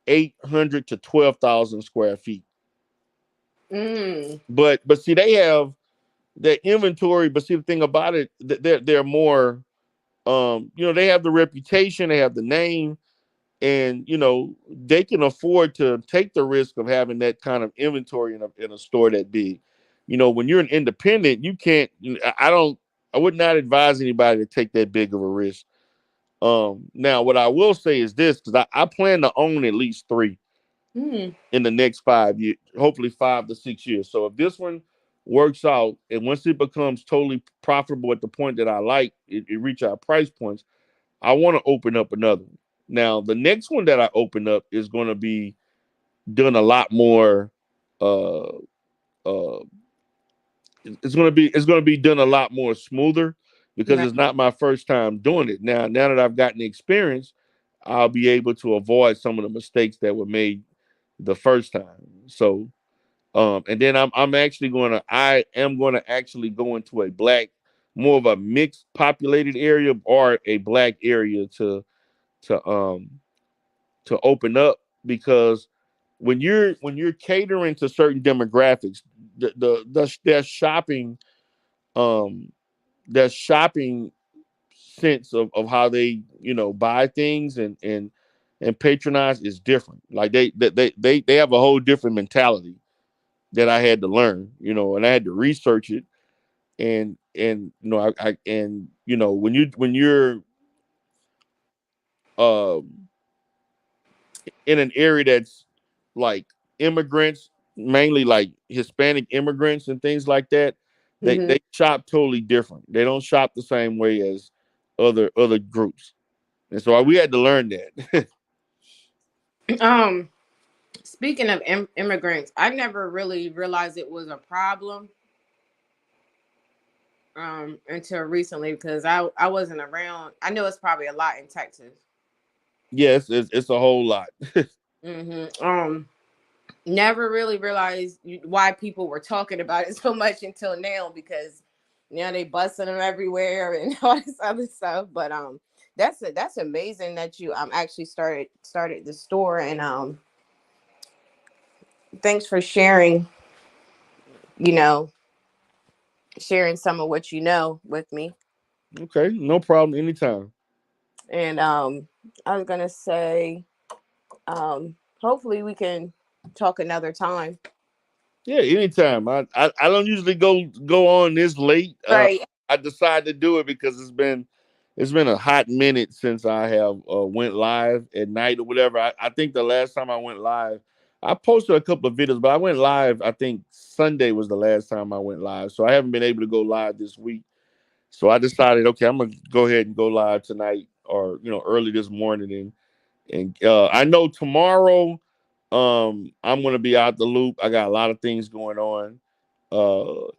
800 to 12,000 square feet. Mm. But see, they have their inventory. But see, the thing about it, they're more, they have the reputation, they have the name, and they can afford to take the risk of having that kind of inventory in a store that big. When you're an independent, you can't. I would not advise anybody to take that big of a risk. Now, what I will say is this, because I plan to own at least 3 in the next 5 years, hopefully 5 to 6 years. So if this one works out, and once it becomes totally profitable at the point that I like, it reach our price points, I want to open up another one. Now, the next one that I open up is going to be doing a lot more. it's gonna be done a lot more smoother because Right. it's not my first time doing it. Now that I've gotten the experience, I'll be able to avoid some of the mistakes that were made the first time. So and then I am gonna actually go into a black, more of a mixed populated area or a black area to um to open up because when you're catering to certain demographics, their shopping um their shopping sense of how they buy things and patronize is different. Like they have a whole different mentality that I had to learn, and I had to research it and I and when you're um in an area that's like immigrants, mainly like Hispanic immigrants and things like that, Mhm. they shop totally different. They don't shop the same way as other groups, and so we had to learn that. Um, Speaking of immigrants, I never really realized it was a problem until recently because I wasn't around. I know it's probably a lot in Texas. Yes, it's a whole lot. Never really realized why people were talking about it so much until now because now they busting them everywhere and all this other stuff. But that's amazing that you actually started the store and thanks for sharing. You know, sharing some of what you know with me. Okay, no problem. Anytime. And I was gonna say, hopefully we can talk another time. Yeah, anytime. I don't usually go on this late. Right. I decided to do it because it's been a hot minute since I have went live at night or whatever. I think the last time I went live, I posted a couple of videos, but I went live. I think Sunday was the last time I went live, so I haven't been able to go live this week. So I decided, okay, I'm gonna go ahead and go live tonight or early this morning and I know tomorrow I'm gonna be out the loop. I got a lot of things going on.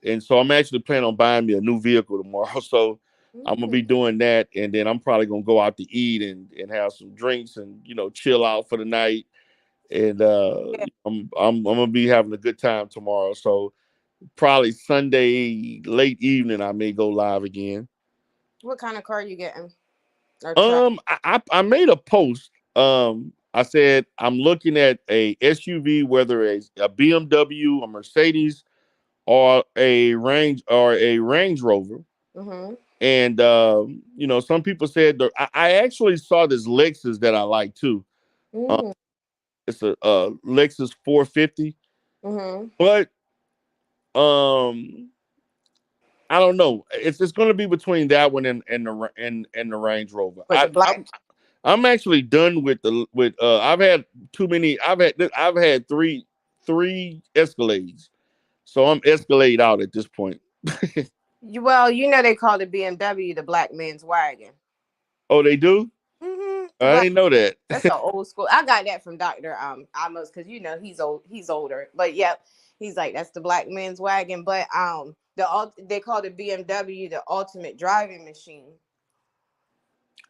And so I'm actually planning on buying me a new vehicle tomorrow. So I'm gonna be doing that, and then I'm probably gonna go out to eat and have some drinks and chill out for the night. And Yeah. I'm gonna be having a good time tomorrow. So probably Sunday late evening I may go live again. What kind of car you getting or truck? I made a post. I said I'm looking at a SUV, whether a BMW, a Mercedes, or a Range Rover. Mm-hmm. And some people said I actually saw this Lexus that I like too. Um, Mm-hmm. it's a Lexus 450, Mm-hmm. but um, I don't know. It's going to be between that one and the Range Rover. With the black. I'm actually done with I've had too many. I've had three Escalades, so I'm Escalade out at this point. Well, they call the BMW the black man's wagon. Oh, they do? The I black. didn't know that. That's an old school. I got that from Doctor Amos because he's old. He's older, but yeah, he's like that's the black man's wagon. But they call the BMW the ultimate driving machine.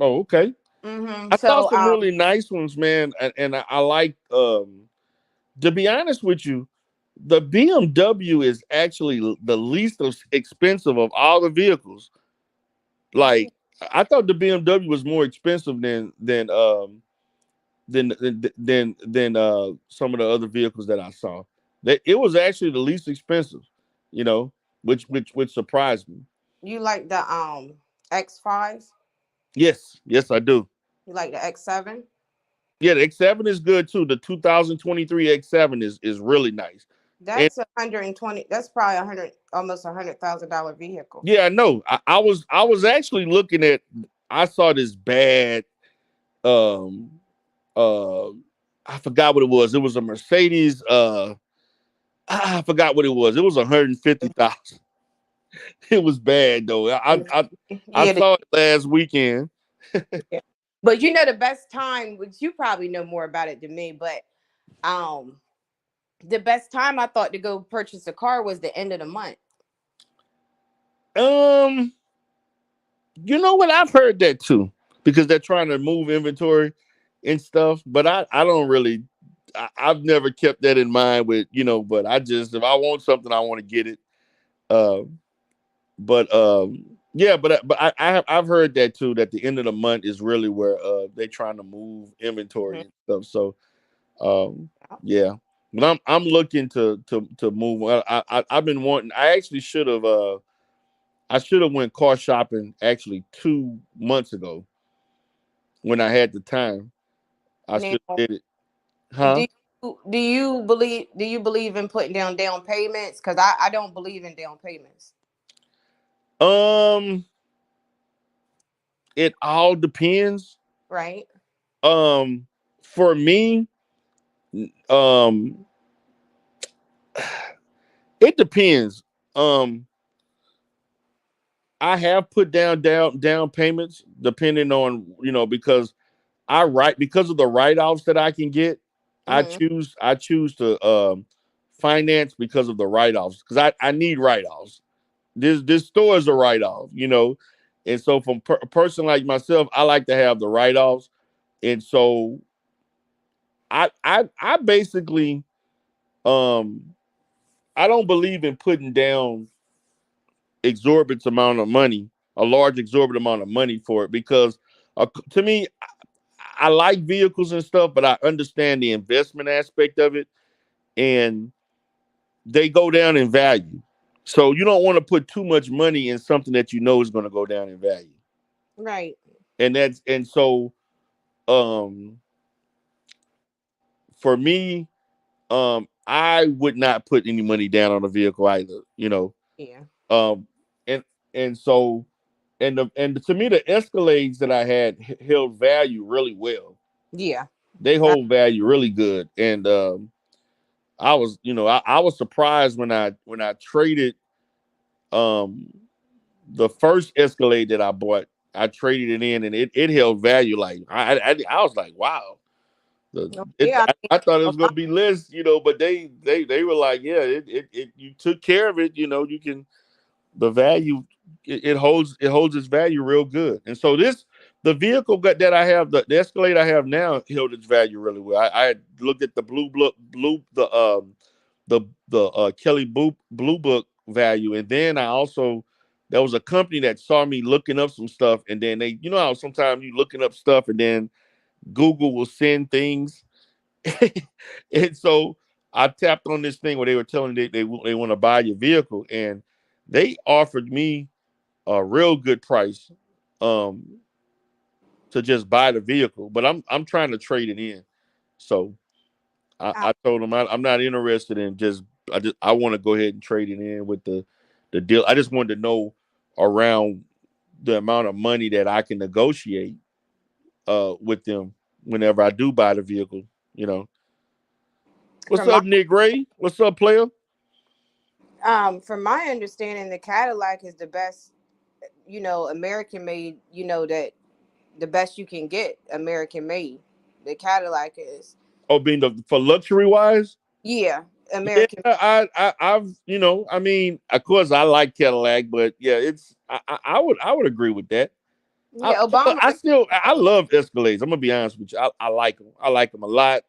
Oh, okay. I saw So some really nice ones, man, and I like. To be honest with you, the BMW is actually the least expensive of all the vehicles. Like I thought the BMW was more expensive than some of the other vehicles that I saw. That it was actually the least expensive, which surprised me. you like the X5? Yes, I do. You like the X7? Yeah, the X7 is good too. The 2023 X7 is really nice. And That's 120. That's probably 100, almost $100,000 vehicle. yeah, I know. I was actually looking at. I saw this bad. Um, uh, I forgot what it was. It was a Mercedes. I forgot what it was. It was 150,000. It was bad though. I Yeah, saw it last weekend. but the best time, which you probably know more about it than me, but um, the best time I thought to go purchase a car was the end of the month. You know what? I've heard that too because they're trying to move inventory and stuff. But I don't really. I've never kept that in mind with But I just if I want something, I want to get it. Uh, but yeah, I've heard that too. That the end of the month is really where they're trying to move inventory and stuff. So um, yeah. But I'm looking to move. Well, I've been wanting. I actually should have. I should have went car shopping actually 2 months ago when I had the time. I Now, should have did it, huh? do you believe in putting down payments? Because I don't believe in down payments. Um, it all depends. Right. Um, for me, um, it depends. Um, I have put down payments depending on because because of the write offs that I can get. Mm-hmm. I choose to finance because of the write offs because I need write offs. This store is a write off, and so from a person like myself, I like to have the write offs, and so I basically um I don't believe in putting down exorbitant amount of money, a large exorbitant amount of money for it because to me, I like vehicles and stuff, but I understand the investment aspect of it, and they go down in value. So you don't want to put too much money in something that you know is going to go down in value. Right. And so um for me, I would not put any money down on a vehicle either. Yeah. Um and and so and to me the Escalades that I had held value really well. Yeah. They I, hold value really good. And I was, I was surprised when I traded um the first Escalade that I bought. I traded it in, and it held value. Like I was like, wow. yeah. I thought it A was gonna be less, but they were like, yeah, it you took care of it. You can the value it holds its value real good. And so the vehicle that I have, the Escalade I have now held its value really well. I had looked at the Kelly Blue Book value, and then I also there was a company that saw me looking up some stuff, and then they, how sometimes you looking up stuff, and then Google will send things, and so I tapped on this thing where they were telling me they want to buy your vehicle, and they offered me a real good price um to just buy the vehicle, but I'm trying to trade it in. So I told them I'm not interested in I want to go ahead and trade it in with the deal. I just wanted to know around the amount of money that I can negotiate with them whenever I do buy the vehicle. What's from my up, Nick Ray? What's up, player? from my understanding, the Cadillac is the best. American made. That the best you can get American made. The Cadillac is. Oh, being for luxury wise. Yeah, Yeah, American. I've I mean, of course I like Cadillac, but yeah, I would agree with that. I Yeah, Obama. I love Escalades. I'm gonna be honest with you. I like them. I like them a lot.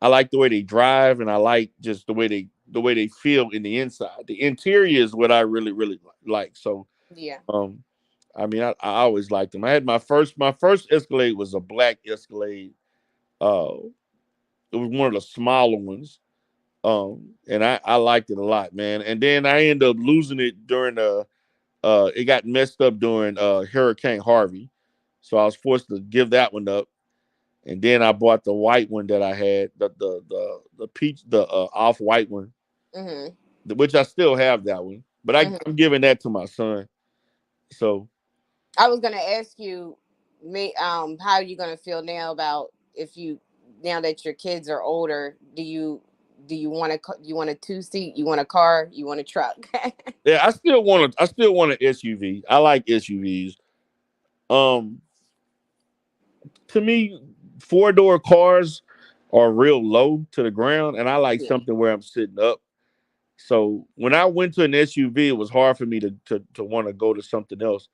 I like the way they drive, and I like just the way they feel in the inside. The interior is what I really really like. So Yeah. um, I mean, I always liked them. I had my first Escalade was a black Escalade. Uh, it was one of the smaller ones. And I liked it a lot, man. And then I ended up losing it during it got messed up during Hurricane Harvey. So I was forced to give that one up. And then I bought the white one that I had, the peach, the off white one, Mhm. which I still have that one. But Mhm. I'm giving that to my son. So I was gonna ask you, how are you gonna feel now about if you now that your kids are older? Do you want you want a 2-seat? You want a car? You want a truck? yeah, I still want an SUV. I like SUVs. Um, to me, 4-door cars are real low to the ground, and I like Yeah. something where I'm sitting up. So when I went to an SUV, it was hard for me to want to go to something else.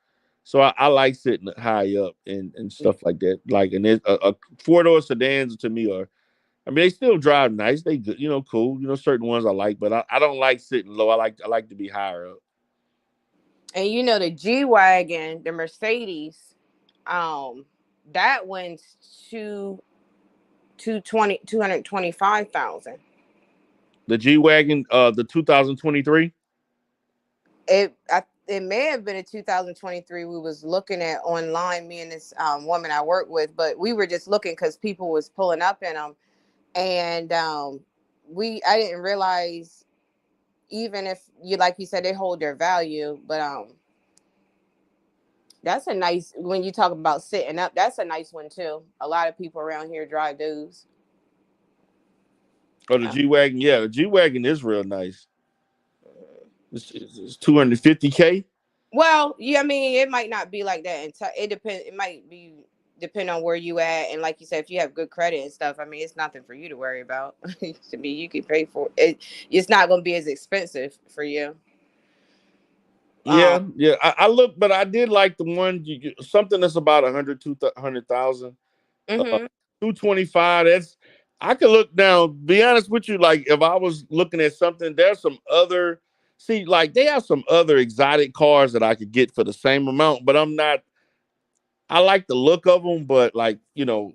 So I like sitting high up and stuff like that. Like and a 4-door sedans to me are, I mean, they still drive nice. They good, cool. Certain ones I like, but I don't like sitting low. I like to be higher up. And the G-Wagon, the Mercedes, that went to 225,000. The G-Wagon, the 2023. It may have been in 2023. We was looking at online, me and this woman I work with, but we were just looking because people was pulling up in them, and I didn't realize, even if like you said, they hold their value, but that's a nice, when you talk about sitting up, that's a nice one too. A lot of people around here drive those. Oh, the G-Wagon, yeah, the G-Wagon is real nice. It's 250K. Well, yeah, I mean, it might not be like that. It depends. It might be depend on where you at, and like you said, if you have good credit and stuff, I mean, it's nothing for you to worry about. To me, you can pay for it. It's not going to be as expensive for you. Yeah, yeah. I look, but I did like the one something that's about 100,000. Mm-hmm. 225. I could look now. Be honest with you, like if I was looking at something, there's some other. See, like they have some other exotic cars that I could get for the same amount, but I'm not. I like the look of them, but like I don't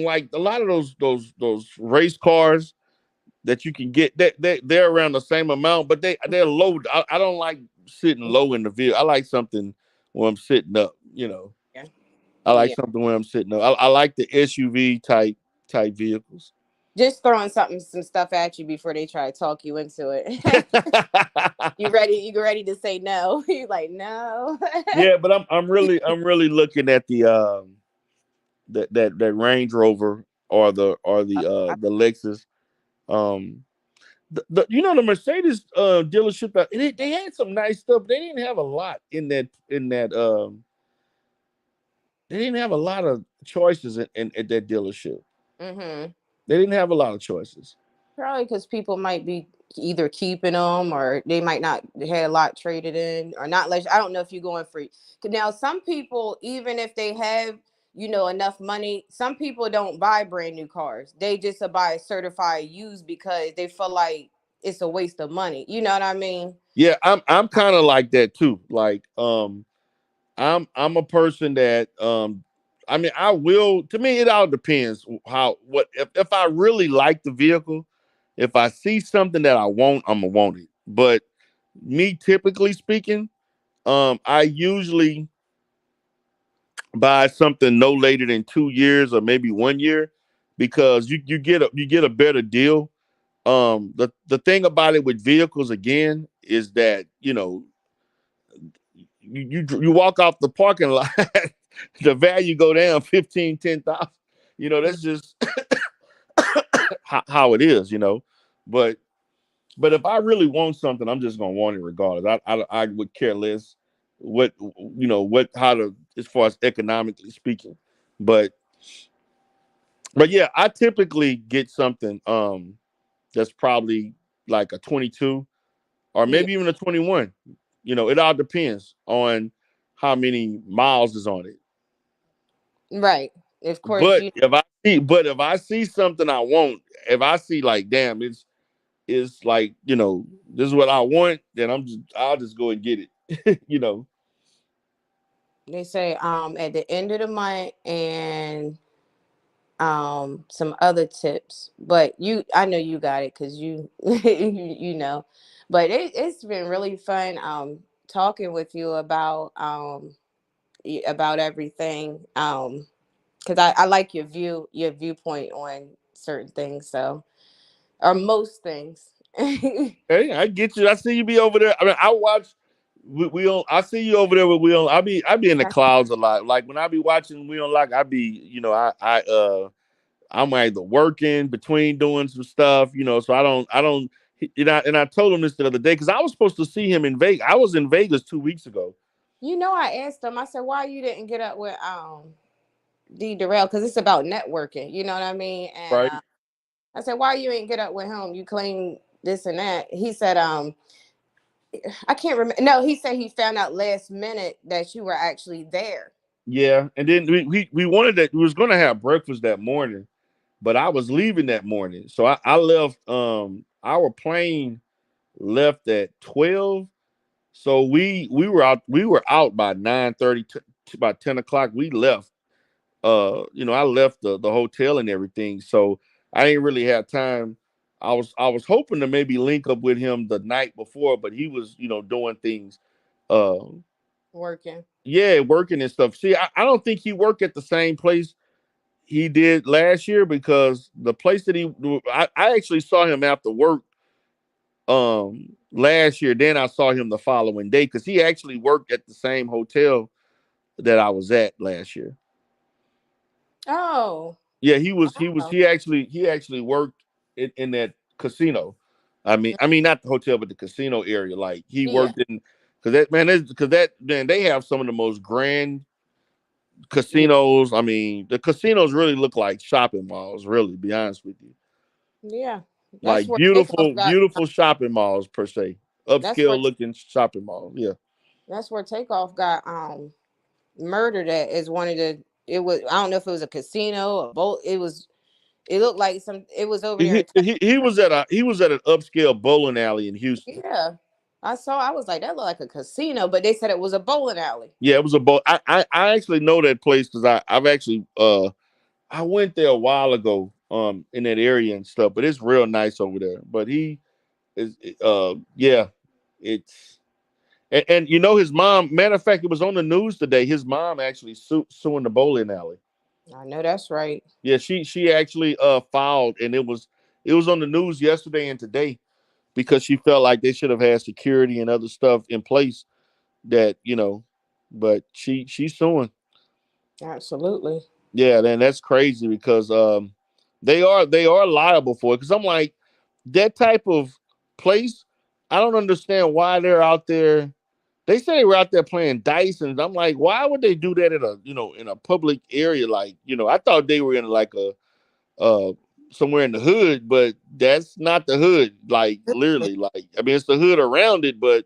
like a lot of those race cars that you can get. They're around the same amount, but they're low. I don't like sitting low in the vehicle. I like something where I'm sitting up. Yeah. I like something where I'm sitting up. I like the SUV type vehicles. Just throwing some stuff at you before they try to talk you into it. You ready? You ready to say no? You're like, no. Yeah, but I'm really looking at the that Range Rover or the Lexus. The Mercedes dealership, they had some nice stuff. They didn't have a lot in that they didn't have a lot of choices in at that dealership. Mm-hmm. They didn't have a lot of choices. Probably because people might be either keeping them, or they might not had a lot traded in, or not. Like, I don't know if you're going free. Now, some people, even if they have enough money, some people don't buy brand new cars. They just buy certified used because they feel like it's a waste of money. You know what I mean? Yeah, I'm kind of like that too. Like I'm a person that I mean I will, to me it all depends if I really like the vehicle, if I see something that I want, I'm gonna want it. But me typically speaking, I usually buy something no later than 2 years or maybe 1 year, because you get a better deal. The thing about it with vehicles again is that you walk off the parking lot, the value go down 15, 10,000. That's just how it is. But if I really want something, I'm just gonna want it regardless. I would care less how to, as far as economically speaking. But yeah, I typically get something that's probably like a 22 or maybe even a 21. It all depends on how many miles is on it. Right. Of course. But if I see something I want, if I see like, damn, it's like, this is what I want, then I'll just go and get it. They say at the end of the month and some other tips, but I know you got it because you you know. But it's been really fun talking with you about everything, because I like your viewpoint on certain things, so, or most things. Hey, I get you. I see you be over there. I mean, I watch. We don't. I see you over there with We Don't. I be in the clouds a lot. Like when I be watching We Don't Like, I be I'm either working between doing some stuff, so I don't. And I told him this the other day because I was supposed to see him in Vegas. I was in Vegas 2 weeks ago. I asked him. I said, "Why you didn't get up with D Darrell?" Because it's about networking. You know what I mean? And Right. I said, "Why you ain't get up with him? You claim this and that. He said, I can't remember. No, he said he found out last minute that you were actually there. Yeah, and then we wanted that we was gonna have breakfast that morning, but I was leaving that morning, so I left. Our plane left at 12, so we were out by 9:30 to about 10 o'clock. We left. I left the hotel and everything, so I didn't really have time. I was hoping to maybe link up with him the night before, but he was doing things. Uh, Working. yeah, working and stuff. See, I don't think he worked at the same place he did last year because the place that I actually saw him after work last year. Then I saw him the following day because he actually worked at the same hotel that I was at last year. Oh. Yeah, he actually worked in that casino. I mean not the hotel, but the casino area. Like he Yeah. worked in because they have some of the most grand casinos. I mean, the casinos really look like shopping malls, really, to be honest with you. Yeah. That's Like where beautiful, Takeoff got. beautiful shopping malls per se. That's where Upscale looking shopping malls. Yeah. that's where Takeoff got murdered at. Is one of the. It was. I don't know if it was a casino or both. It was. It looked like some. It was over there. He was at an upscale bowling alley in Houston. Yeah. I saw. I was like, that looked like a casino, but they said it was a bowling alley. Yeah, it was a bowl. I actually know that place because I've actually I went there a while ago in that area and stuff, but it's real nice over there. But he is yeah, it's and his mom. Matter of fact, it was on the news today. His mom actually suing the bowling alley. I know that's right. Yeah, she actually filed, and it was on the news yesterday and today because she felt like they should have had security and other stuff in place that but she's suing. Absolutely. Yeah, then that's crazy because they are liable for it. Because I'm like, that type of place, I don't understand why they're out there. They say they were out there playing dice, and I'm like, why would they do that in a public area? Like, I thought they were in like a somewhere in the hood, but that's not the hood. Like literally, like I mean, it's the hood around it, but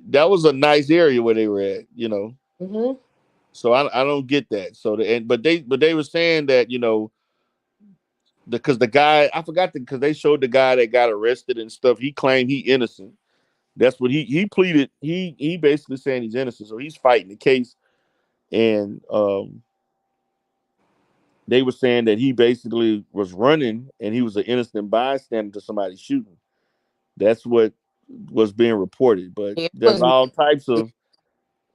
that was a nice area where they were at. Mm-hmm. So I don't get that. So but they were saying that because the guy I forgot because they showed the guy that got arrested and stuff. He claimed he innocent. That's what he pleaded. He basically saying he's innocent. So he's fighting the case, and they were saying that he basically was running and he was an innocent bystander to somebody shooting. That's what was being reported. But there's all types of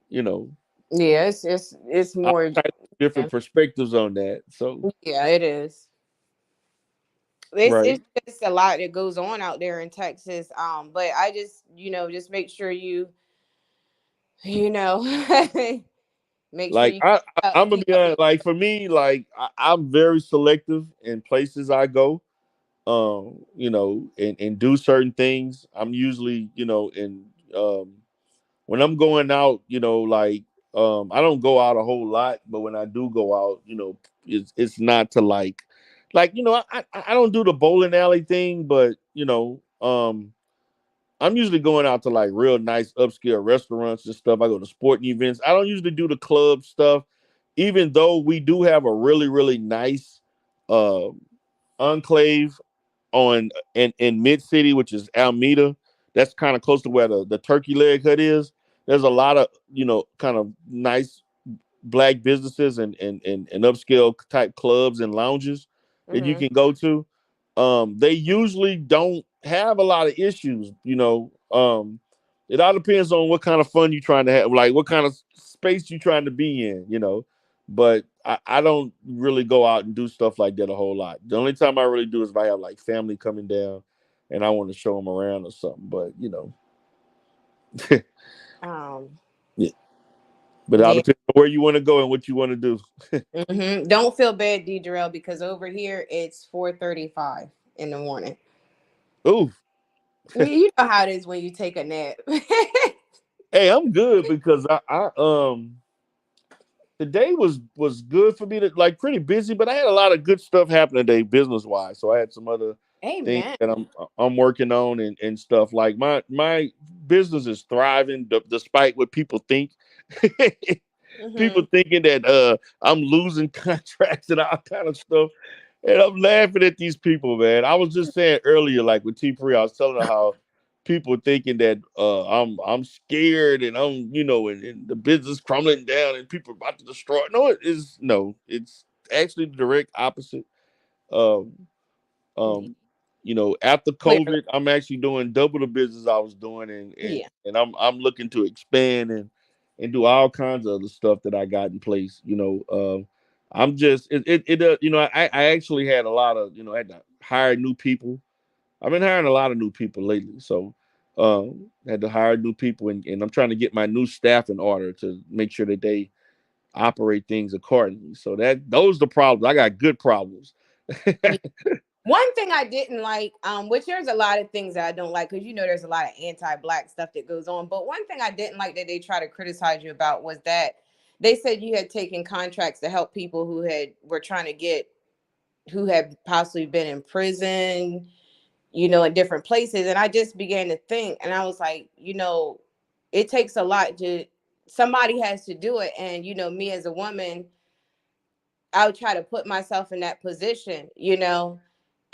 Yeah, it's more different perspectives on that. So yeah, it is. It's just a lot that goes on out there in Texas. But I just just make sure you make like sure I'm gonna be honest, like for me, like I'm very selective in places I go. And do certain things. I'm usually, in when I'm going out, like I don't go out a whole lot, but when I do go out, it's not to like I don't do the bowling alley thing, but I'm usually going out to like real nice upscale restaurants and stuff. I go to sporting events. I don't usually do the club stuff, even though we do have a really, really nice enclave in Mid City, which is Alameda. That's kind of close to where the Turkey Leg Hut is. There's a lot of kind of nice black businesses and upscale type clubs and lounges that you can go to. They usually don't have a lot of issues. It all depends on what kind of fun you're trying to have, like what kind of space you're trying to be in. But I don't really go out and do stuff like that a whole lot. The only time I really do is if I have like family coming down and I want to show them around or something. But yeah. But it all depends on where you want to go and what you want to do. Don't feel bad, D. Jarrell, because over here it's 4:35 in the morning. Ooh. You know how it is when you take a nap. Hey, I'm good because I the day was good for me, to like pretty busy, but I had a lot of good stuff happen today business wise. So I had some other things Amen. that I'm working on and stuff. Like my business is thriving despite what people think. People Mm-hmm. thinking that I'm losing contracts and all kind of stuff. And I'm laughing at these people, man. I was just saying earlier, like with T3, I was telling her how people thinking that I'm scared and I'm, and the business crumbling down and people about to destroy it. It's actually the direct opposite. Um, um, after Clearly. COVID, I'm actually doing double the business I was doing, and and, Yeah. and I'm looking to expand and do all kinds of other stuff that I got in place. I'm just I actually had a lot of I had to hire new people. I've been hiring a lot of new people lately, so had to hire new people, and I'm trying to get my new staff in order to make sure that they operate things accordingly. So those are the problems. I got good problems. One thing I didn't like, which there's a lot of things that I don't like, because there's a lot of anti-black stuff that goes on. But one thing I didn't like that they try to criticize you about was that they said you had taken contracts to help people were trying to get, who had possibly been in prison, in different places. And I just began to think, and I was like, it takes a lot somebody has to do it. And, me as a woman, I would try to put myself in that position,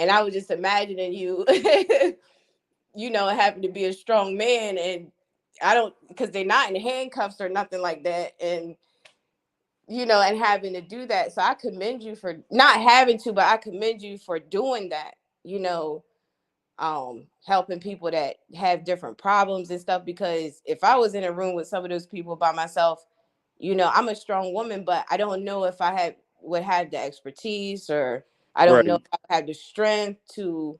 and I was just imagining you, having to be a strong man, and I don't, because they're not in handcuffs or nothing like that, and and having to do that. So I commend you for not having to, but I commend you for doing that. Helping people that have different problems and stuff. Because if I was in a room with some of those people by myself, I'm a strong woman, but I don't know if would have the expertise, or I don't know Right. if I have the strength to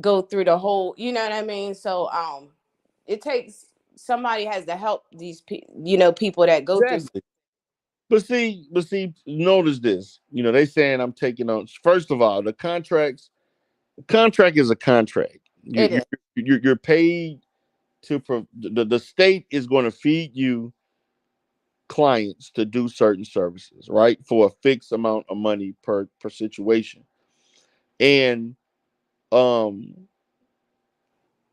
go through the whole, you know what I mean? So it takes, somebody has to help these people that go through. Exactly. But see, notice this. They saying I'm taking on. First of all, the contract is a contract. It is. You're paid the state is going to feed you clients to do certain services, right? For a fixed amount of money per situation. And um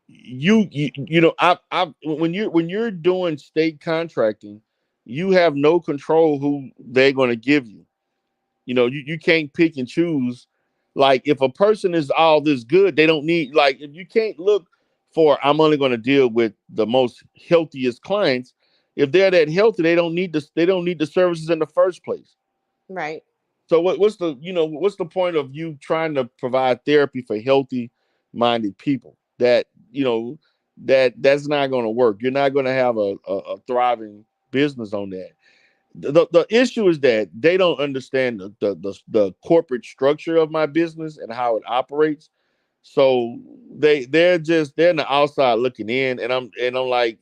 I when you're doing state contracting, you have no control who they're going to give you. You can't pick and choose. Like if a person is all this good, they don't need, like, if you can't look for, I'm only going to deal with the most healthiest clients. If they're that healthy, they don't need the services in the first place. Right. So what's the point of you trying to provide therapy for healthy minded people? That's not going to work. You're not going to have a thriving business on that. The issue is that they don't understand the corporate structure of my business and how it operates. So they're in the outside looking in, and I'm like,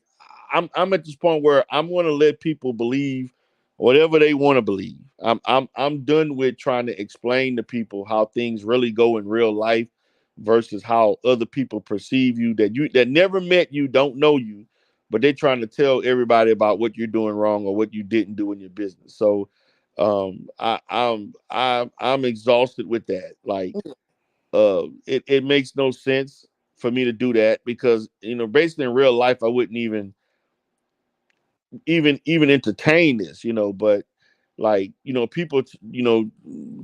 I'm at this point where I'm going to let people believe whatever they want to believe. I'm done with trying to explain to people how things really go in real life versus how other people perceive you, that never met you, don't know you, but they're trying to tell everybody about what you're doing wrong or what you didn't do in your business. So I'm exhausted with that. Like it makes no sense for me to do that, because basically in real life I wouldn't even entertain this, but like, people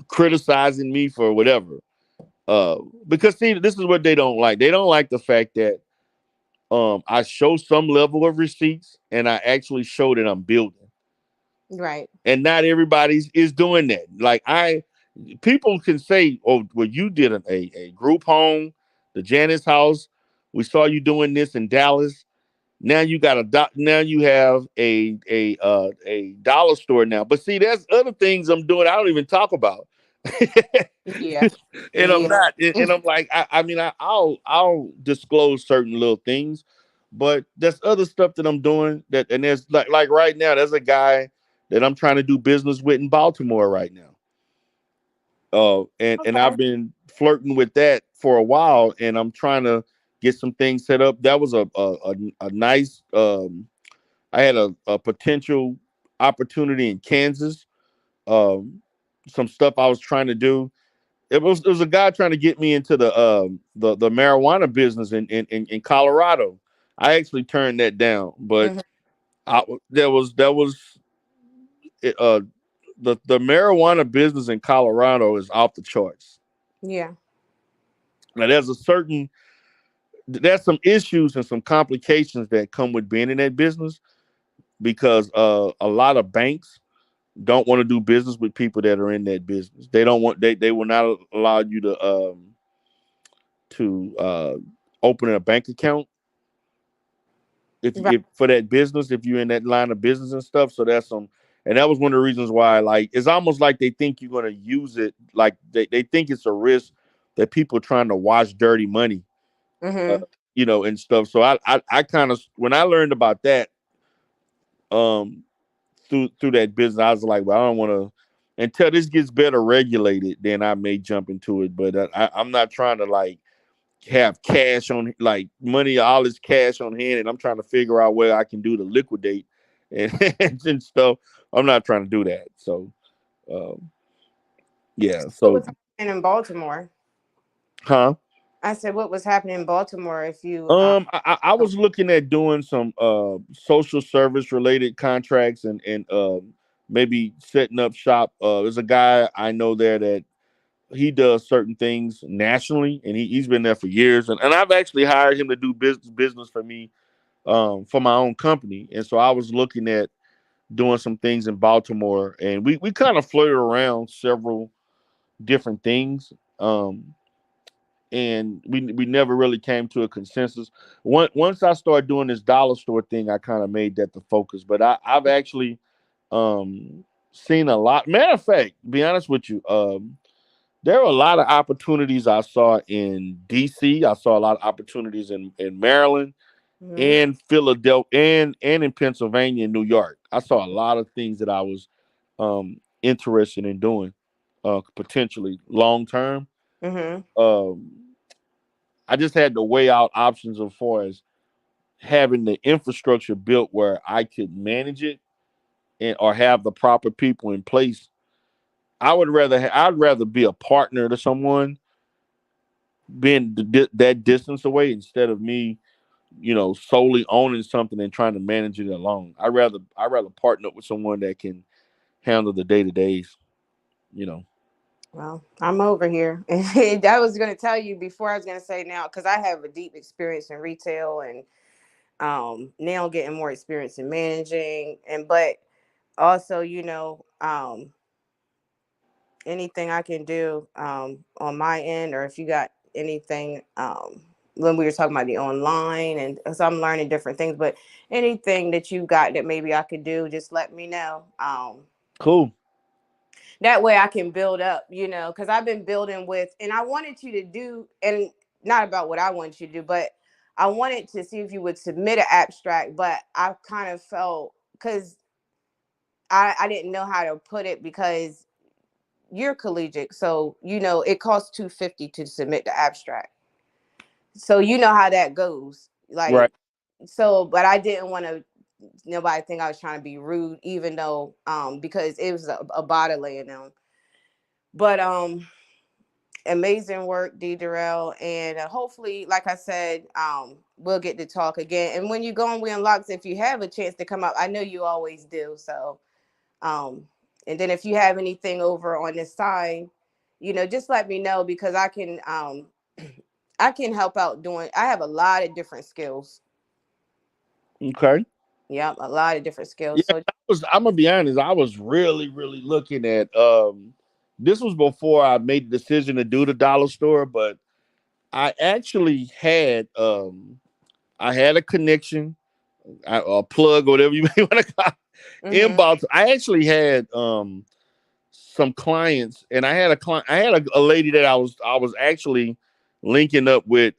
criticizing me for whatever. Because see, this is what they don't like. They don't like the fact that I show some level of receipts and I actually show that I'm building. Right. And not everybody is doing that. Like people can say, "Oh, well, you did a group home, the Janice house. We saw you doing this in Dallas. Now you got now you have a dollar store now." But see, there's other things I'm doing I don't even talk about. Yeah. And I'm Yeah. not, and I'm like, I mean, I'll disclose certain little things, but there's other stuff that I'm doing and there's like right now, there's a guy that I'm trying to do business with in Baltimore right now. And Okay. I've been flirting with that for a while, and I'm trying to get some things set up. That was a nice. I had a potential opportunity in Kansas. Um, some stuff I was trying to do, It was a guy trying to get me into the marijuana business in Colorado. I actually turned that down, but Hmm. there was uh the marijuana business in Colorado is off the charts. Yeah. Now there's some issues and some complications that come with being in that business because a lot of banks don't want to do business with people that are in that business. They don't want they will not allow you to open a bank account Right. if for that business if you're in that line of business and stuff. So that's some and that was one of the reasons why like it's almost like they think you're gonna use it like they think it's a risk that people trying to wash dirty money uh, Hmm. and stuff. So I kind of when I learned about that um through that business, I was like, well, I don't want to until this gets better regulated. Then I may jump into it, but I'm not trying to like have cash on like money, all this cash on hand, and I'm trying to figure out where I can do to liquidate and, and stuff. I'm not trying to do that. So um, yeah. What So was happening in Baltimore? huh? I said, what was happening in Baltimore? If you, I was looking at doing some social service related contracts and maybe setting up shop. There's a guy I know there that he does certain things nationally, and he's been there for years. And I've actually hired him to do business for me for my own company. And so I was looking at doing some things in Baltimore, and we kind of flirted around several different things. And we never really came to a consensus. Once I started doing this dollar store thing, I kind of made that the focus. But I've actually seen a lot. Matter of fact, be honest with you, there were a lot of opportunities I saw in DC. I saw a lot of opportunities in Maryland Mhm. and Philadelphia and in Pennsylvania and New York. I saw a lot of things that I was interested in doing potentially long term. Mhm. Um, I just had to weigh out options as far as having the infrastructure built where I could manage it and or have the proper people in place. I'd rather be a partner to someone being that distance away instead of me, solely owning something and trying to manage it alone. I rather partner up with someone that can handle the day to days. You know. Well, I'm over here. And I was going to tell you before I was going to say now, because I have a deep experience in retail and now getting more experience in managing. But also, anything I can do on my end, or if you got anything when we were talking about the online, and so I'm learning different things, but anything that you got that maybe I could do, just let me know. Cool. That way I can build up, because I've been building with, and I wanted you to do, and not about what I want you to do, but I wanted to see if you would submit an abstract, but I kind of felt, because I didn't know how to put it, because you're collegiate, so it costs $250 to submit the abstract, so you know how that goes, Right. like, so, but I didn't want to nobody think I was trying to be rude, even though because it was a body in them. But amazing work, D Darrell, and hopefully, like I said, we'll get to talk again. And when you go on We Unlocks, if you have a chance to come up, I know you always do. So, um, and then if you have anything over on this side, just let me know, because I can I can help out doing. I have a lot of different skills. Okay. Yep, a lot of different skills. Yeah, So, I'm gonna be honest. I was really, really looking at. This was before I made the decision to do the dollar store, but I actually I had a connection, a plug, whatever you may want to call it, in hmm Baltimore. I actually had some clients, and I had a client. I had a lady that I was actually linking up with.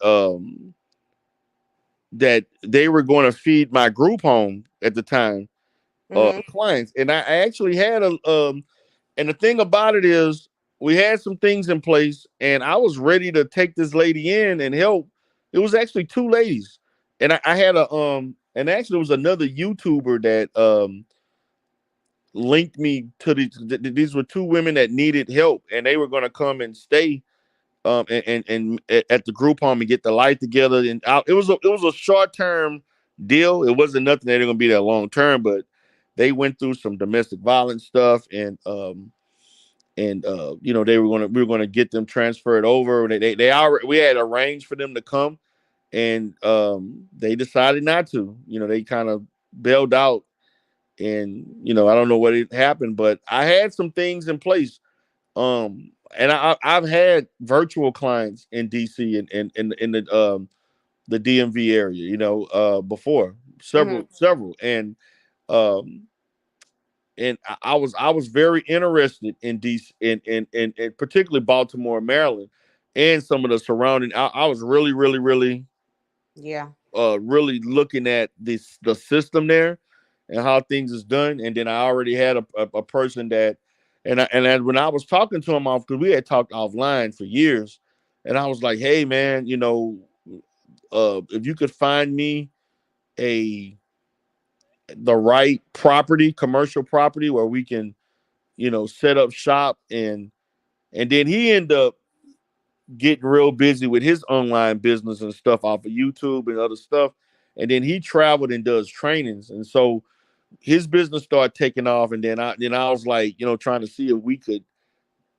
That they were going to feed my group home at the time hmm clients, and I actually had a and the thing about it is we had some things in place, and I was ready to take this lady in and help. It was actually two ladies, and I had and actually it was another YouTuber that linked me to these were two women that needed help, and they were going to come and stay and at the group home and get the life together. And it was a short term deal. It wasn't nothing that they're going to be there long term, but they went through some domestic violence stuff, and you know, we were gonna get them transferred over. They already, we had arranged for them to come, and they decided not to. You know, they kind of bailed out, and you know, I don't know what it happened, but I had some things in place. And I've had virtual clients in DC and in the DMV area, you know, before Mhm. several, um I was very interested in DC in particularly Baltimore, Maryland, and some of the surrounding. I was really Yeah. really looking at the system there and how things is done. And then I already had a person that, when I was talking to him off, because we had talked offline for years, and I was like, hey man, you know, if you could find me a the right property, commercial property where we can, you know, set up shop. And then he ended up getting real busy with his online business and stuff off of YouTube and other stuff. And then he traveled and does trainings. And so his business started taking off. And then I was like, you know, trying to see if we could,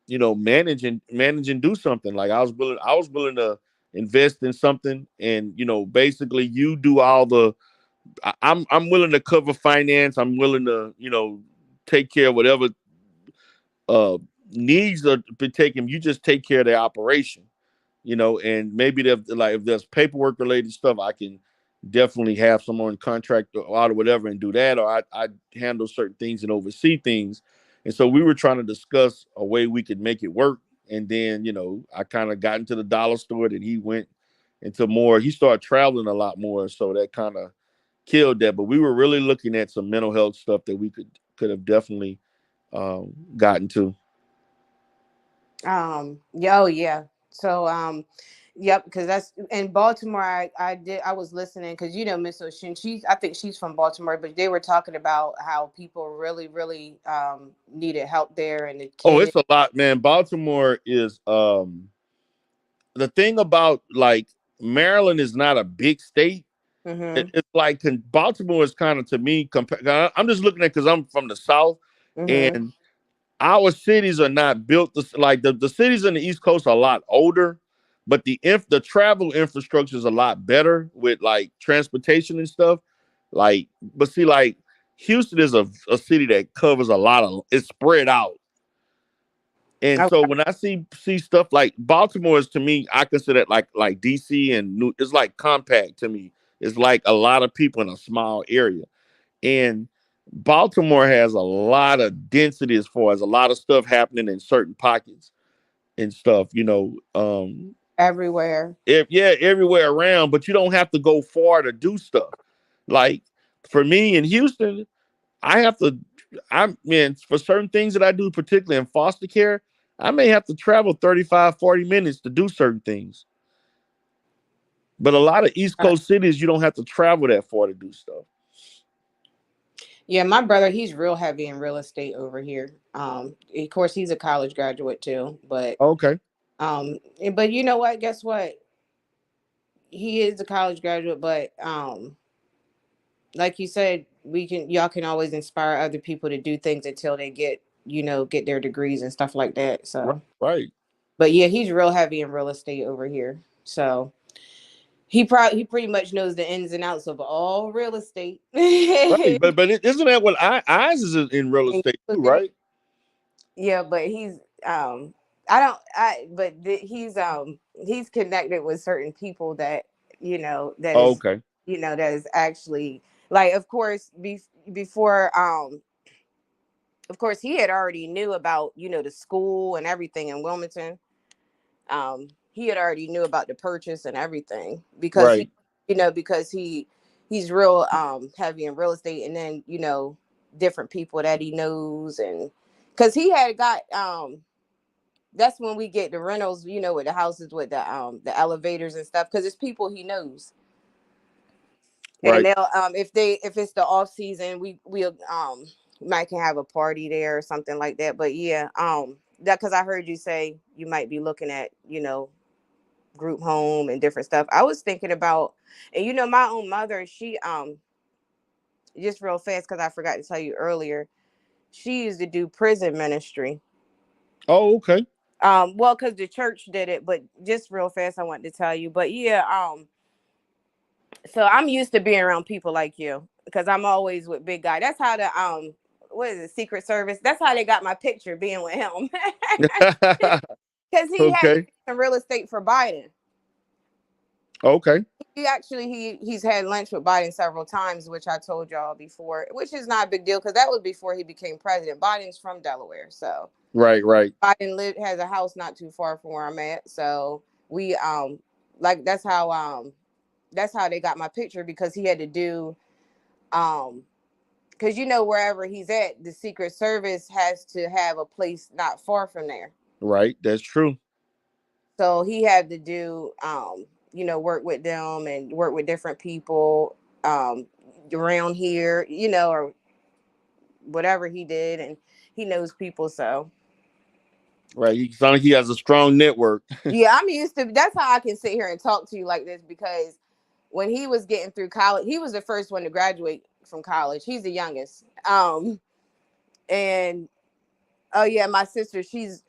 you know, manage and do something. Like I was willing to invest in something, and you know, basically you do all the I'm willing to cover finance. I'm willing to, you know, take care of whatever uh needs are be taken. You just take care of the operation, you know. And maybe like if there's paperwork related stuff, I can definitely have someone contract or out or whatever and do that, or I handle certain things and oversee things. And so we were trying to discuss a way we could make it work. And then, you know, I kind of got into the dollar store, that he went into more. He started traveling a lot more, so that kind of killed that. But we were really looking at some mental health stuff that we could have definitely gotten to. Yeah, oh yeah. So yep, because that's in Baltimore. I was listening because you know Miss O'Shin, I think she's from Baltimore, but they were talking about how people really needed help there, and the Oh, kids. it's a lot, man. Baltimore is the thing about, like, Maryland is not a big state. Mm-hmm. It's like Baltimore is kind of, to me, I'm just looking at, because I'm from the South, Mm-hmm. and our cities are not built like the cities in the East Coast are a lot older, but the travel infrastructure is a lot better with like transportation and stuff. Like, but see, like Houston is a city that covers a lot of, it's spread out. And so Okay. when I see stuff like Baltimore, is to me, I consider it like DC and it's like compact to me. It's like a lot of people in a small area. And Baltimore has a lot of density as far as a lot of stuff happening in certain pockets and stuff, you know. Everywhere. Yeah, everywhere around, but you don't have to go far to do stuff. Like for me in Houston, I have to, I mean, for certain things that I do, particularly in foster care, I may have to travel 35, 40 minutes to do certain things. But a lot of East Uh, Coast cities, you don't have to travel that far to do stuff. yeah, my brother, he's real heavy in real estate over here. Of course, he's a college graduate too, Okay. but you know what? Guess what? He is a college graduate, but like you said, y'all can always inspire other people to do things until they get their degrees and stuff like that. Right. So, Right. but yeah, he's real heavy in real estate over here. So he pretty much knows the ins and outs of all real estate. Right. But isn't that what Eyes is in real estate too, right? Yeah, but um I don't I but he's connected with certain people that that Oh, is okay. that is actually, like, of course, before, of course, he had already knew about the school and everything in Wilmington. He had already knew about the purchase and everything because Right. he's real heavy in real estate, and then different people that he knows, and because he had got that's when we get the rentals, with the houses with the elevators and stuff, because it's people he knows. And Right. they'll if it's the off season, we'll might can have a party there or something like that. But yeah, that because I heard you say you might be looking at, group home and different stuff. I was thinking about, and my own mother, she just real fast because I forgot to tell you earlier, she used to do prison ministry. Oh, okay. Well, because the church did it, but just real fast, I wanted to tell you. But yeah, so I'm used to being around people like you because I'm always with big guy. That's how the what is it, Secret Service? That's how they got my picture being with him. Because he had Okay. some real estate for Biden. Okay. He's had lunch with Biden several times, which I told y'all before, which is not a big deal because that was before he became president. Biden's from Delaware, so Right. Biden has a house not too far from where I'm at. So we like that's how they got my picture because he had to do because wherever he's at, the Secret Service has to have a place not far from there. Right. That's true. So he had to do work with them and work with different people around here, or whatever he did, and he knows people. So Right. He sounds like he has a strong network. yeah, I'm used to. That's how I can sit here and talk to you like this because when he was getting through college, he was the first one to graduate from college. He's the youngest. And oh yeah, my sister, she's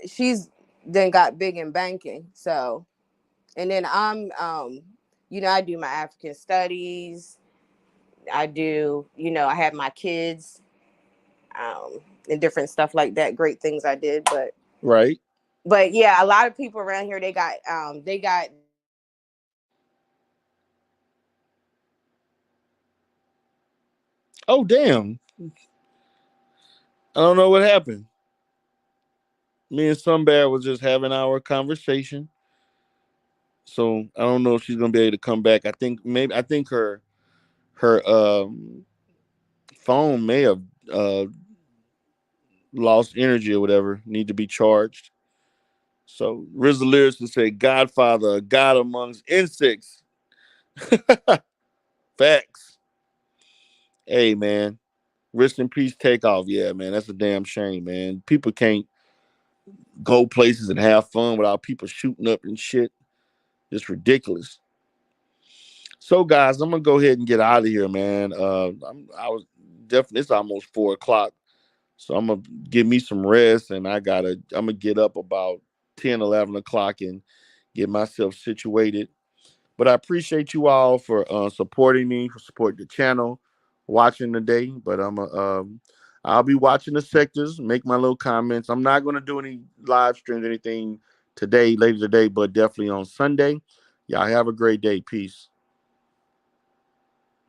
then got big in banking. So, and then I'm I do my African studies. I do, I have my kids, and different stuff like that. Great things I did, Right. but yeah, a lot of people around here they got Oh, damn. I don't know what happened. Me and Sunbear was just having our conversation. So I don't know if she's gonna be able to come back. I think her phone may have lost energy or whatever, need to be charged. So RZA Lyrics to say Godfather, a god amongst insects. Facts. Hey man. Rest in peace, Takeoff. Yeah, man. That's a damn shame, man. People can't go places and have fun without people shooting up and shit. It's ridiculous. So, guys, I'm gonna go ahead and get out of here, man. I was definitely. It's almost 4 o'clock, so I'm gonna give me some rest, and I'm gonna get up about 10, 11 o'clock and get myself situated. But I appreciate you all for supporting me, for supporting the channel, watching today. But I'll be watching the sectors, make my little comments. I'm not gonna do any live streams, anything later today, but definitely on Sunday. Y'all have a great day. Peace.